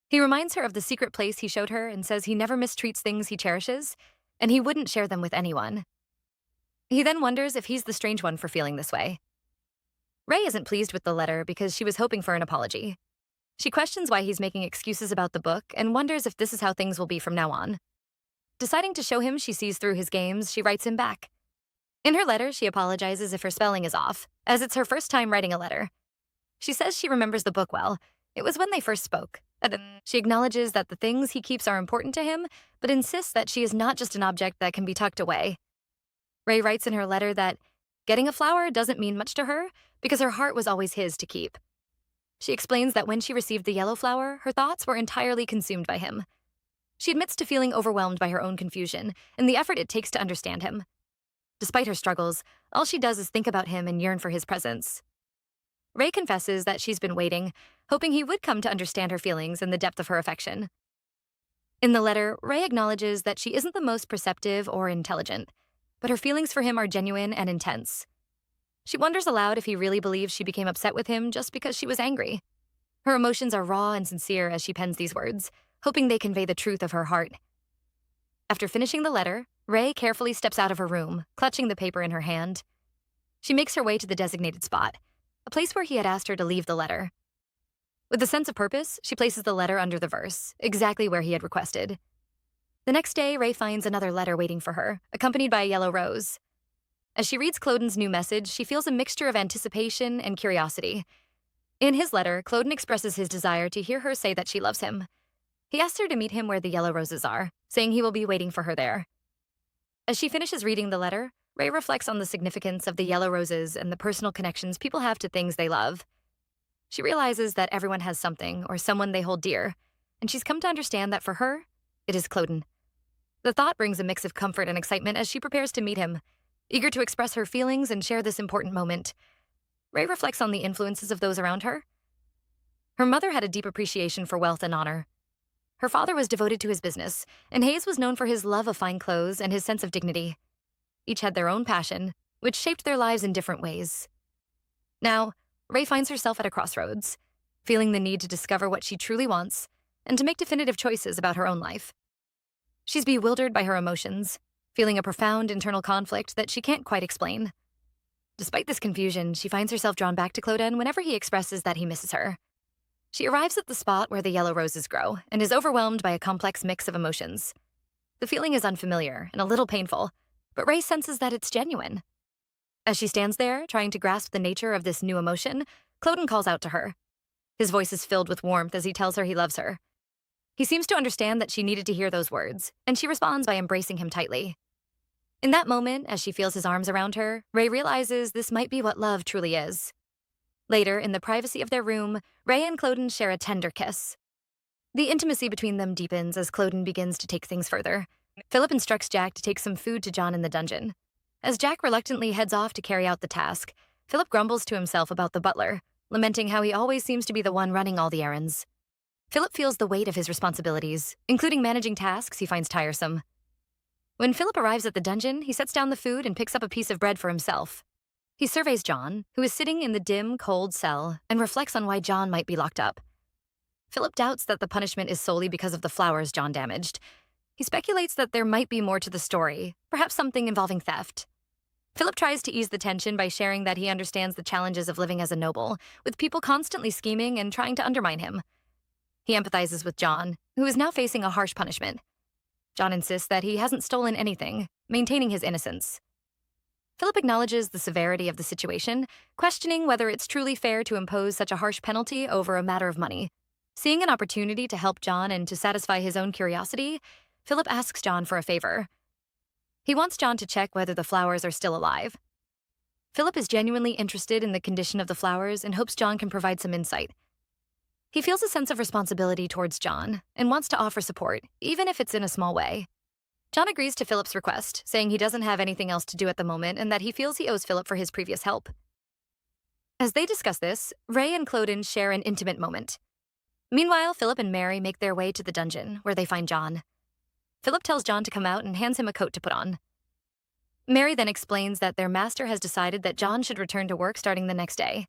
Speaker 1: He reminds her of the secret place he showed her and says he never mistreats things he cherishes, and he wouldn't share them with anyone. He then wonders if he's the strange one for feeling this way. Ray isn't pleased with the letter because she was hoping for an apology. She questions why he's making excuses about the book and wonders if this is how things will be from now on. Deciding to show him she sees through his games, she writes him back. In her letter, she apologizes if her spelling is off, as it's her first time writing a letter. She says she remembers the book well. It was when they first spoke. She acknowledges that the things he keeps are important to him, but insists that she is not just an object that can be tucked away. Ray writes in her letter that getting a flower doesn't mean much to her because her heart was always his to keep. She explains that when she received the yellow flower, her thoughts were entirely consumed by him. She admits to feeling overwhelmed by her own confusion and the effort it takes to understand him. Despite her struggles, all she does is think about him and yearn for his presence. Ray confesses that she's been waiting, hoping he would come to understand her feelings and the depth of her affection. In the letter, Ray acknowledges that she isn't the most perceptive or intelligent, but her feelings for him are genuine and intense. She wonders aloud if he really believes she became upset with him just because she was angry. Her emotions are raw and sincere as she pens these words, hoping they convey the truth of her heart. After finishing the letter, Ray carefully steps out of her room, clutching the paper in her hand. She makes her way to the designated spot, a place where he had asked her to leave the letter. With a sense of purpose, she places the letter under the verse, exactly where he had requested. The next day, Ray finds another letter waiting for her, accompanied by a yellow rose. As she reads Cloden's new message, she feels a mixture of anticipation and curiosity. In his letter, Cloen expresses his desire to hear her say that she loves him. He asks her to meet him where the yellow roses are, saying he will be waiting for her there. As she finishes reading the letter, Ray reflects on the significance of the yellow roses and the personal connections people have to things they love. She realizes that everyone has something or someone they hold dear, and she's come to understand that for her, it is Cloen. The thought brings a mix of comfort and excitement as she prepares to meet him, eager to express her feelings and share this important moment. Ray reflects on the influences of those around her. Her mother had a deep appreciation for wealth and honor. Her father was devoted to his business, and Hayes was known for his love of fine clothes and his sense of dignity. Each had their own passion, which shaped their lives in different ways. Now, Ray finds herself at a crossroads, feeling the need to discover what she truly wants and to make definitive choices about her own life. She's bewildered by her emotions, feeling a profound internal conflict that she can't quite explain. Despite this confusion, she finds herself drawn back to Cloen whenever he expresses that he misses her. She arrives at the spot where the yellow roses grow and is overwhelmed by a complex mix of emotions. The feeling is unfamiliar and a little painful, but Ray senses that it's genuine. As she stands there, trying to grasp the nature of this new emotion, Cloen calls out to her. His voice is filled with warmth as he tells her he loves her. He seems to understand that she needed to hear those words, and she responds by embracing him tightly. In that moment, as she feels his arms around her, Ray realizes this might be what love truly is. Later, in the privacy of their room, Ray and Cloen share a tender kiss. The intimacy between them deepens as Cloen begins to take things further. Philip instructs Jack to take some food to John in the dungeon. As Jack reluctantly heads off to carry out the task, Philip grumbles to himself about the butler, lamenting how he always seems to be the one running all the errands. Philip feels the weight of his responsibilities, including managing tasks he finds tiresome. When Philip arrives at the dungeon, he sets down the food and picks up a piece of bread for himself. He surveys John, who is sitting in the dim, cold cell, and reflects on why John might be locked up. Philip doubts that the punishment is solely because of the flowers John damaged. He speculates that there might be more to the story, perhaps something involving theft. Philip tries to ease the tension by sharing that he understands the challenges of living as a noble, with people constantly scheming and trying to undermine him. He empathizes with John, who is now facing a harsh punishment. John insists that he hasn't stolen anything, maintaining his innocence. Philip acknowledges the severity of the situation, questioning whether it's truly fair to impose such a harsh penalty over a matter of money. Seeing an opportunity to help John and to satisfy his own curiosity, Philip asks John for a favor. He wants John to check whether the flowers are still alive. Philip is genuinely interested in the condition of the flowers and hopes John can provide some insight. He feels a sense of responsibility towards John and wants to offer support, even if it's in a small way. John agrees to Philip's request, saying he doesn't have anything else to do at the moment and that he feels he owes Philip for his previous help. As they discuss this, Ray and Cloen share an intimate moment. Meanwhile, Philip and Mary make their way to the dungeon, where they find John. Philip tells John to come out and hands him a coat to put on. Mary then explains that their master has decided that John should return to work starting the next day.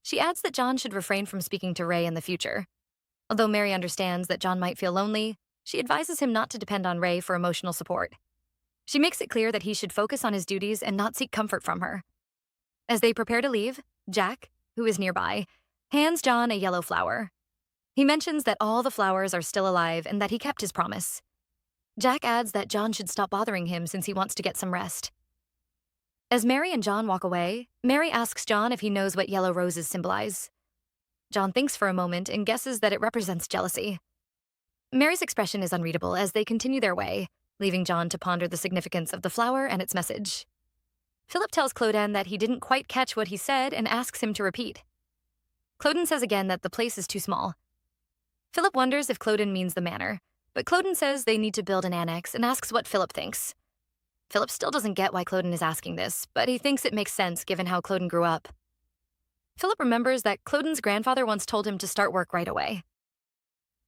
Speaker 1: She adds that John should refrain from speaking to Ray in the future. Although Mary understands that John might feel lonely, she advises him not to depend on Ray for emotional support. She makes it clear that he should focus on his duties and not seek comfort from her. As they prepare to leave, Jack, who is nearby, hands John a yellow flower. He mentions that all the flowers are still alive and that he kept his promise. Jack adds that John should stop bothering him since he wants to get some rest. As Mary and John walk away, Mary asks John if he knows what yellow roses symbolize. John thinks for a moment and guesses that it represents jealousy. Mary's expression is unreadable as they continue their way, leaving John to ponder the significance of the flower and its message. Philip tells Cloen that he didn't quite catch what he said and asks him to repeat. Cloen says again that the place is too small. Philip wonders if Cloen means the manor, but Cloen says they need to build an annex and asks what Philip thinks. Philip still doesn't get why Cloen is asking this, but he thinks it makes sense given how Cloen grew up. Philip remembers that Cloen's grandfather once told him to start work right away.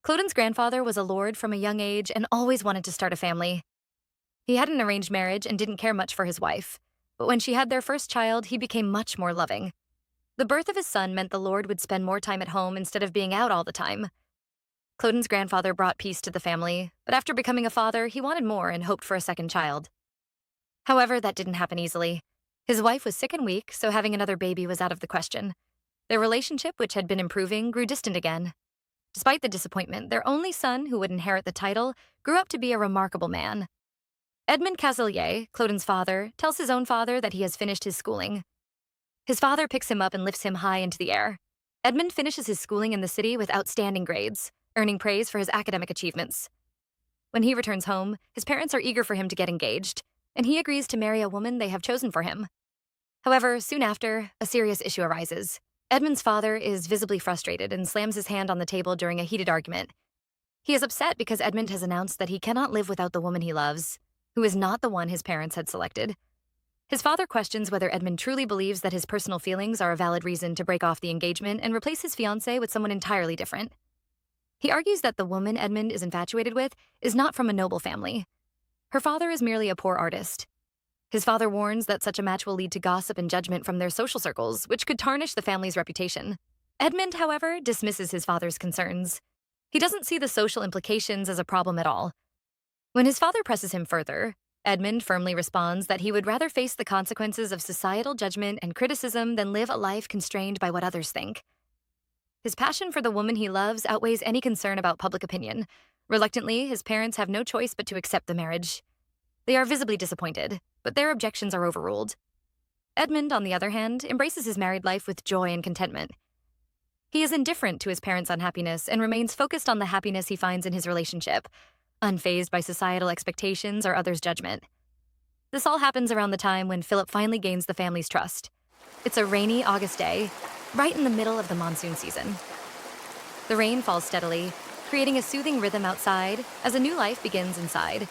Speaker 1: Cloden's grandfather was a lord from a young age and always wanted to start a family. He had an arranged marriage and didn't care much for his wife, but when she had their first child, he became much more loving. The birth of his son meant the lord would spend more time at home instead of being out all the time. Cloden's grandfather brought peace to the family, but after becoming a father, he wanted more and hoped for a second child. However, that didn't happen easily. His wife was sick and weak, so having another baby was out of the question. Their relationship, which had been improving, grew distant again. Despite the disappointment, their only son, who would inherit the title, grew up to be a remarkable man. Edmund Casilier, Cloden's father, tells his own father that he has finished his schooling. His father picks him up and lifts him high into the air. Edmund finishes his schooling in the city with outstanding grades, earning praise for his academic achievements. When he returns home, his parents are eager for him to get engaged, and he agrees to marry a woman they have chosen for him. However, soon after, a serious issue arises. Edmund's father is visibly frustrated and slams his hand on the table during a heated argument. He is upset because Edmund has announced that he cannot live without the woman he loves, who is not the one his parents had selected. His father questions whether Edmund truly believes that his personal feelings are a valid reason to break off the engagement and replace his fiancée with someone entirely different. He argues that the woman Edmund is infatuated with is not from a noble family. Her father is merely a poor artist. His father warns that such a match will lead to gossip and judgment from their social circles, which could tarnish the family's reputation. Edmund, however, dismisses his father's concerns. He doesn't see the social implications as a problem at all. When his father presses him further, Edmund firmly responds that he would rather face the consequences of societal judgment and criticism than live a life constrained by what others think. His passion for the woman he loves outweighs any concern about public opinion. Reluctantly, his parents have no choice but to accept the marriage. They are visibly disappointed, but their objections are overruled. Edmund, on the other hand, embraces his married life with joy and contentment. He is indifferent to his parents' unhappiness and remains focused on the happiness he finds in his relationship, unfazed by societal expectations or others' judgment. This all happens around the time when Philip finally gains the family's trust. It's a rainy August day, right in the middle of the monsoon season. The rain falls steadily, creating a soothing rhythm outside as a new life begins inside.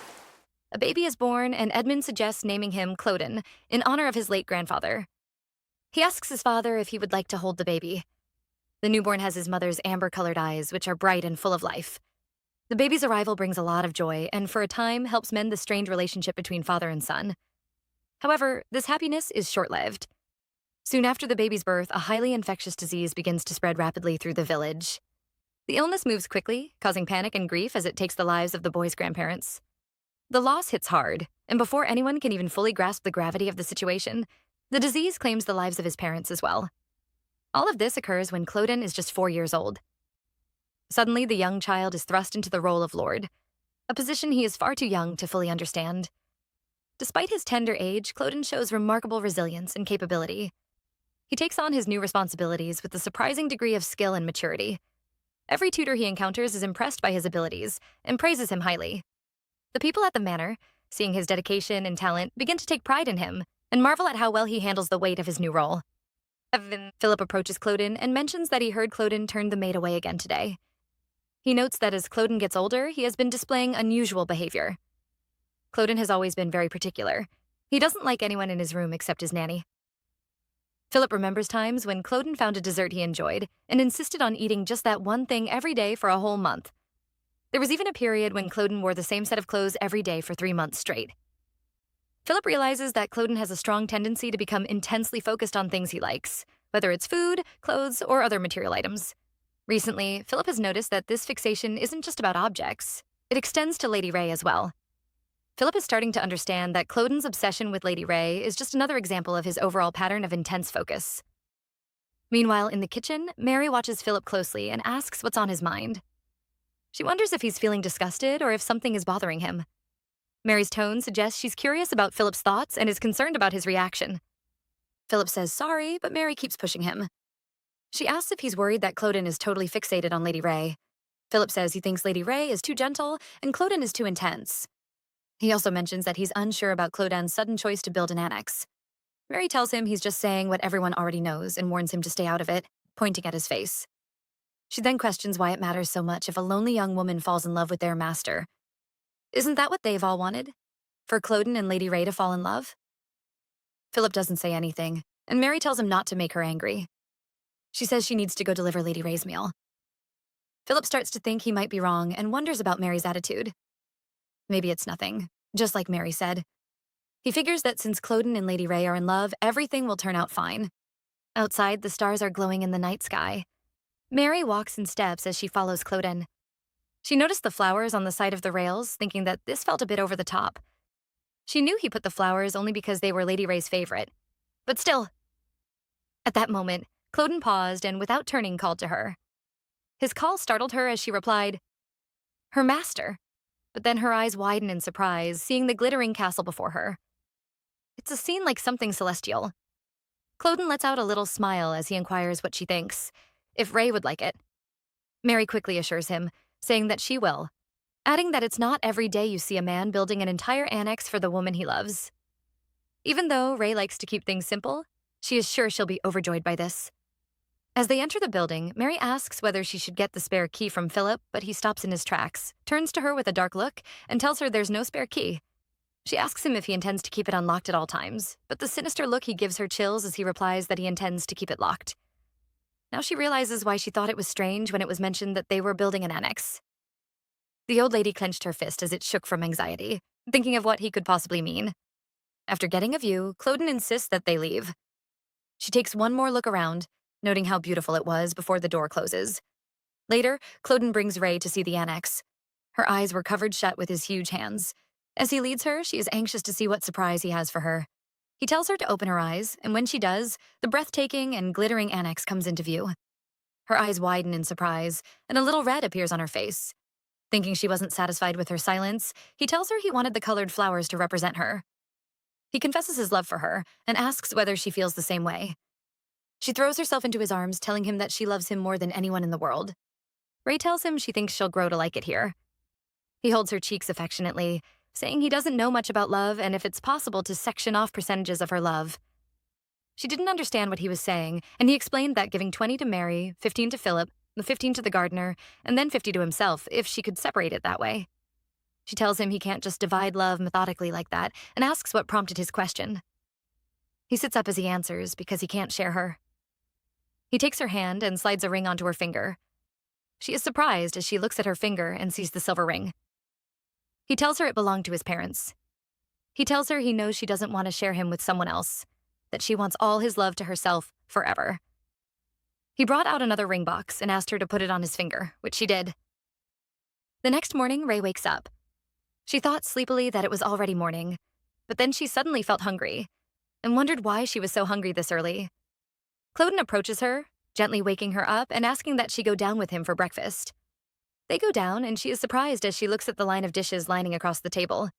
Speaker 1: A baby is born, and Edmund suggests naming him Cloen in honor of his late grandfather. He asks his father if he would like to hold the baby. The newborn has his mother's amber-colored eyes, which are bright and full of life. The baby's arrival brings a lot of joy and, for a time, helps mend the strained relationship between father and son. However, this happiness is short-lived. Soon after the baby's birth, a highly infectious disease begins to spread rapidly through the village. The illness moves quickly, causing panic and grief as it takes the lives of the boy's grandparents. The loss hits hard, and before anyone can even fully grasp the gravity of the situation, the disease claims the lives of his parents as well. All of this occurs when Cloen is just 4 years old. Suddenly, the young child is thrust into the role of lord, a position he is far too young to fully understand. Despite his tender age, Cloen shows remarkable resilience and capability. He takes on his new responsibilities with a surprising degree of skill and maturity. Every tutor he encounters is impressed by his abilities and praises him highly. The people at the manor, seeing his dedication and talent, begin to take pride in him and marvel at how well he handles the weight of his new role. Philip approaches Cloen and mentions that he heard Cloen turned the maid away again today. He notes that as Cloen gets older, he has been displaying unusual behavior. Cloen has always been very particular. He doesn't like anyone in his room except his nanny. Philip remembers times when Cloen found a dessert he enjoyed and insisted on eating just that one thing every day for a whole month. There was even a period when Cloen wore the same set of clothes every day for 3 months straight. Philip realizes that Cloen has a strong tendency to become intensely focused on things he likes, whether it's food, clothes, or other material items. Recently, Philip has noticed that this fixation isn't just about objects. It extends to Lady Ray as well. Philip is starting to understand that Cloen's obsession with Lady Ray is just another example of his overall pattern of intense focus. Meanwhile, in the kitchen, Mary watches Philip closely and asks what's on his mind. She wonders if he's feeling disgusted or if something is bothering him. Mary's tone suggests she's curious about Philip's thoughts and is concerned about his reaction. Philip says sorry, but Mary keeps pushing him. She asks if he's worried that Cloen is totally fixated on Lady Ray. Philip says he thinks Lady Ray is too gentle and Cloen is too intense. He also mentions that he's unsure about Cloen's sudden choice to build an annex. Mary tells him he's just saying what everyone already knows and warns him to stay out of it, pointing at his face. She then questions why it matters so much if a lonely young woman falls in love with their master. Isn't that what they've all wanted? For Cloen and Lady Ray to fall in love? Philip doesn't say anything, and Mary tells him not to make her angry. She says she needs to go deliver Lady Ray's meal. Philip starts to think he might be wrong and wonders about Mary's attitude. Maybe it's nothing, just like Mary said. He figures that since Cloen and Lady Ray are in love, everything will turn out fine. Outside, the stars are glowing in the night sky. Mary walks in steps as she follows Cloen. She noticed the flowers on the side of the rails, thinking that this felt a bit over the top. She knew he put the flowers only because they were Lady Ray's favorite. But still. At that moment, Cloen paused and without turning called to her. His call startled her as she replied, "Her master." But then her eyes widen in surprise, seeing the glittering castle before her. It's a scene like something celestial. Cloen lets out a little smile as he inquires what she thinks, if Ray would like it. Mary quickly assures him, saying that she will, adding that it's not every day you see a man building an entire annex for the woman he loves. Even though Ray likes to keep things simple, she is sure she'll be overjoyed by this. As they enter the building, Mary asks whether she should get the spare key from Philip, but he stops in his tracks, turns to her with a dark look, and tells her there's no spare key. She asks him if he intends to keep it unlocked at all times, but the sinister look he gives her chills as he replies that he intends to keep it locked. Now she realizes why she thought it was strange when it was mentioned that they were building an annex. The old lady clenched her fist as it shook from anxiety, thinking of what he could possibly mean. After getting a view, Cloen insists that they leave. She takes one more look around, noting how beautiful it was before the door closes. Later, Cloen brings Ray to see the annex. Her eyes were covered shut with his huge hands. As he leads her, she is anxious to see what surprise he has for her. He tells her to open her eyes, and when she does, the breathtaking and glittering annex comes into view. Her eyes widen in surprise, and a little red appears on her face. Thinking she wasn't satisfied with her silence, he tells her he wanted the colored flowers to represent her. He confesses his love for her and asks whether she feels the same way. She throws herself into his arms, telling him that she loves him more than anyone in the world. Ray tells him she thinks she'll grow to like it here. He holds her cheeks affectionately, saying he doesn't know much about love and if it's possible to section off percentages of her love. She didn't understand what he was saying, and he explained that giving 20 to Mary, 15 to Philip, 15 to the gardener, and then 50 to himself, if she could separate it that way. She tells him he can't just divide love methodically like that, and asks what prompted his question. He sits up as he answers because he can't share her. He takes her hand and slides a ring onto her finger. She is surprised as she looks at her finger and sees the silver ring. He tells her it belonged to his parents. He tells her he knows she doesn't want to share him with someone else, that she wants all his love to herself forever. He brought out another ring box and asked her to put it on his finger, which she did. The next morning, Ray wakes up. She thought sleepily that it was already morning, but then she suddenly felt hungry and wondered why she was so hungry this early. Cloen approaches her, gently waking her up and asking that she go down with him for breakfast. They go down, and she is surprised as she looks at the line of dishes lining across the table.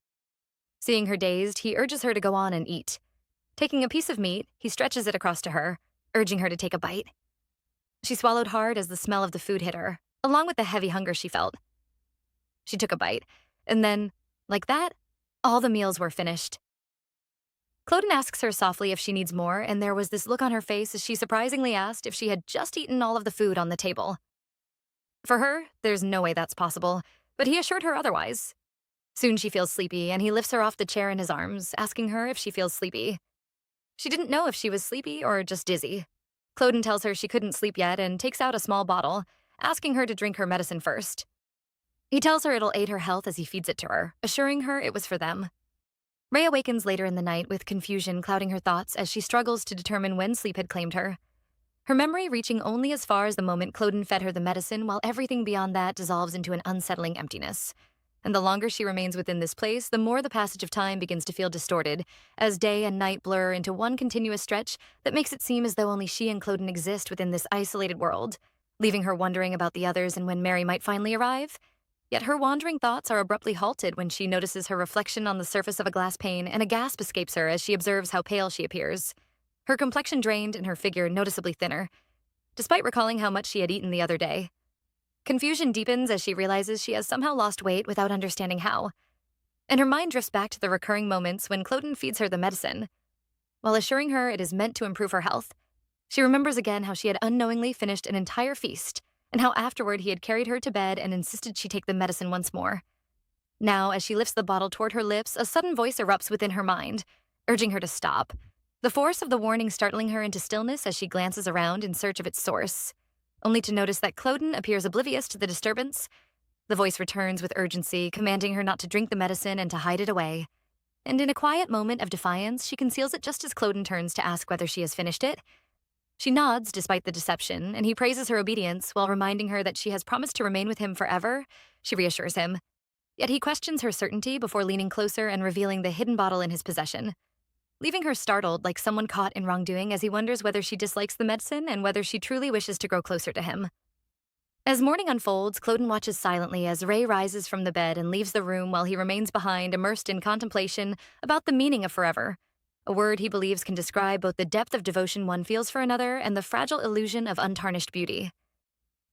Speaker 1: Seeing her dazed, he urges her to go on and eat. Taking a piece of meat, he stretches it across to her, urging her to take a bite. She swallowed hard as the smell of the food hit her, along with the heavy hunger she felt. She took a bite, and then, like that, all the meals were finished. Cloen asks her softly if she needs more, and there was this look on her face as she surprisingly asked if she had just eaten all of the food on the table. For her, there's no way that's possible, but he assured her otherwise. Soon she feels sleepy, and he lifts her off the chair in his arms, asking her if she feels sleepy. She didn't know if she was sleepy or just dizzy. Cloen tells her she couldn't sleep yet and takes out a small bottle, asking her to drink her medicine first. He tells her it'll aid her health as he feeds it to her, assuring her it was for them. Ray awakens later in the night with confusion clouding her thoughts as she struggles to determine when sleep had claimed her. Her memory reaching only as far as the moment Cloen fed her the medicine, while everything beyond that dissolves into an unsettling emptiness. And the longer she remains within this place, the more the passage of time begins to feel distorted, as day and night blur into one continuous stretch that makes it seem as though only she and Cloen exist within this isolated world, leaving her wondering about the others and when Mary might finally arrive. Yet her wandering thoughts are abruptly halted when she notices her reflection on the surface of a glass pane, and a gasp escapes her as she observes how pale she appears. Her complexion drained and her figure noticeably thinner, despite recalling how much she had eaten the other day. Confusion deepens as she realizes she has somehow lost weight without understanding how, and her mind drifts back to the recurring moments when Cloen feeds her the medicine. While assuring her it is meant to improve her health, she remembers again how she had unknowingly finished an entire feast, and how afterward he had carried her to bed and insisted she take the medicine once more. Now, as she lifts the bottle toward her lips, a sudden voice erupts within her mind, urging her to stop, the force of the warning startling her into stillness as she glances around in search of its source. only to notice that Cloen appears oblivious to the disturbance. The voice returns with urgency, commanding her not to drink the medicine and to hide it away. And in a quiet moment of defiance, she conceals it just as Cloen turns to ask whether she has finished it. She nods despite the deception, and he praises her obedience while reminding her that she has promised to remain with him forever. She reassures him. Yet he questions her certainty before leaning closer and revealing the hidden bottle in his possession, leaving her startled like someone caught in wrongdoing as he wonders whether she dislikes the medicine and whether she truly wishes to grow closer to him. As morning unfolds, Cloen watches silently as Ray rises from the bed and leaves the room while he remains behind, immersed in contemplation about the meaning of forever, a word he believes can describe both the depth of devotion one feels for another and the fragile illusion of untarnished beauty.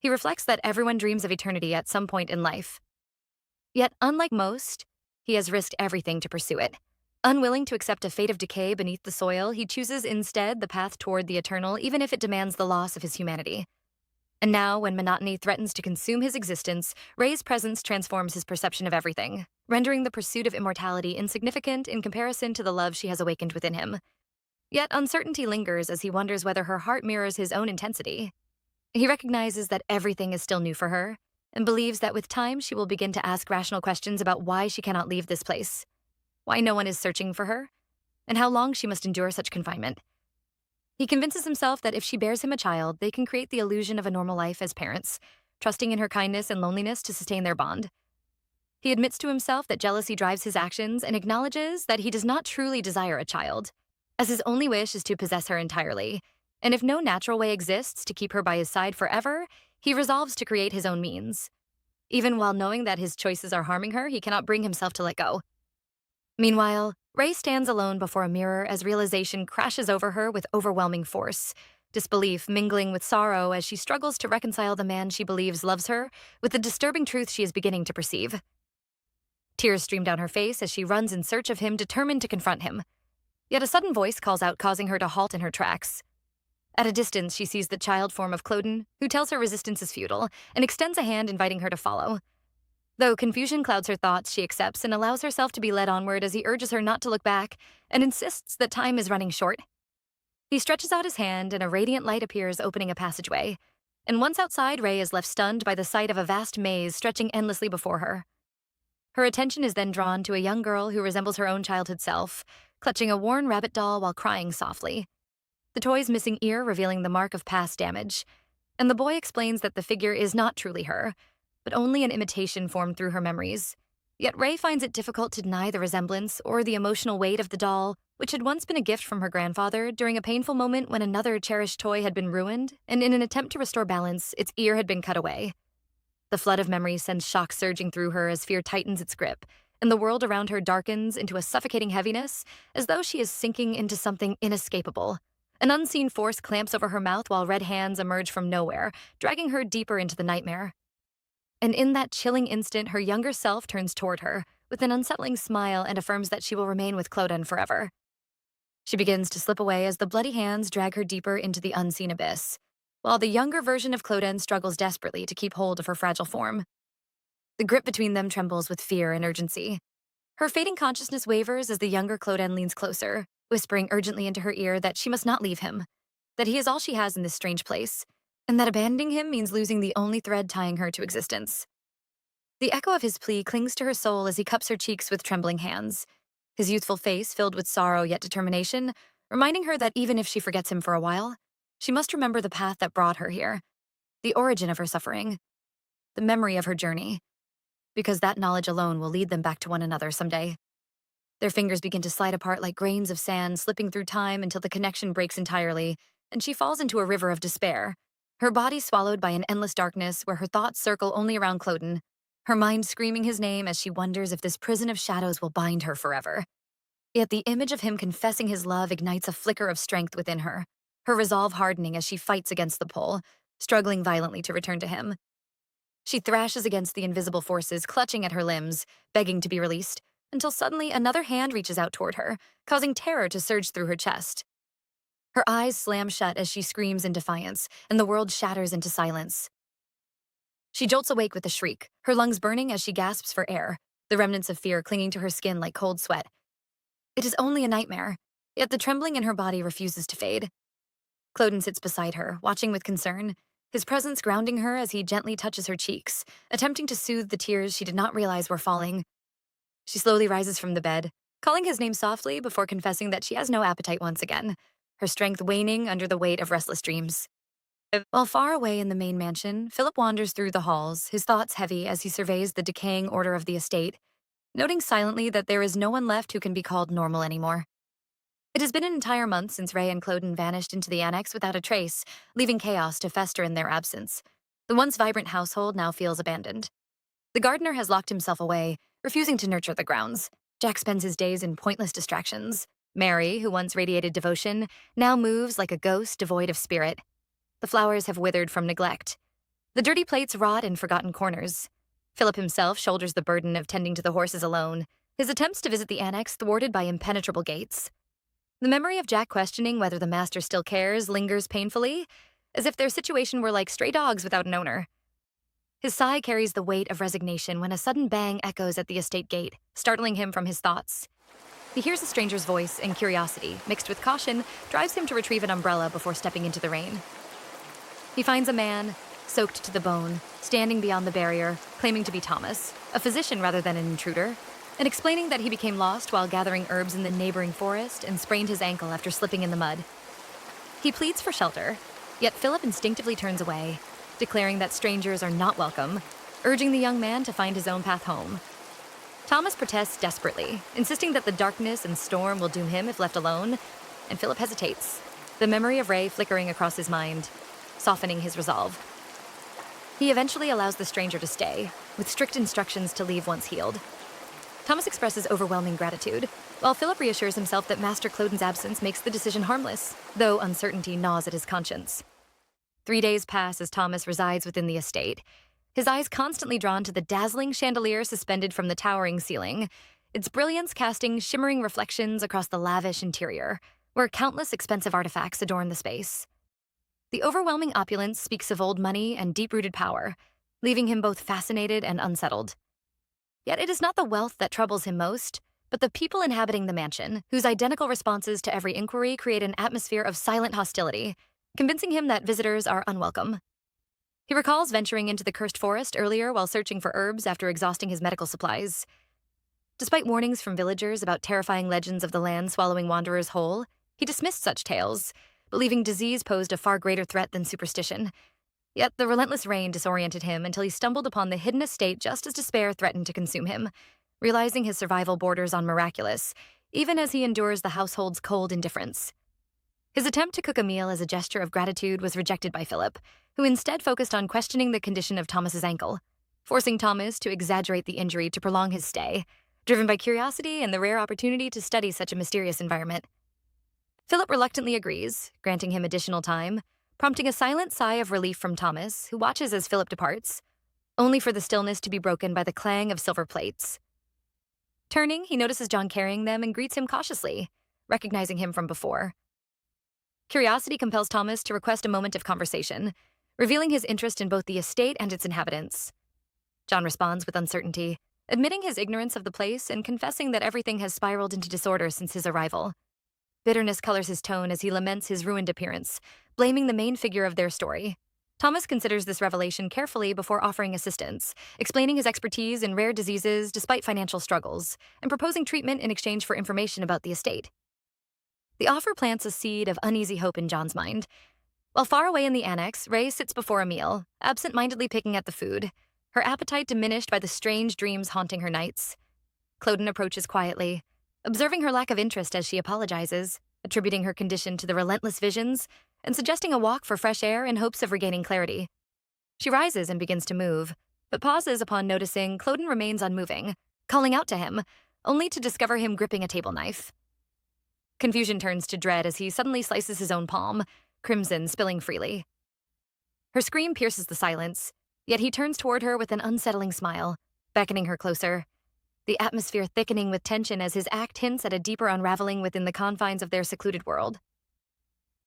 Speaker 1: He reflects that everyone dreams of eternity at some point in life. Yet, unlike most, he has risked everything to pursue it. Unwilling to accept a fate of decay beneath the soil, he chooses instead the path toward the eternal, even if it demands the loss of his humanity. And now, when monotony threatens to consume his existence, Ray's presence transforms his perception of everything, rendering the pursuit of immortality insignificant in comparison to the love she has awakened within him. Yet uncertainty lingers as he wonders whether her heart mirrors his own intensity. He recognizes that everything is still new for her, and believes that with time she will begin to ask rational questions about why she cannot leave this place, why no one is searching for her, and how long she must endure such confinement. He convinces himself that if she bears him a child, they can create the illusion of a normal life as parents, trusting in her kindness and loneliness to sustain their bond. He admits to himself that jealousy drives his actions and acknowledges that he does not truly desire a child, as his only wish is to possess her entirely. And if no natural way exists to keep her by his side forever, he resolves to create his own means. Even while knowing that his choices are harming her, he cannot bring himself to let go. Meanwhile, Ray stands alone before a mirror as realization crashes over her with overwhelming force, disbelief mingling with sorrow as she struggles to reconcile the man she believes loves her with the disturbing truth she is beginning to perceive. Tears stream down her face as she runs in search of him, determined to confront him. Yet a sudden voice calls out, causing her to halt in her tracks. At a distance, she sees the child form of Cloen, who tells her resistance is futile and extends a hand inviting her to follow. Though confusion clouds her thoughts, she accepts and allows herself to be led onward as he urges her not to look back and insists that time is running short. He stretches out his hand and a radiant light appears, opening a passageway. And once outside, Ray is left stunned by the sight of a vast maze stretching endlessly before her. Her attention is then drawn to a young girl who resembles her own childhood self, clutching a worn rabbit doll while crying softly, the toy's missing ear revealing the mark of past damage. And the boy explains that the figure is not truly her, but only an imitation formed through her memories. Yet Ray finds it difficult to deny the resemblance or the emotional weight of the doll, which had once been a gift from her grandfather during a painful moment when another cherished toy had been ruined, and in an attempt to restore balance, its ear had been cut away. The flood of memories sends shock surging through her as fear tightens its grip, and the world around her darkens into a suffocating heaviness, as though she is sinking into something inescapable. An unseen force clamps over her mouth while red hands emerge from nowhere, dragging her deeper into the nightmare. And in that chilling instant, her younger self turns toward her with an unsettling smile and affirms that she will remain with Cloen forever. She begins to slip away as the bloody hands drag her deeper into the unseen abyss, while the younger version of Cloen struggles desperately to keep hold of her fragile form. The grip between them trembles with fear and urgency. Her fading consciousness wavers as the younger Cloen leans closer, whispering urgently into her ear that she must not leave him, that he is all she has in this strange place, and that abandoning him means losing the only thread tying her to existence. The echo of his plea clings to her soul as he cups her cheeks with trembling hands, his youthful face filled with sorrow yet determination, reminding her that even if she forgets him for a while, she must remember the path that brought her here, the origin of her suffering, the memory of her journey, because that knowledge alone will lead them back to one another someday. Their fingers begin to slide apart like grains of sand, slipping through time until the connection breaks entirely, and she falls into a river of despair, her body swallowed by an endless darkness where her thoughts circle only around Cloen, her mind screaming his name as she wonders if this prison of shadows will bind her forever. Yet the image of him confessing his love ignites a flicker of strength within her, her resolve hardening as she fights against the pull, struggling violently to return to him. She thrashes against the invisible forces, clutching at her limbs, begging to be released, until suddenly another hand reaches out toward her, causing terror to surge through her chest. Her eyes slam shut as she screams in defiance, and the world shatters into silence. She jolts awake with a shriek, her lungs burning as she gasps for air, the remnants of fear clinging to her skin like cold sweat. It is only a nightmare, yet the trembling in her body refuses to fade. Cloen sits beside her, watching with concern, his presence grounding her as he gently touches her cheeks, attempting to soothe the tears she did not realize were falling. She slowly rises from the bed, calling his name softly before confessing that she has no appetite once again, her strength waning under the weight of restless dreams. While far away in the main mansion, Philip wanders through the halls, his thoughts heavy as he surveys the decaying order of the estate, noting silently that there is no one left who can be called normal anymore. It has been an entire month since Ray and Cloen vanished into the annex without a trace, leaving chaos to fester in their absence. The once vibrant household now feels abandoned. The gardener has locked himself away, refusing to nurture the grounds. Jack spends his days in pointless distractions. Mary, who once radiated devotion, now moves like a ghost devoid of spirit. The flowers have withered from neglect. The dirty plates rot in forgotten corners. Philip himself shoulders the burden of tending to the horses alone, his attempts to visit the annex thwarted by impenetrable gates. The memory of Jack questioning whether the master still cares lingers painfully, as if their situation were like stray dogs without an owner. His sigh carries the weight of resignation when a sudden bang echoes at the estate gate, startling him from his thoughts. He hears a stranger's voice, and curiosity, mixed with caution, drives him to retrieve an umbrella before stepping into the rain. He finds a man, soaked to the bone, standing beyond the barrier, claiming to be Thomas, a physician rather than an intruder, and explaining that he became lost while gathering herbs in the neighboring forest and sprained his ankle after slipping in the mud. He pleads for shelter, yet Philip instinctively turns away, declaring that strangers are not welcome, urging the young man to find his own path home. Thomas protests desperately, insisting that the darkness and storm will doom him if left alone, and Philip hesitates, the memory of Ray flickering across his mind, softening his resolve. He eventually allows the stranger to stay, with strict instructions to leave once healed. Thomas expresses overwhelming gratitude, while Philip reassures himself that Master Cloen's absence makes the decision harmless, though uncertainty gnaws at his conscience. 3 days pass as Thomas resides within the estate, his eyes constantly drawn to the dazzling chandelier suspended from the towering ceiling, its brilliance casting shimmering reflections across the lavish interior, where countless expensive artifacts adorn the space. The overwhelming opulence speaks of old money and deep-rooted power, leaving him both fascinated and unsettled. Yet it is not the wealth that troubles him most, but the people inhabiting the mansion, whose identical responses to every inquiry create an atmosphere of silent hostility, convincing him that visitors are unwelcome. He recalls venturing into the cursed forest earlier while searching for herbs after exhausting his medical supplies. Despite warnings from villagers about terrifying legends of the land swallowing wanderers whole, he dismissed such tales, believing disease posed a far greater threat than superstition. Yet the relentless rain disoriented him until he stumbled upon the hidden estate just as despair threatened to consume him, realizing his survival borders on miraculous, even as he endures the household's cold indifference. His attempt to cook a meal as a gesture of gratitude was rejected by Philip, who instead focused on questioning the condition of Thomas's ankle, forcing Thomas to exaggerate the injury to prolong his stay, driven by curiosity and the rare opportunity to study such a mysterious environment. Philip reluctantly agrees, granting him additional time, prompting a silent sigh of relief from Thomas, who watches as Philip departs, only for the stillness to be broken by the clang of silver plates. Turning, he notices John carrying them and greets him cautiously, recognizing him from before. Curiosity compels Thomas to request a moment of conversation, revealing his interest in both the estate and its inhabitants. John responds with uncertainty, admitting his ignorance of the place and confessing that everything has spiraled into disorder since his arrival. Bitterness colors his tone as he laments his ruined appearance, blaming the main figure of their story. Thomas considers this revelation carefully before offering assistance, explaining his expertise in rare diseases despite financial struggles, and proposing treatment in exchange for information about the estate. The offer plants a seed of uneasy hope in John's mind. While far away in the annex, Ray sits before a meal, absent-mindedly picking at the food, her appetite diminished by the strange dreams haunting her nights. Cloen approaches quietly, observing her lack of interest as she apologizes, attributing her condition to the relentless visions, and suggesting a walk for fresh air in hopes of regaining clarity. She rises and begins to move, but pauses upon noticing Cloen remains unmoving, calling out to him, only to discover him gripping a table knife. Confusion turns to dread as he suddenly slices his own palm, crimson spilling freely. Her scream pierces the silence, yet he turns toward her with an unsettling smile, beckoning her closer, the atmosphere thickening with tension as his act hints at a deeper unraveling within the confines of their secluded world.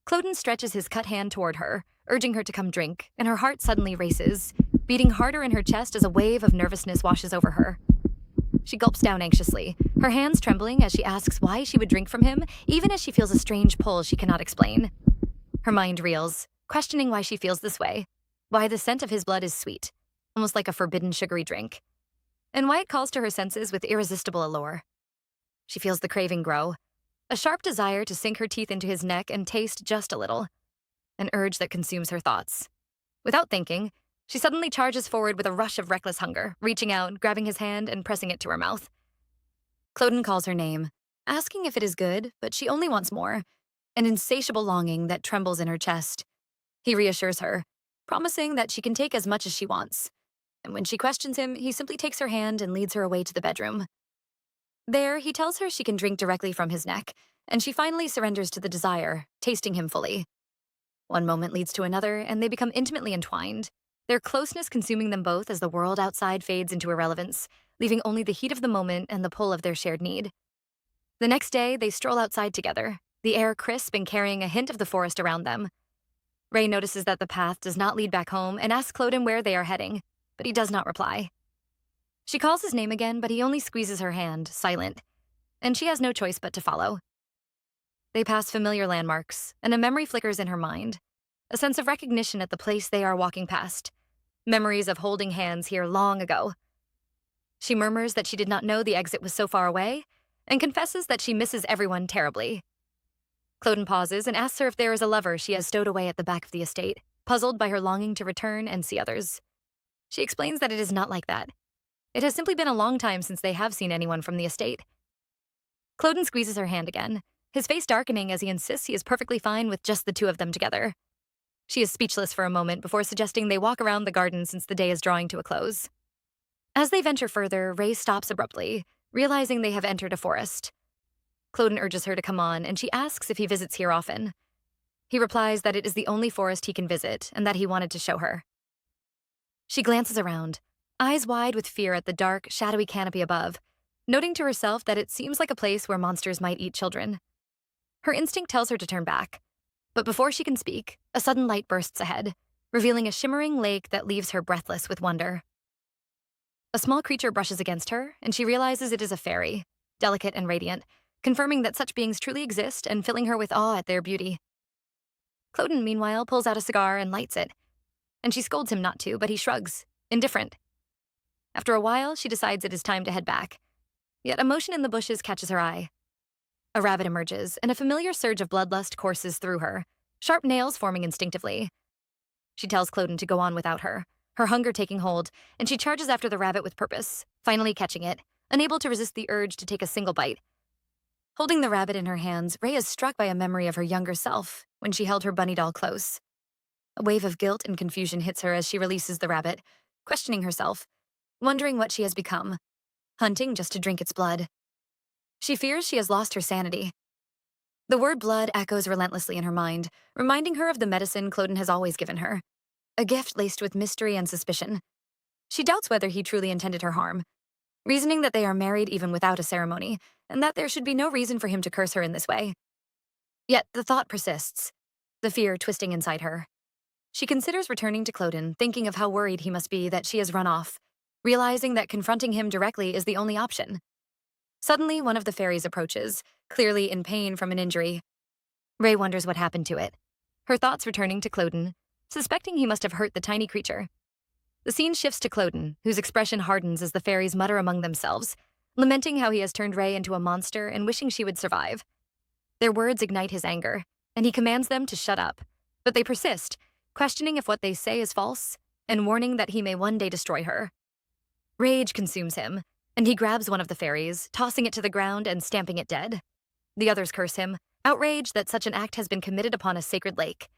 Speaker 1: Cloen stretches his cut hand toward her, urging her to come drink, and her heart suddenly races, beating harder in her chest as a wave of nervousness washes over her. She gulps down anxiously, her hands trembling as she asks why she would drink from him, even as she feels a strange pull she cannot explain. Her mind reels, questioning why she feels this way. why the scent of his blood is sweet, almost like a forbidden sugary drink, and why it calls to her senses with irresistible allure. She feels the craving grow, a sharp desire to sink her teeth into his neck and taste just a little, an urge that consumes her thoughts. Without thinking, she suddenly charges forward with a rush of reckless hunger, reaching out, grabbing his hand, and pressing it to her mouth. Cloen calls her name, asking if it is good, but she only wants more, an insatiable longing that trembles in her chest. He reassures her, promising that she can take as much as she wants. And when she questions him, he simply takes her hand and leads her away to the bedroom. There, he tells her she can drink directly from his neck, and she finally surrenders to the desire, tasting him fully. One moment leads to another, and they become intimately entwined, their closeness consuming them both as the world outside fades into irrelevance, leaving only the heat of the moment and the pull of their shared need. The next day, they stroll outside together, the air crisp and carrying a hint of the forest around them. Ray notices that the path does not lead back home and asks Cloen where they are heading, but he does not reply. She calls his name again, but he only squeezes her hand, silent, and she has no choice but to follow. They pass familiar landmarks, and a memory flickers in her mind, a sense of recognition at the place they are walking past, memories of holding hands here long ago. She murmurs that she did not know the exit was so far away, and confesses that she misses everyone terribly. Cloen pauses and asks her if there is a lover she has stowed away at the back of the estate, puzzled by her longing to return and see others. She explains that it is not like that. It has simply been a long time since they have seen anyone from the estate. Cloen squeezes her hand again, his face darkening as he insists he is perfectly fine with just the two of them together. She is speechless for a moment before suggesting they walk around the garden since the day is drawing to a close. As they venture further, Ray stops abruptly, realizing they have entered a forest. Cloen urges her to come on, and she asks if he visits here often. He replies that it is the only forest he can visit and that he wanted to show her. She glances around, eyes wide with fear at the dark, shadowy canopy above, noting to herself that it seems like a place where monsters might eat children. Her instinct tells her to turn back, but before she can speak, a sudden light bursts ahead, revealing a shimmering lake that leaves her breathless with wonder. A small creature brushes against her, and she realizes it is a fairy, delicate and radiant, confirming that such beings truly exist and filling her with awe at their beauty. Cloen, meanwhile, pulls out a cigar and lights it, and she scolds him not to, but he shrugs, indifferent. After a while, she decides it is time to head back, yet a motion in the bushes catches her eye. A rabbit emerges, and a familiar surge of bloodlust courses through her, sharp nails forming instinctively. She tells Cloen to go on without her, her hunger taking hold, and she charges after the rabbit with purpose, finally catching it, unable to resist the urge to take a single bite. Holding the rabbit in her hands, Ray is struck by a memory of her younger self when she held her bunny doll close. A wave of guilt and confusion hits her as she releases the rabbit, questioning herself, wondering what she has become, hunting just to drink its blood. She fears she has lost her sanity. The word blood echoes relentlessly in her mind, reminding her of the medicine Cloen has always given her, a gift laced with mystery and suspicion. She doubts whether he truly intended her harm, reasoning that they are married even without a ceremony, and that there should be no reason for him to curse her in this way. Yet the thought persists, the fear twisting inside her. She considers returning to Cloen, thinking of how worried he must be that she has run off, realizing that confronting him directly is the only option. Suddenly, one of the fairies approaches, clearly in pain from an injury. Ray wonders what happened to it, her thoughts returning to Cloen, suspecting he must have hurt the tiny creature. The scene shifts to Cloen, whose expression hardens as the fairies mutter among themselves, lamenting how he has turned Ray into a monster and wishing she would survive. Their words ignite his anger, and he commands them to shut up, but they persist, questioning if what they say is false, and warning that he may one day destroy her. Rage consumes him, and he grabs one of the fairies, tossing it to the ground and stamping it dead. The others curse him, outraged that such an act has been committed upon a sacred lake.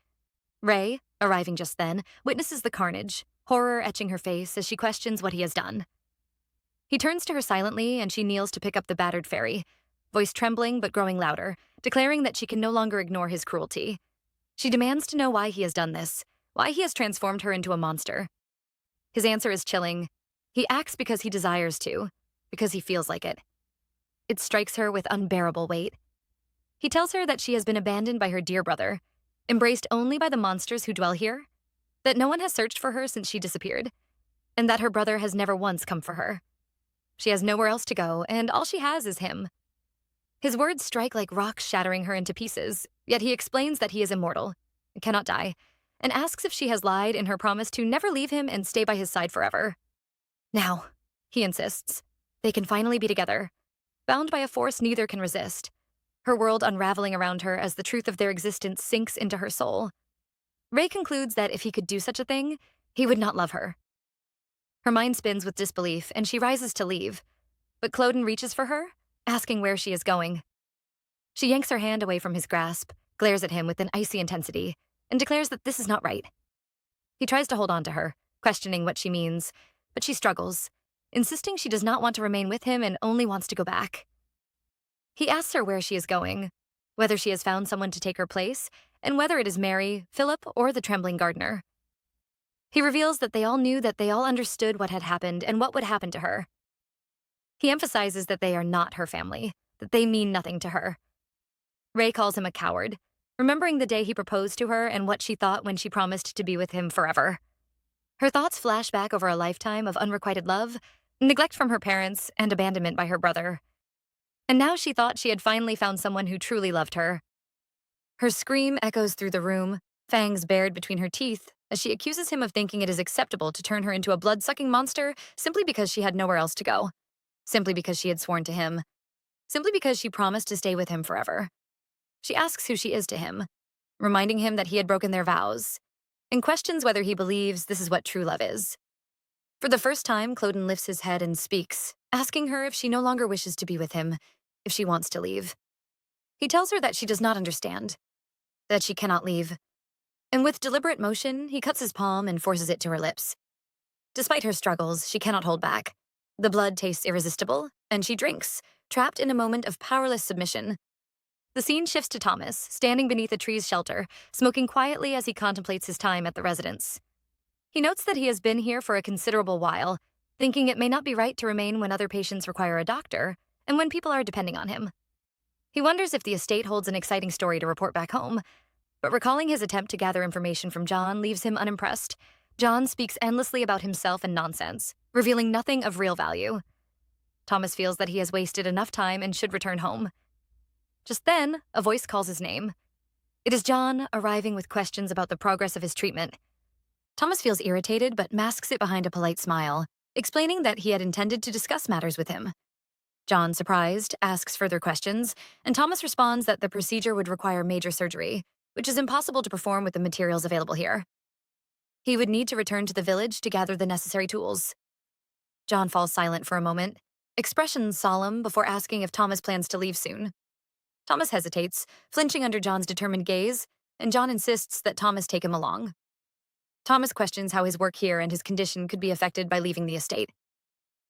Speaker 1: Ray, arriving just then, witnesses the carnage, horror etching her face as she questions what he has done. He turns to her silently, and she kneels to pick up the battered fairy, voice trembling but growing louder, declaring that she can no longer ignore his cruelty. She demands to know why he has done this, why he has transformed her into a monster. His answer is chilling. He acts because he desires to, because he feels like it. It strikes her with unbearable weight. He tells her that she has been abandoned by her dear brother, embraced only by the monsters who dwell here, that no one has searched for her since she disappeared, and that her brother has never once come for her. She has nowhere else to go, and all she has is him. His words strike like rocks shattering her into pieces, yet he explains that he is immortal, cannot die, and asks if she has lied in her promise to never leave him and stay by his side forever. Now, he insists, they can finally be together, bound by a force neither can resist, her world unraveling around her as the truth of their existence sinks into her soul. Ray concludes that if he could do such a thing, he would not love her. Her mind spins with disbelief, and she rises to leave, but Cloen reaches for her, asking where she is going. She yanks her hand away from his grasp, glares at him with an icy intensity, and declares that this is not right. He tries to hold on to her, questioning what she means, but she struggles, insisting she does not want to remain with him and only wants to go back. He asks her where she is going, whether she has found someone to take her place, and whether it is Mary, Philip, or the trembling gardener. He reveals that they all knew that they all understood what had happened and what would happen to her. He emphasizes that they are not her family, that they mean nothing to her. Ray calls him a coward, remembering the day he proposed to her and what she thought when she promised to be with him forever. Her thoughts flash back over a lifetime of unrequited love, neglect from her parents, and abandonment by her brother. And now she thought she had finally found someone who truly loved her. Her scream echoes through the room, fangs bared between her teeth, as she accuses him of thinking it is acceptable to turn her into a blood-sucking monster simply because she had nowhere else to go, simply because she had sworn to him, simply because she promised to stay with him forever. She asks who she is to him, reminding him that he had broken their vows, and questions whether he believes this is what true love is. For the first time, Cloen lifts his head and speaks, asking her if she no longer wishes to be with him, if she wants to leave. He tells her that she does not understand, that she cannot leave. And with deliberate motion, he cuts his palm and forces it to her lips. Despite her struggles, she cannot hold back. The blood tastes irresistible, and she drinks, trapped in a moment of powerless submission. The scene shifts to Thomas, standing beneath a tree's shelter, smoking quietly as he contemplates his time at the residence. He notes that he has been here for a considerable while, thinking it may not be right to remain when other patients require a doctor, and when people are depending on him. He wonders if the estate holds an exciting story to report back home, but recalling his attempt to gather information from John leaves him unimpressed. John speaks endlessly about himself and nonsense, revealing nothing of real value. Thomas feels that he has wasted enough time and should return home. Just then, a voice calls his name. It is John, arriving with questions about the progress of his treatment. Thomas feels irritated but masks it behind a polite smile, explaining that he had intended to discuss matters with him. John, surprised, asks further questions, and Thomas responds that the procedure would require major surgery, which is impossible to perform with the materials available here. He would need to return to the village to gather the necessary tools. John falls silent for a moment, expressions solemn before asking if Thomas plans to leave soon. Thomas hesitates, flinching under John's determined gaze, and John insists that Thomas take him along. Thomas questions how his work here and his condition could be affected by leaving the estate.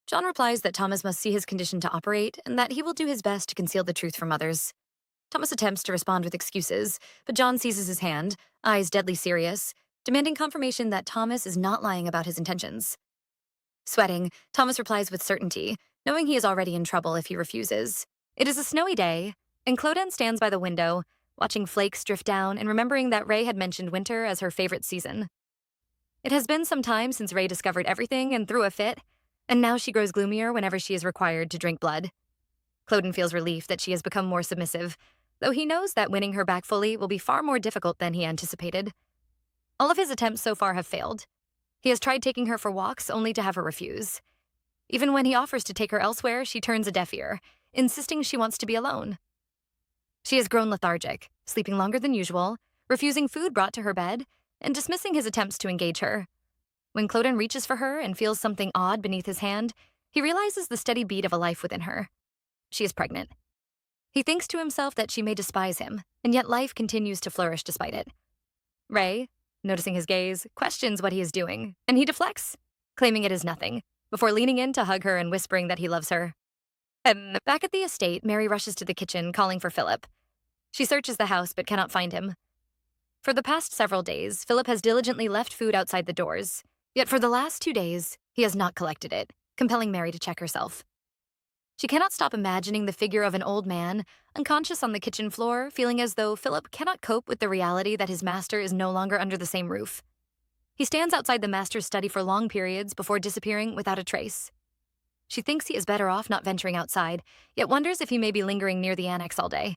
Speaker 1: John replies that Thomas must see his condition to operate and that he will do his best to conceal the truth from others. Thomas attempts to respond with excuses, but John seizes his hand, eyes deadly serious, demanding confirmation that Thomas is not lying about his intentions. Sweating, Thomas replies with certainty, knowing he is already in trouble if he refuses. It is a snowy day, and Cloen stands by the window, watching flakes drift down and remembering that Ray had mentioned winter as her favorite season. It has been some time since Ray discovered everything and threw a fit, and now she grows gloomier whenever she is required to drink blood. Cloen feels relief that she has become more submissive, though he knows that winning her back fully will be far more difficult than he anticipated. All of his attempts so far have failed. He has tried taking her for walks only to have her refuse. Even when he offers to take her elsewhere, she turns a deaf ear, insisting she wants to be alone. She has grown lethargic, sleeping longer than usual, refusing food brought to her bed, and dismissing his attempts to engage her. When Cloen reaches for her and feels something odd beneath his hand, he realizes the steady beat of a life within her. She is pregnant. He thinks to himself that she may despise him, and yet life continues to flourish despite it. Ray, noticing his gaze, questions what he is doing, and he deflects, claiming it is nothing, before leaning in to hug her and whispering that he loves her. Back at the estate, Mary rushes to the kitchen, calling for Philip. She searches the house but cannot find him. For the past several days, Philip has diligently left food outside the doors, yet for the last 2 days, he has not collected it, compelling Mary to check herself. She cannot stop imagining the figure of an old man, unconscious on the kitchen floor, feeling as though Philip cannot cope with the reality that his master is no longer under the same roof. He stands outside the master's study for long periods before disappearing without a trace. She thinks he is better off not venturing outside, yet wonders if he may be lingering near the annex all day.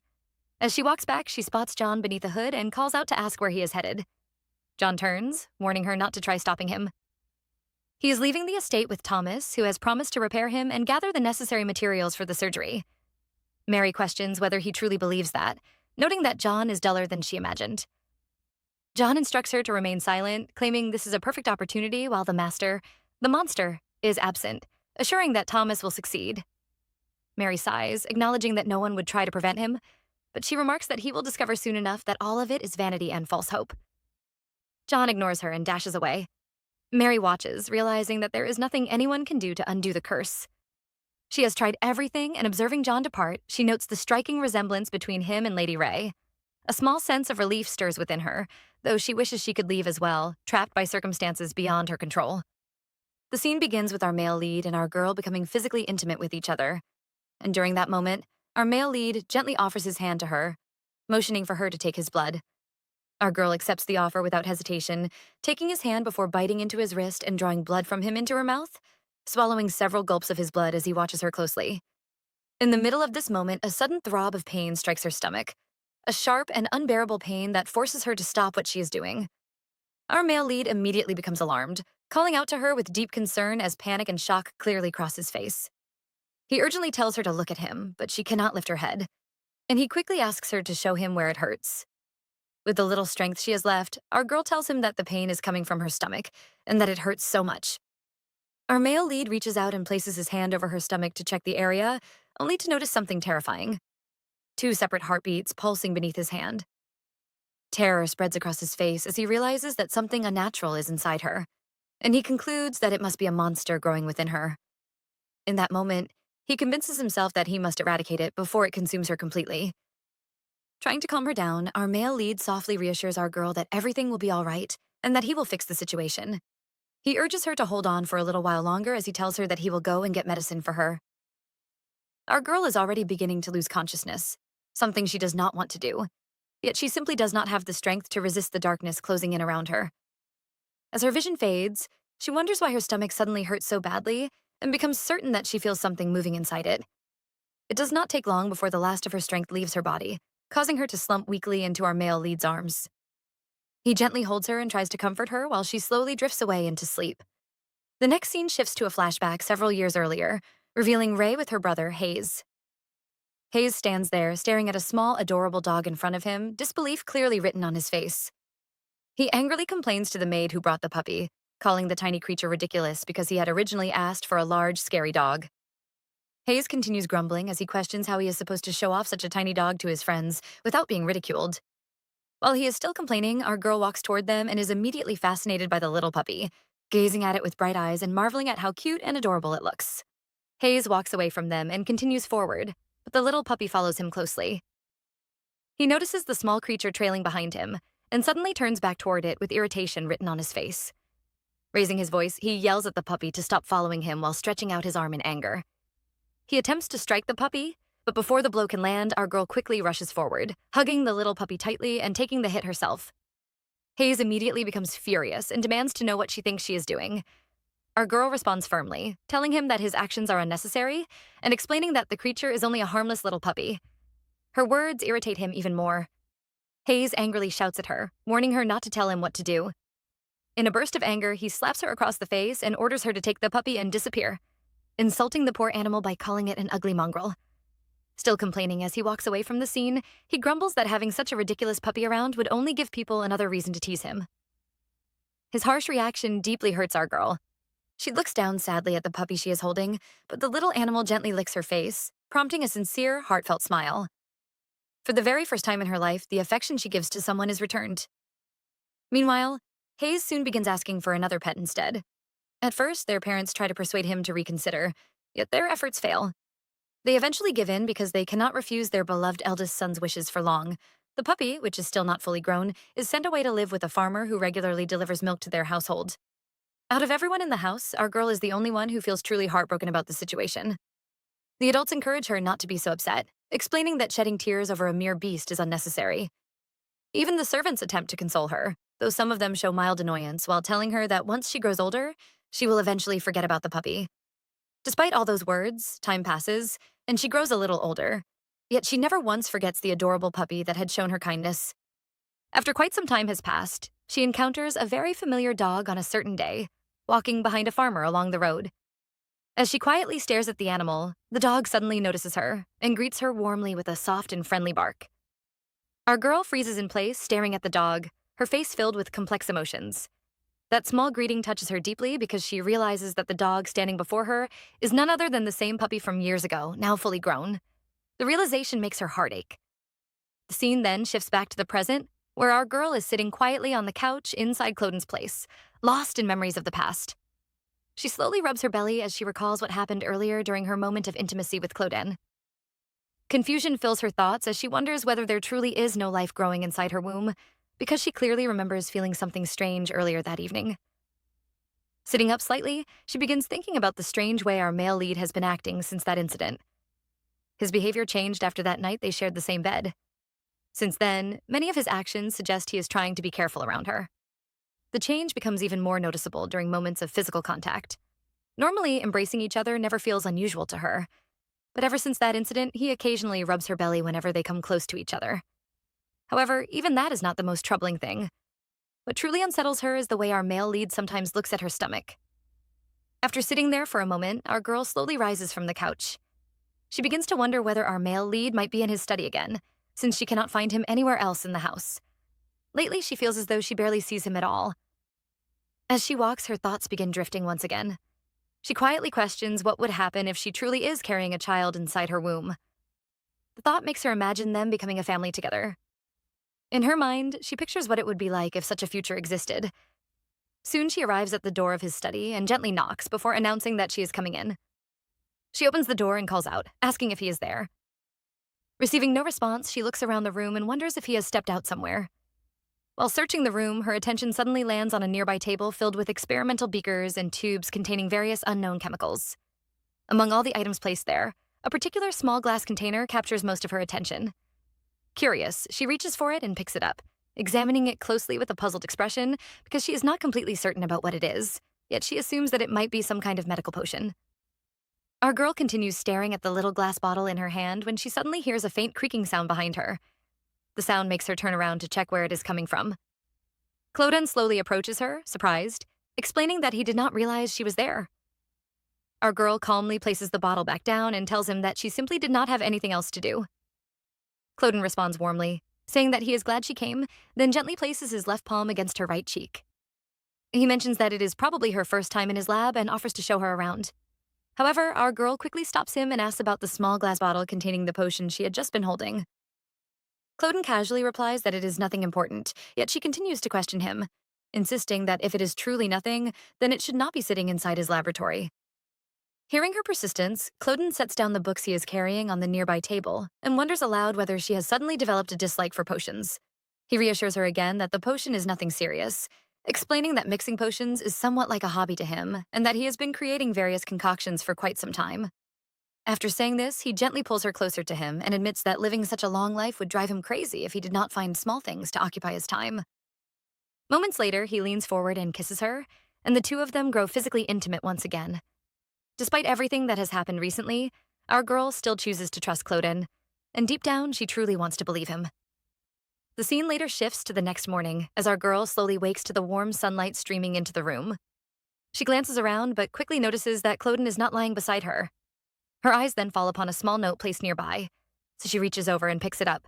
Speaker 1: As she walks back, she spots John beneath a hood and calls out to ask where he is headed. John turns, warning her not to try stopping him. He is leaving the estate with Thomas, who has promised to repair him and gather the necessary materials for the surgery. Mary questions whether he truly believes that, noting that John is duller than she imagined. John instructs her to remain silent, claiming this is a perfect opportunity while the monster, is absent, assuring that Thomas will succeed. Mary sighs, acknowledging that no one would try to prevent him, but she remarks that he will discover soon enough that all of it is vanity and false hope. John ignores her and dashes away. Mary watches, realizing that there is nothing anyone can do to undo the curse. She has tried everything, and observing John depart, she notes the striking resemblance between him and Lady Ray. A small sense of relief stirs within her, though she wishes she could leave as well, trapped by circumstances beyond her control. The scene begins with our male lead and our girl becoming physically intimate with each other. And during that moment, our male lead gently offers his hand to her, motioning for her to take his blood. Our girl accepts the offer without hesitation, taking his hand before biting into his wrist and drawing blood from him into her mouth, swallowing several gulps of his blood as he watches her closely. In the middle of this moment, a sudden throb of pain strikes her stomach, a sharp and unbearable pain that forces her to stop what she is doing. Our male lead immediately becomes alarmed, calling out to her with deep concern as panic and shock clearly cross his face. He urgently tells her to look at him, but she cannot lift her head, and he quickly asks her to show him where it hurts. With the little strength she has left, our girl tells him that the pain is coming from her stomach, and that it hurts so much. Our male lead reaches out and places his hand over her stomach to check the area, only to notice something terrifying. 2 separate heartbeats pulsing beneath his hand. Terror spreads across his face as he realizes that something unnatural is inside her, and he concludes that it must be a monster growing within her. In that moment, he convinces himself that he must eradicate it before it consumes her completely. Trying to calm her down, our male lead softly reassures our girl that everything will be all right and that he will fix the situation. He urges her to hold on for a little while longer as he tells her that he will go and get medicine for her. Our girl is already beginning to lose consciousness, something she does not want to do, yet she simply does not have the strength to resist the darkness closing in around her. As her vision fades, she wonders why her stomach suddenly hurts so badly and becomes certain that she feels something moving inside it. It does not take long before the last of her strength leaves her body, causing her to slump weakly into our male lead's arms. He gently holds her and tries to comfort her while she slowly drifts away into sleep. The next scene shifts to a flashback several years earlier, revealing Ray with her brother, Hayes. Hayes stands there, staring at a small, adorable dog in front of him, disbelief clearly written on his face. He angrily complains to the maid who brought the puppy, calling the tiny creature ridiculous because he had originally asked for a large, scary dog. Hayes continues grumbling as he questions how he is supposed to show off such a tiny dog to his friends without being ridiculed. While he is still complaining, our girl walks toward them and is immediately fascinated by the little puppy, gazing at it with bright eyes and marveling at how cute and adorable it looks. Hayes walks away from them and continues forward, but the little puppy follows him closely. He notices the small creature trailing behind him and suddenly turns back toward it with irritation written on his face. Raising his voice, he yells at the puppy to stop following him while stretching out his arm in anger. He attempts to strike the puppy, but before the blow can land, our girl quickly rushes forward, hugging the little puppy tightly and taking the hit herself. Hayes immediately becomes furious and demands to know what she thinks she is doing. Our girl responds firmly, telling him that his actions are unnecessary and explaining that the creature is only a harmless little puppy. Her words irritate him even more. Hayes angrily shouts at her, warning her not to tell him what to do. In a burst of anger, he slaps her across the face and orders her to take the puppy and disappear, insulting the poor animal by calling it an ugly mongrel. Still complaining as he walks away from the scene, he grumbles that having such a ridiculous puppy around would only give people another reason to tease him. His harsh reaction deeply hurts our girl. She looks down sadly at the puppy she is holding, but the little animal gently licks her face, prompting a sincere, heartfelt smile. For the very first time in her life, the affection she gives to someone is returned. Meanwhile, Hayes soon begins asking for another pet instead. At first, their parents try to persuade him to reconsider, yet their efforts fail. They eventually give in because they cannot refuse their beloved eldest son's wishes for long. The puppy, which is still not fully grown, is sent away to live with a farmer who regularly delivers milk to their household. Out of everyone in the house, our girl is the only one who feels truly heartbroken about the situation. The adults encourage her not to be so upset, explaining that shedding tears over a mere beast is unnecessary. Even the servants attempt to console her, though some of them show mild annoyance while telling her that once she grows older, she will eventually forget about the puppy. Despite all those words, time passes, and she grows a little older, yet she never once forgets the adorable puppy that had shown her kindness. After quite some time has passed, she encounters a very familiar dog on a certain day, walking behind a farmer along the road. As she quietly stares at the animal, the dog suddenly notices her and greets her warmly with a soft and friendly bark. Our girl freezes in place, staring at the dog, her face filled with complex emotions. That small greeting touches her deeply because she realizes that the dog standing before her is none other than the same puppy from years ago, now fully grown. The realization makes her heart ache. The scene then shifts back to the present, where our girl is sitting quietly on the couch inside Cloden's place, lost in memories of the past. She slowly rubs her belly as she recalls what happened earlier during her moment of intimacy with Cloden. Confusion fills her thoughts as she wonders whether there truly is no life growing inside her womb, because she clearly remembers feeling something strange earlier that evening. Sitting up slightly, she begins thinking about the strange way our male lead has been acting since that incident. His behavior changed after that night they shared the same bed. Since then, many of his actions suggest he is trying to be careful around her. The change becomes even more noticeable during moments of physical contact. Normally, embracing each other never feels unusual to her, but ever since that incident, he occasionally rubs her belly whenever they come close to each other. However, even that is not the most troubling thing. What truly unsettles her is the way our male lead sometimes looks at her stomach. After sitting there for a moment, our girl slowly rises from the couch. She begins to wonder whether our male lead might be in his study again, since she cannot find him anywhere else in the house. Lately, she feels as though she barely sees him at all. As she walks, her thoughts begin drifting once again. She quietly questions what would happen if she truly is carrying a child inside her womb. The thought makes her imagine them becoming a family together. In her mind, she pictures what it would be like if such a future existed. Soon she arrives at the door of his study and gently knocks before announcing that she is coming in. She opens the door and calls out, asking if he is there. Receiving no response, she looks around the room and wonders if he has stepped out somewhere. While searching the room, her attention suddenly lands on a nearby table filled with experimental beakers and tubes containing various unknown chemicals. Among all the items placed there, a particular small glass container captures most of her attention. Curious, she reaches for it and picks it up, examining it closely with a puzzled expression because she is not completely certain about what it is, yet she assumes that it might be some kind of medical potion. Our girl continues staring at the little glass bottle in her hand when she suddenly hears a faint creaking sound behind her. The sound makes her turn around to check where it is coming from. Cloen slowly approaches her, surprised, explaining that he did not realize she was there. Our girl calmly places the bottle back down and tells him that she simply did not have anything else to do. Cloen responds warmly, saying that he is glad she came, then gently places his left palm against her right cheek. He mentions that it is probably her first time in his lab and offers to show her around. However, our girl quickly stops him and asks about the small glass bottle containing the potion she had just been holding. Cloen casually replies that it is nothing important, yet she continues to question him, insisting that if it is truly nothing, then it should not be sitting inside his laboratory. Hearing her persistence, Cloen sets down the books he is carrying on the nearby table and wonders aloud whether she has suddenly developed a dislike for potions. He reassures her again that the potion is nothing serious, explaining that mixing potions is somewhat like a hobby to him and that he has been creating various concoctions for quite some time. After saying this, he gently pulls her closer to him and admits that living such a long life would drive him crazy if he did not find small things to occupy his time. Moments later, he leans forward and kisses her, and the two of them grow physically intimate once again. Despite everything that has happened recently, our girl still chooses to trust Cloen, and deep down, she truly wants to believe him. The scene later shifts to the next morning as our girl slowly wakes to the warm sunlight streaming into the room. She glances around but quickly notices that Cloen is not lying beside her. Her eyes then fall upon a small note placed nearby, so she reaches over and picks it up.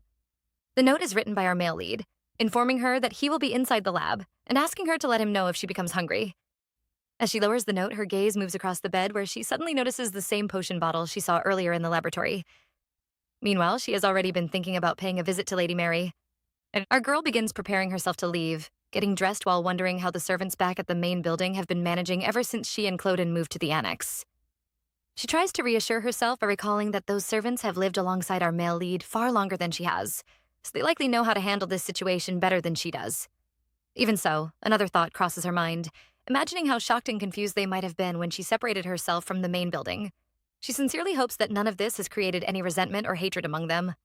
Speaker 1: The note is written by our male lead, informing her that he will be inside the lab and asking her to let him know if she becomes hungry. As she lowers the note, her gaze moves across the bed where she suddenly notices the same potion bottle she saw earlier in the laboratory. Meanwhile, she has already been thinking about paying a visit to Lady Mary. And our girl begins preparing herself to leave, getting dressed while wondering how the servants back at the main building have been managing ever since she and Cloen moved to the annex. She tries to reassure herself by recalling that those servants have lived alongside our male lead far longer than she has, so they likely know how to handle this situation better than she does. Even so, another thought crosses her mind, imagining how shocked and confused they might have been when she separated herself from the main building. She sincerely hopes that none of this has created any resentment or hatred among them.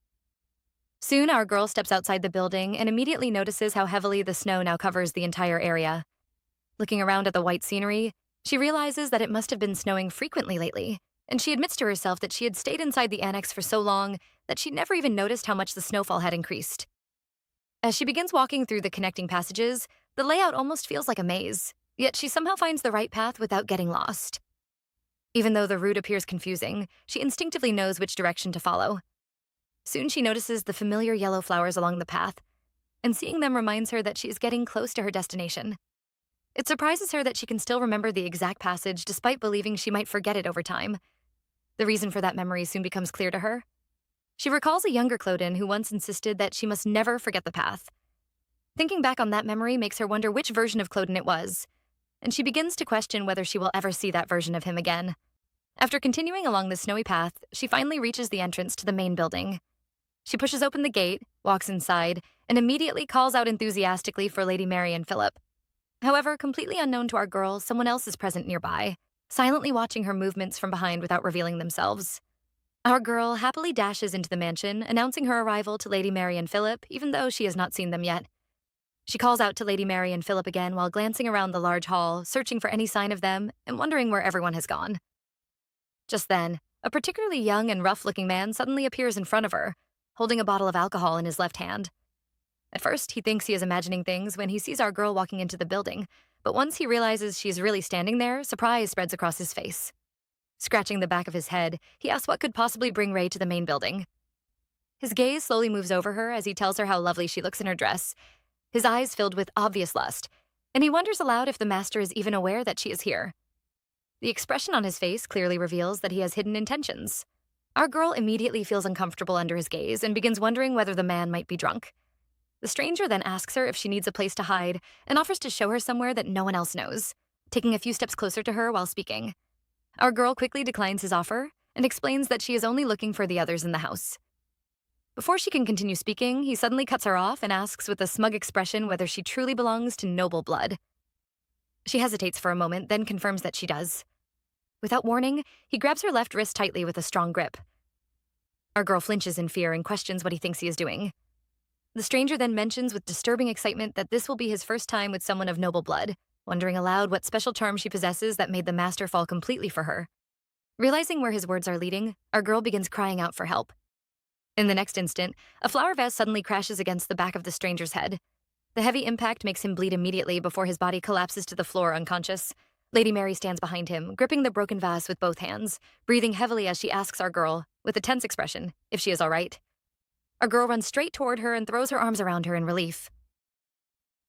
Speaker 1: Soon, our girl steps outside the building and immediately notices how heavily the snow now covers the entire area. Looking around at the white scenery, she realizes that it must have been snowing frequently lately, and she admits to herself that she had stayed inside the annex for so long that she never even noticed how much the snowfall had increased. As she begins walking through the connecting passages, The layout almost feels like a maze, yet she somehow finds the right path without getting lost. Even though the route appears confusing, she instinctively knows which direction to follow. Soon she notices the familiar yellow flowers along the path, and seeing them reminds her that she is getting close to her destination. It surprises her that she can still remember the exact passage despite believing she might forget it over time. The reason for that memory soon becomes clear to her. She recalls a younger Cloen who once insisted that she must never forget the path. Thinking back on that memory makes her wonder which version of Cloen it was, and she begins to question whether she will ever see that version of him again. After continuing along the snowy path, she finally reaches the entrance to the main building. She pushes open the gate, walks inside, and immediately calls out enthusiastically for Lady Mary and Philip. However, completely unknown to our girl, someone else is present nearby, silently watching her movements from behind without revealing themselves. Our girl happily dashes into the mansion, announcing her arrival to Lady Mary and Philip, even though she has not seen them yet. She calls out to Lady Mary and Philip again while glancing around the large hall, searching for any sign of them and wondering where everyone has gone. Just then, a particularly young and rough-looking man suddenly appears in front of her, holding a bottle of alcohol in his left hand. At first, he thinks he is imagining things when he sees our girl walking into the building, but once he realizes she's really standing there, surprise spreads across his face. Scratching the back of his head, he asks what could possibly bring Ray to the main building. His gaze slowly moves over her as he tells her how lovely she looks in her dress, his eyes filled with obvious lust, and he wonders aloud if the master is even aware that she is here. The expression on his face clearly reveals that he has hidden intentions. Our girl immediately feels uncomfortable under his gaze and begins wondering whether the man might be drunk. The stranger then asks her if she needs a place to hide and offers to show her somewhere that no one else knows, taking a few steps closer to her while speaking. Our girl quickly declines his offer and explains that she is only looking for the others in the house. Before she can continue speaking, he suddenly cuts her off and asks with a smug expression whether she truly belongs to noble blood. She hesitates for a moment, then confirms that she does. Without warning, he grabs her left wrist tightly with a strong grip. Our girl flinches in fear and questions what he thinks he is doing. The stranger then mentions with disturbing excitement that this will be his first time with someone of noble blood, wondering aloud what special charm she possesses that made the master fall completely for her. Realizing where his words are leading, our girl begins crying out for help. In the next instant, a flower vase suddenly crashes against the back of the stranger's head. The heavy impact makes him bleed immediately before his body collapses to the floor unconscious. Lady Mary stands behind him, gripping the broken vase with both hands, breathing heavily as she asks our girl, with a tense expression, if she is all right. Our girl runs straight toward her and throws her arms around her in relief.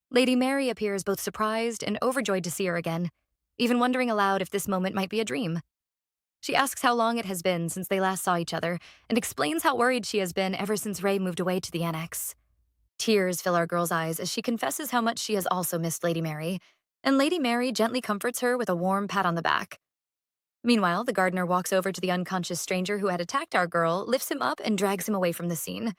Speaker 1: Lady Mary appears both surprised and overjoyed to see her again, even wondering aloud if this moment might be a dream. She asks how long it has been since they last saw each other and explains how worried she has been ever since Ray moved away to the annex. Tears fill our girl's eyes as she confesses how much she has also missed Lady Mary, and Lady Mary gently comforts her with a warm pat on the back. Meanwhile, the gardener walks over to the unconscious stranger who had attacked our girl, lifts him up, and drags him away from the scene.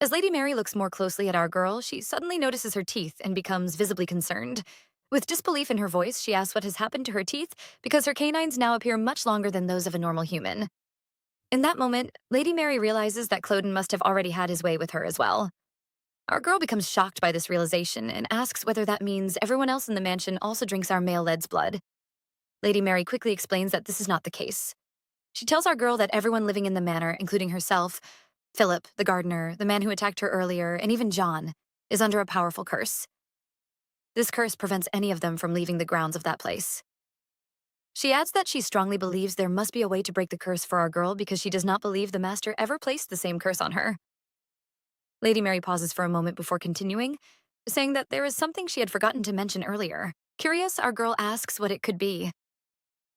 Speaker 1: As Lady Mary looks more closely at our girl, she suddenly notices her teeth and becomes visibly concerned. With disbelief in her voice, she asks what has happened to her teeth because her canines now appear much longer than those of a normal human. In that moment, Lady Mary realizes that Cloen must have already had his way with her as well. Our girl becomes shocked by this realization and asks whether that means everyone else in the mansion also drinks our male led's blood. Lady Mary quickly explains that this is not the case. She tells our girl that everyone living in the manor, including herself, Philip, the gardener, the man who attacked her earlier, and even John, is under a powerful curse. This curse prevents any of them from leaving the grounds of that place. She adds that she strongly believes there must be a way to break the curse for our girl because she does not believe the master ever placed the same curse on her. Lady Mary pauses for a moment before continuing, saying that there is something she had forgotten to mention earlier. Curious, our girl asks what it could be.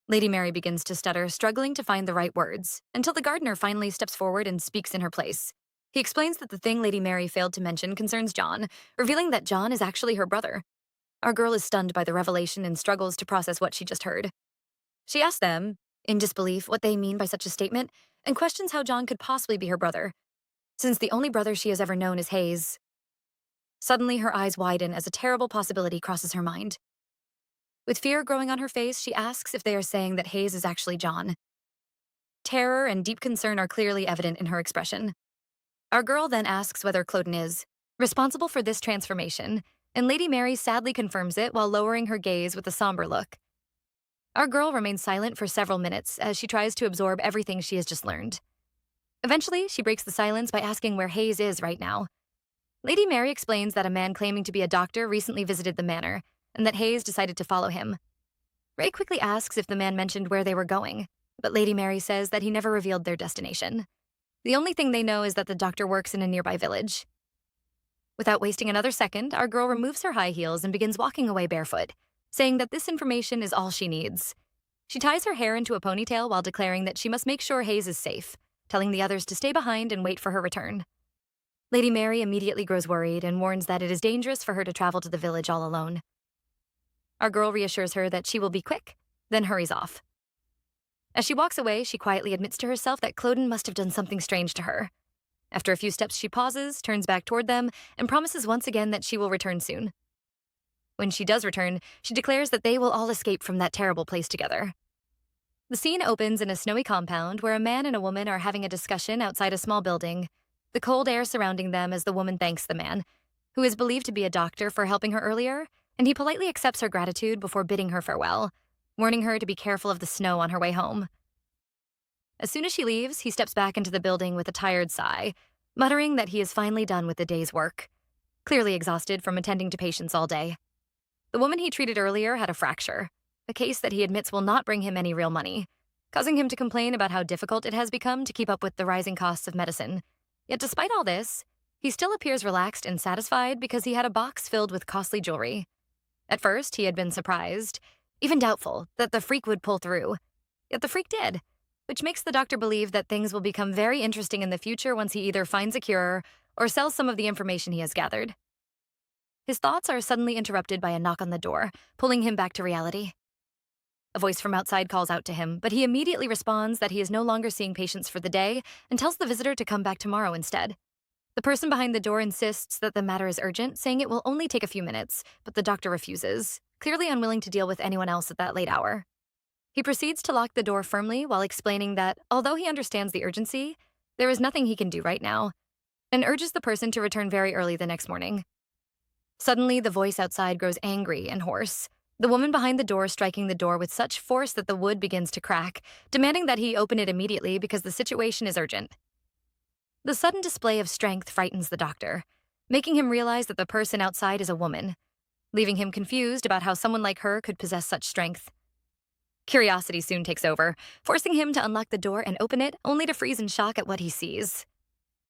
Speaker 1: Lady Mary begins to stutter, struggling to find the right words, until the gardener finally steps forward and speaks in her place. He explains that the thing Lady Mary failed to mention concerns John, revealing that John is actually her brother. Our girl is stunned by the revelation and struggles to process what she just heard. She asks them, in disbelief, what they mean by such a statement, and questions how John could possibly be her brother, since the only brother she has ever known is Hayes. Suddenly, her eyes widen as a terrible possibility crosses her mind. With fear growing on her face, she asks if they are saying that Hayes is actually John. Terror and deep concern are clearly evident in her expression. Our girl then asks whether Cloen is responsible for this transformation, and Lady Mary sadly confirms it while lowering her gaze with a somber look. Our girl remains silent for several minutes as she tries to absorb everything she has just learned. Eventually, she breaks the silence by asking where Hayes is right now. Lady Mary explains that a man claiming to be a doctor recently visited the manor, and that Hayes decided to follow him. Ray quickly asks if the man mentioned where they were going, but Lady Mary says that he never revealed their destination. The only thing they know is that the doctor works in a nearby village. Without wasting another second, our girl removes her high heels and begins walking away barefoot, saying that this information is all she needs. She ties her hair into a ponytail while declaring that she must make sure Hayes is safe, telling the others to stay behind and wait for her return. Lady Mary immediately grows worried and warns that it is dangerous for her to travel to the village all alone. Our girl reassures her that she will be quick, then hurries off. As she walks away, she quietly admits to herself that Cloen must have done something strange to her. After a few steps, she pauses, turns back toward them, and promises once again that she will return soon. When she does return, she declares that they will all escape from that terrible place together. The scene opens in a snowy compound where a man and a woman are having a discussion outside a small building, the cold air surrounding them as the woman thanks the man, who is believed to be a doctor, for helping her earlier, and he politely accepts her gratitude before bidding her farewell, warning her to be careful of the snow on her way home. As soon as she leaves, he steps back into the building with a tired sigh, muttering that he is finally done with the day's work, clearly exhausted from attending to patients all day. The woman he treated earlier had a fracture, a case that he admits will not bring him any real money, causing him to complain about how difficult it has become to keep up with the rising costs of medicine. Yet despite all this, he still appears relaxed and satisfied because he had a box filled with costly jewelry. At first, he had been surprised, even doubtful, that the freak would pull through. Yet the freak did, which makes the doctor believe that things will become very interesting in the future once he either finds a cure or sells some of the information he has gathered. His thoughts are suddenly interrupted by a knock on the door, pulling him back to reality. A voice from outside calls out to him, but he immediately responds that he is no longer seeing patients for the day and tells the visitor to come back tomorrow instead. The person behind the door insists that the matter is urgent, saying it will only take a few minutes, but the doctor refuses, clearly unwilling to deal with anyone else at that late hour. He proceeds to lock the door firmly while explaining that, although he understands the urgency, there is nothing he can do right now, and urges the person to return very early the next morning. Suddenly, the voice outside grows angry and hoarse, the woman behind the door striking the door with such force that the wood begins to crack, demanding that he open it immediately because the situation is urgent. The sudden display of strength frightens the doctor, making him realize that the person outside is a woman, leaving him confused about how someone like her could possess such strength. Curiosity soon takes over, forcing him to unlock the door and open it, only to freeze in shock at what he sees.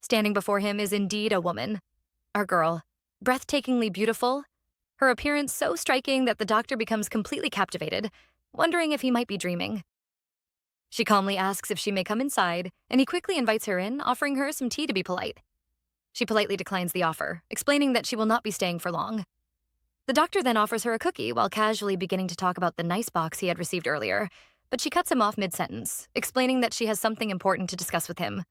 Speaker 1: Standing before him is indeed a woman, our girl, breathtakingly beautiful, her appearance so striking that the doctor becomes completely captivated, wondering if he might be dreaming. She calmly asks if she may come inside, and he quickly invites her in, offering her some tea to be polite. She politely declines the offer, explaining that she will not be staying for long. The doctor then offers her a cookie while casually beginning to talk about the nice box he had received earlier, but she cuts him off mid-sentence, explaining that she has something important to discuss with him.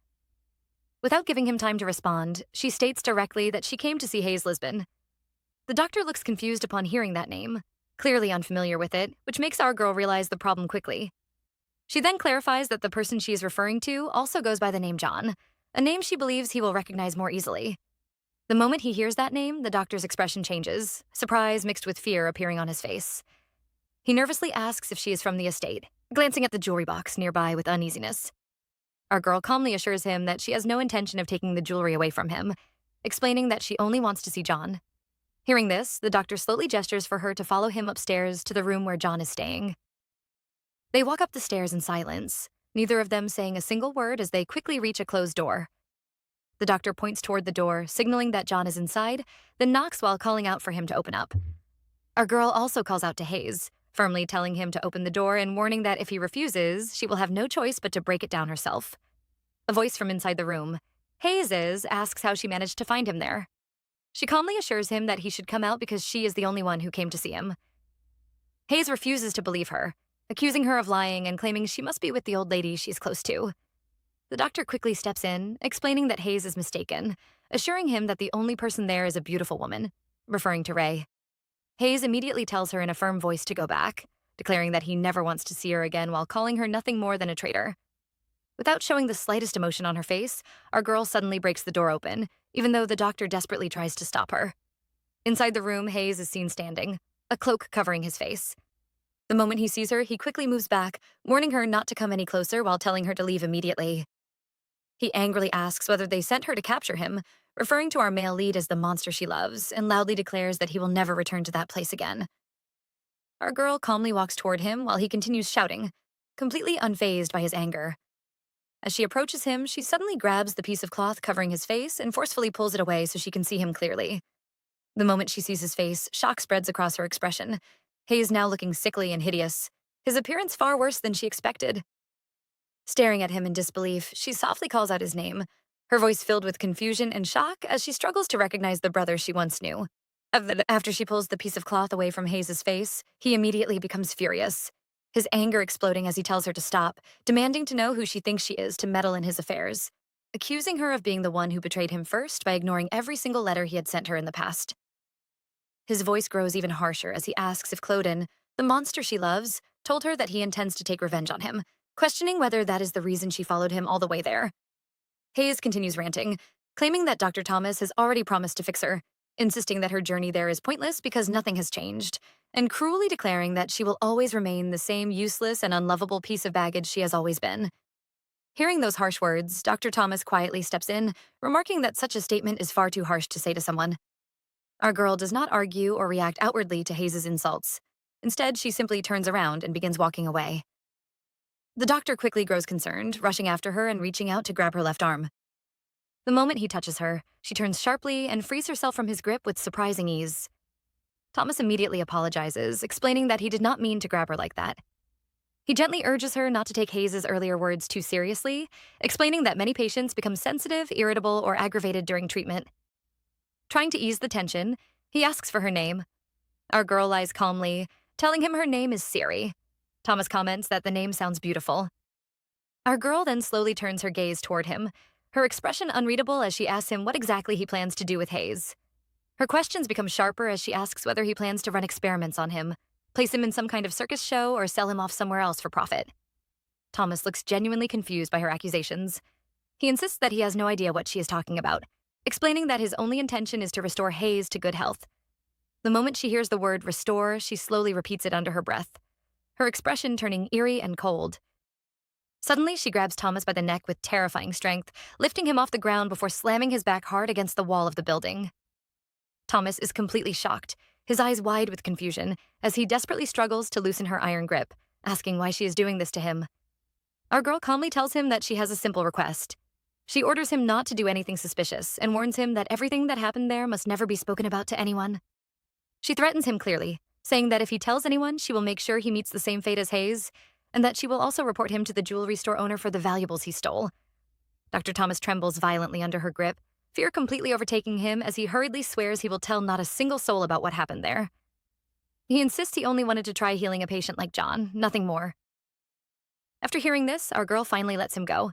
Speaker 1: Without giving him time to respond, she states directly that she came to see Hayes Lisbon. The doctor looks confused upon hearing that name, clearly unfamiliar with it, which makes our girl realize the problem quickly. She then clarifies that the person she is referring to also goes by the name John, a name she believes he will recognize more easily. The moment he hears that name, the doctor's expression changes, surprise mixed with fear appearing on his face. He nervously asks if she is from the estate, glancing at the jewelry box nearby with uneasiness. Our girl calmly assures him that she has no intention of taking the jewelry away from him, explaining that she only wants to see John. Hearing this, the doctor slowly gestures for her to follow him upstairs to the room where John is staying. They walk up the stairs in silence, neither of them saying a single word as they quickly reach a closed door. The doctor points toward the door, signaling that John is inside, then knocks while calling out for him to open up. Our girl also calls out to Hayes, firmly telling him to open the door and warning that if he refuses, she will have no choice but to break it down herself. A voice from inside the room, Hayes, asks how she managed to find him there. She calmly assures him that he should come out because she is the only one who came to see him. Hayes refuses to believe her, accusing her of lying and claiming she must be with the old lady she's close to. The doctor quickly steps in, explaining that Hayes is mistaken, assuring him that the only person there is a beautiful woman, referring to Ray. Hayes immediately tells her in a firm voice to go back, declaring that he never wants to see her again while calling her nothing more than a traitor. Without showing the slightest emotion on her face, our girl suddenly breaks the door open, even though the doctor desperately tries to stop her. Inside the room, Hayes is seen standing, a cloak covering his face. The moment he sees her, he quickly moves back, warning her not to come any closer while telling her to leave immediately. He angrily asks whether they sent her to capture him, referring to our male lead as the monster she loves, and loudly declares that he will never return to that place again. Our girl calmly walks toward him while he continues shouting, completely unfazed by his anger. As she approaches him, she suddenly grabs the piece of cloth covering his face and forcefully pulls it away so she can see him clearly. The moment she sees his face, shock spreads across her expression. Hayes now looking sickly and hideous, his appearance far worse than she expected. Staring at him in disbelief, she softly calls out his name, her voice filled with confusion and shock as she struggles to recognize the brother she once knew. After she pulls the piece of cloth away from Hayes' face, he immediately becomes furious, his anger exploding as he tells her to stop, demanding to know who she thinks she is to meddle in his affairs, accusing her of being the one who betrayed him first by ignoring every single letter he had sent her in the past. His voice grows even harsher as he asks if Cloen, the monster she loves, told her that he intends to take revenge on him, questioning whether that is the reason she followed him all the way there. Hayes continues ranting, claiming that Dr. Thomas has already promised to fix her, insisting that her journey there is pointless because nothing has changed, and cruelly declaring that she will always remain the same useless and unlovable piece of baggage she has always been. Hearing those harsh words, Dr. Thomas quietly steps in, remarking that such a statement is far too harsh to say to someone. Our girl does not argue or react outwardly to Hayes' insults. Instead, she simply turns around and begins walking away. The doctor quickly grows concerned, rushing after her and reaching out to grab her left arm. The moment he touches her, she turns sharply and frees herself from his grip with surprising ease. Thomas immediately apologizes, explaining that he did not mean to grab her like that. He gently urges her not to take Hayes' earlier words too seriously, explaining that many patients become sensitive, irritable, or aggravated during treatment. Trying to ease the tension, he asks for her name. Our girl lies calmly, telling him her name is Siri. Thomas comments that the name sounds beautiful. Our girl then slowly turns her gaze toward him, her expression unreadable as she asks him what exactly he plans to do with Hayes. Her questions become sharper as she asks whether he plans to run experiments on him, place him in some kind of circus show, or sell him off somewhere else for profit. Thomas looks genuinely confused by her accusations. He insists that he has no idea what she is talking about, explaining that his only intention is to restore Hayes to good health. The moment she hears the word restore, she slowly repeats it under her breath, her expression turning eerie and cold. Suddenly, she grabs Thomas by the neck with terrifying strength, lifting him off the ground before slamming his back hard against the wall of the building. Thomas is completely shocked, his eyes wide with confusion, as he desperately struggles to loosen her iron grip, asking why she is doing this to him. Our girl calmly tells him that she has a simple request. She orders him not to do anything suspicious and warns him that everything that happened there must never be spoken about to anyone. She threatens him clearly, saying that if he tells anyone, she will make sure he meets the same fate as Hayes, and that she will also report him to the jewelry store owner for the valuables he stole. Dr. Thomas trembles violently under her grip, fear completely overtaking him as he hurriedly swears he will tell not a single soul about what happened there. He insists he only wanted to try healing a patient like John, nothing more. After hearing this, our girl finally lets him go.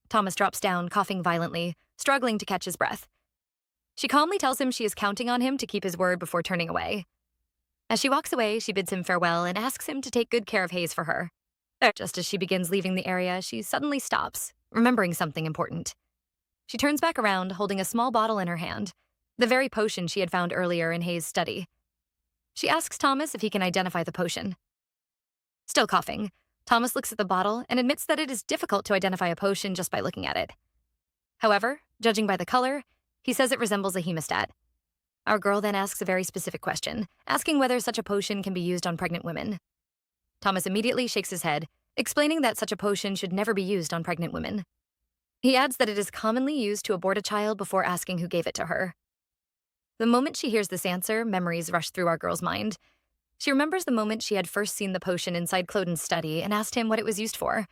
Speaker 1: Thomas drops down, coughing violently, struggling to catch his breath. She calmly tells him she is counting on him to keep his word before turning away. As she walks away, she bids him farewell and asks him to take good care of Hayes for her. Just as she begins leaving the area, she suddenly stops, remembering something important. She turns back around, holding a small bottle in her hand, the very potion she had found earlier in Hayes' study. She asks Thomas if he can identify the potion. Still coughing, Thomas looks at the bottle and admits that it is difficult to identify a potion just by looking at it. However, judging by the color, he says it resembles a hemostat. Our girl then asks a very specific question, asking whether such a potion can be used on pregnant women. Thomas immediately shakes his head, explaining that such a potion should never be used on pregnant women. He adds that it is commonly used to abort a child before asking who gave it to her. The moment she hears this answer, memories rush through our girl's mind. She remembers the moment she had first seen the potion inside Cloen's study and asked him what it was used for.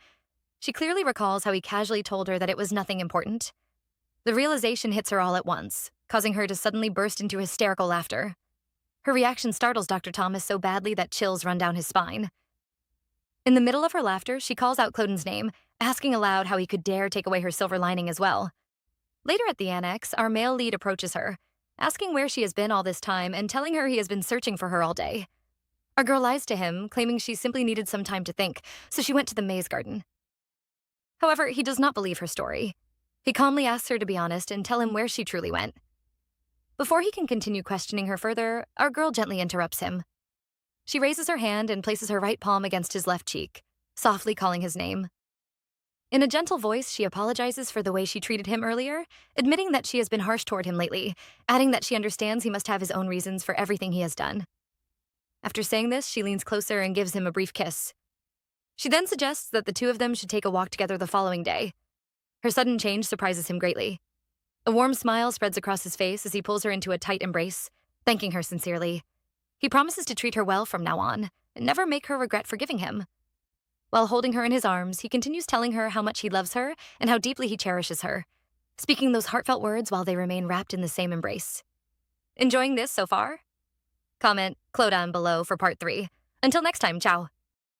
Speaker 1: She clearly recalls how he casually told her that it was nothing important. The realization hits her all at once, causing her to suddenly burst into hysterical laughter. Her reaction startles Dr. Thomas so badly that chills run down his spine. In the middle of her laughter, she calls out Cloen's name, asking aloud how he could dare take away her silver lining as well. Later at the annex, our male lead approaches her, asking where she has been all this time and telling her he has been searching for her all day. Our girl lies to him, claiming she simply needed some time to think, so she went to the maze garden. However, he does not believe her story. He calmly asks her to be honest and tell him where she truly went. Before he can continue questioning her further, our girl gently interrupts him. She raises her hand and places her right palm against his left cheek, softly calling his name. In a gentle voice, she apologizes for the way she treated him earlier, admitting that she has been harsh toward him lately, adding that she understands he must have his own reasons for everything he has done. After saying this, she leans closer and gives him a brief kiss. She then suggests that the two of them should take a walk together the following day. Her sudden change surprises him greatly. A warm smile spreads across his face as he pulls her into a tight embrace, thanking her sincerely. He promises to treat her well from now on, and never make her regret forgiving him. While holding her in his arms, he continues telling her how much he loves her and how deeply he cherishes her, speaking those heartfelt words while they remain wrapped in the same embrace. Enjoying this so far? Comment Cloen below for part 3. Until next time, ciao.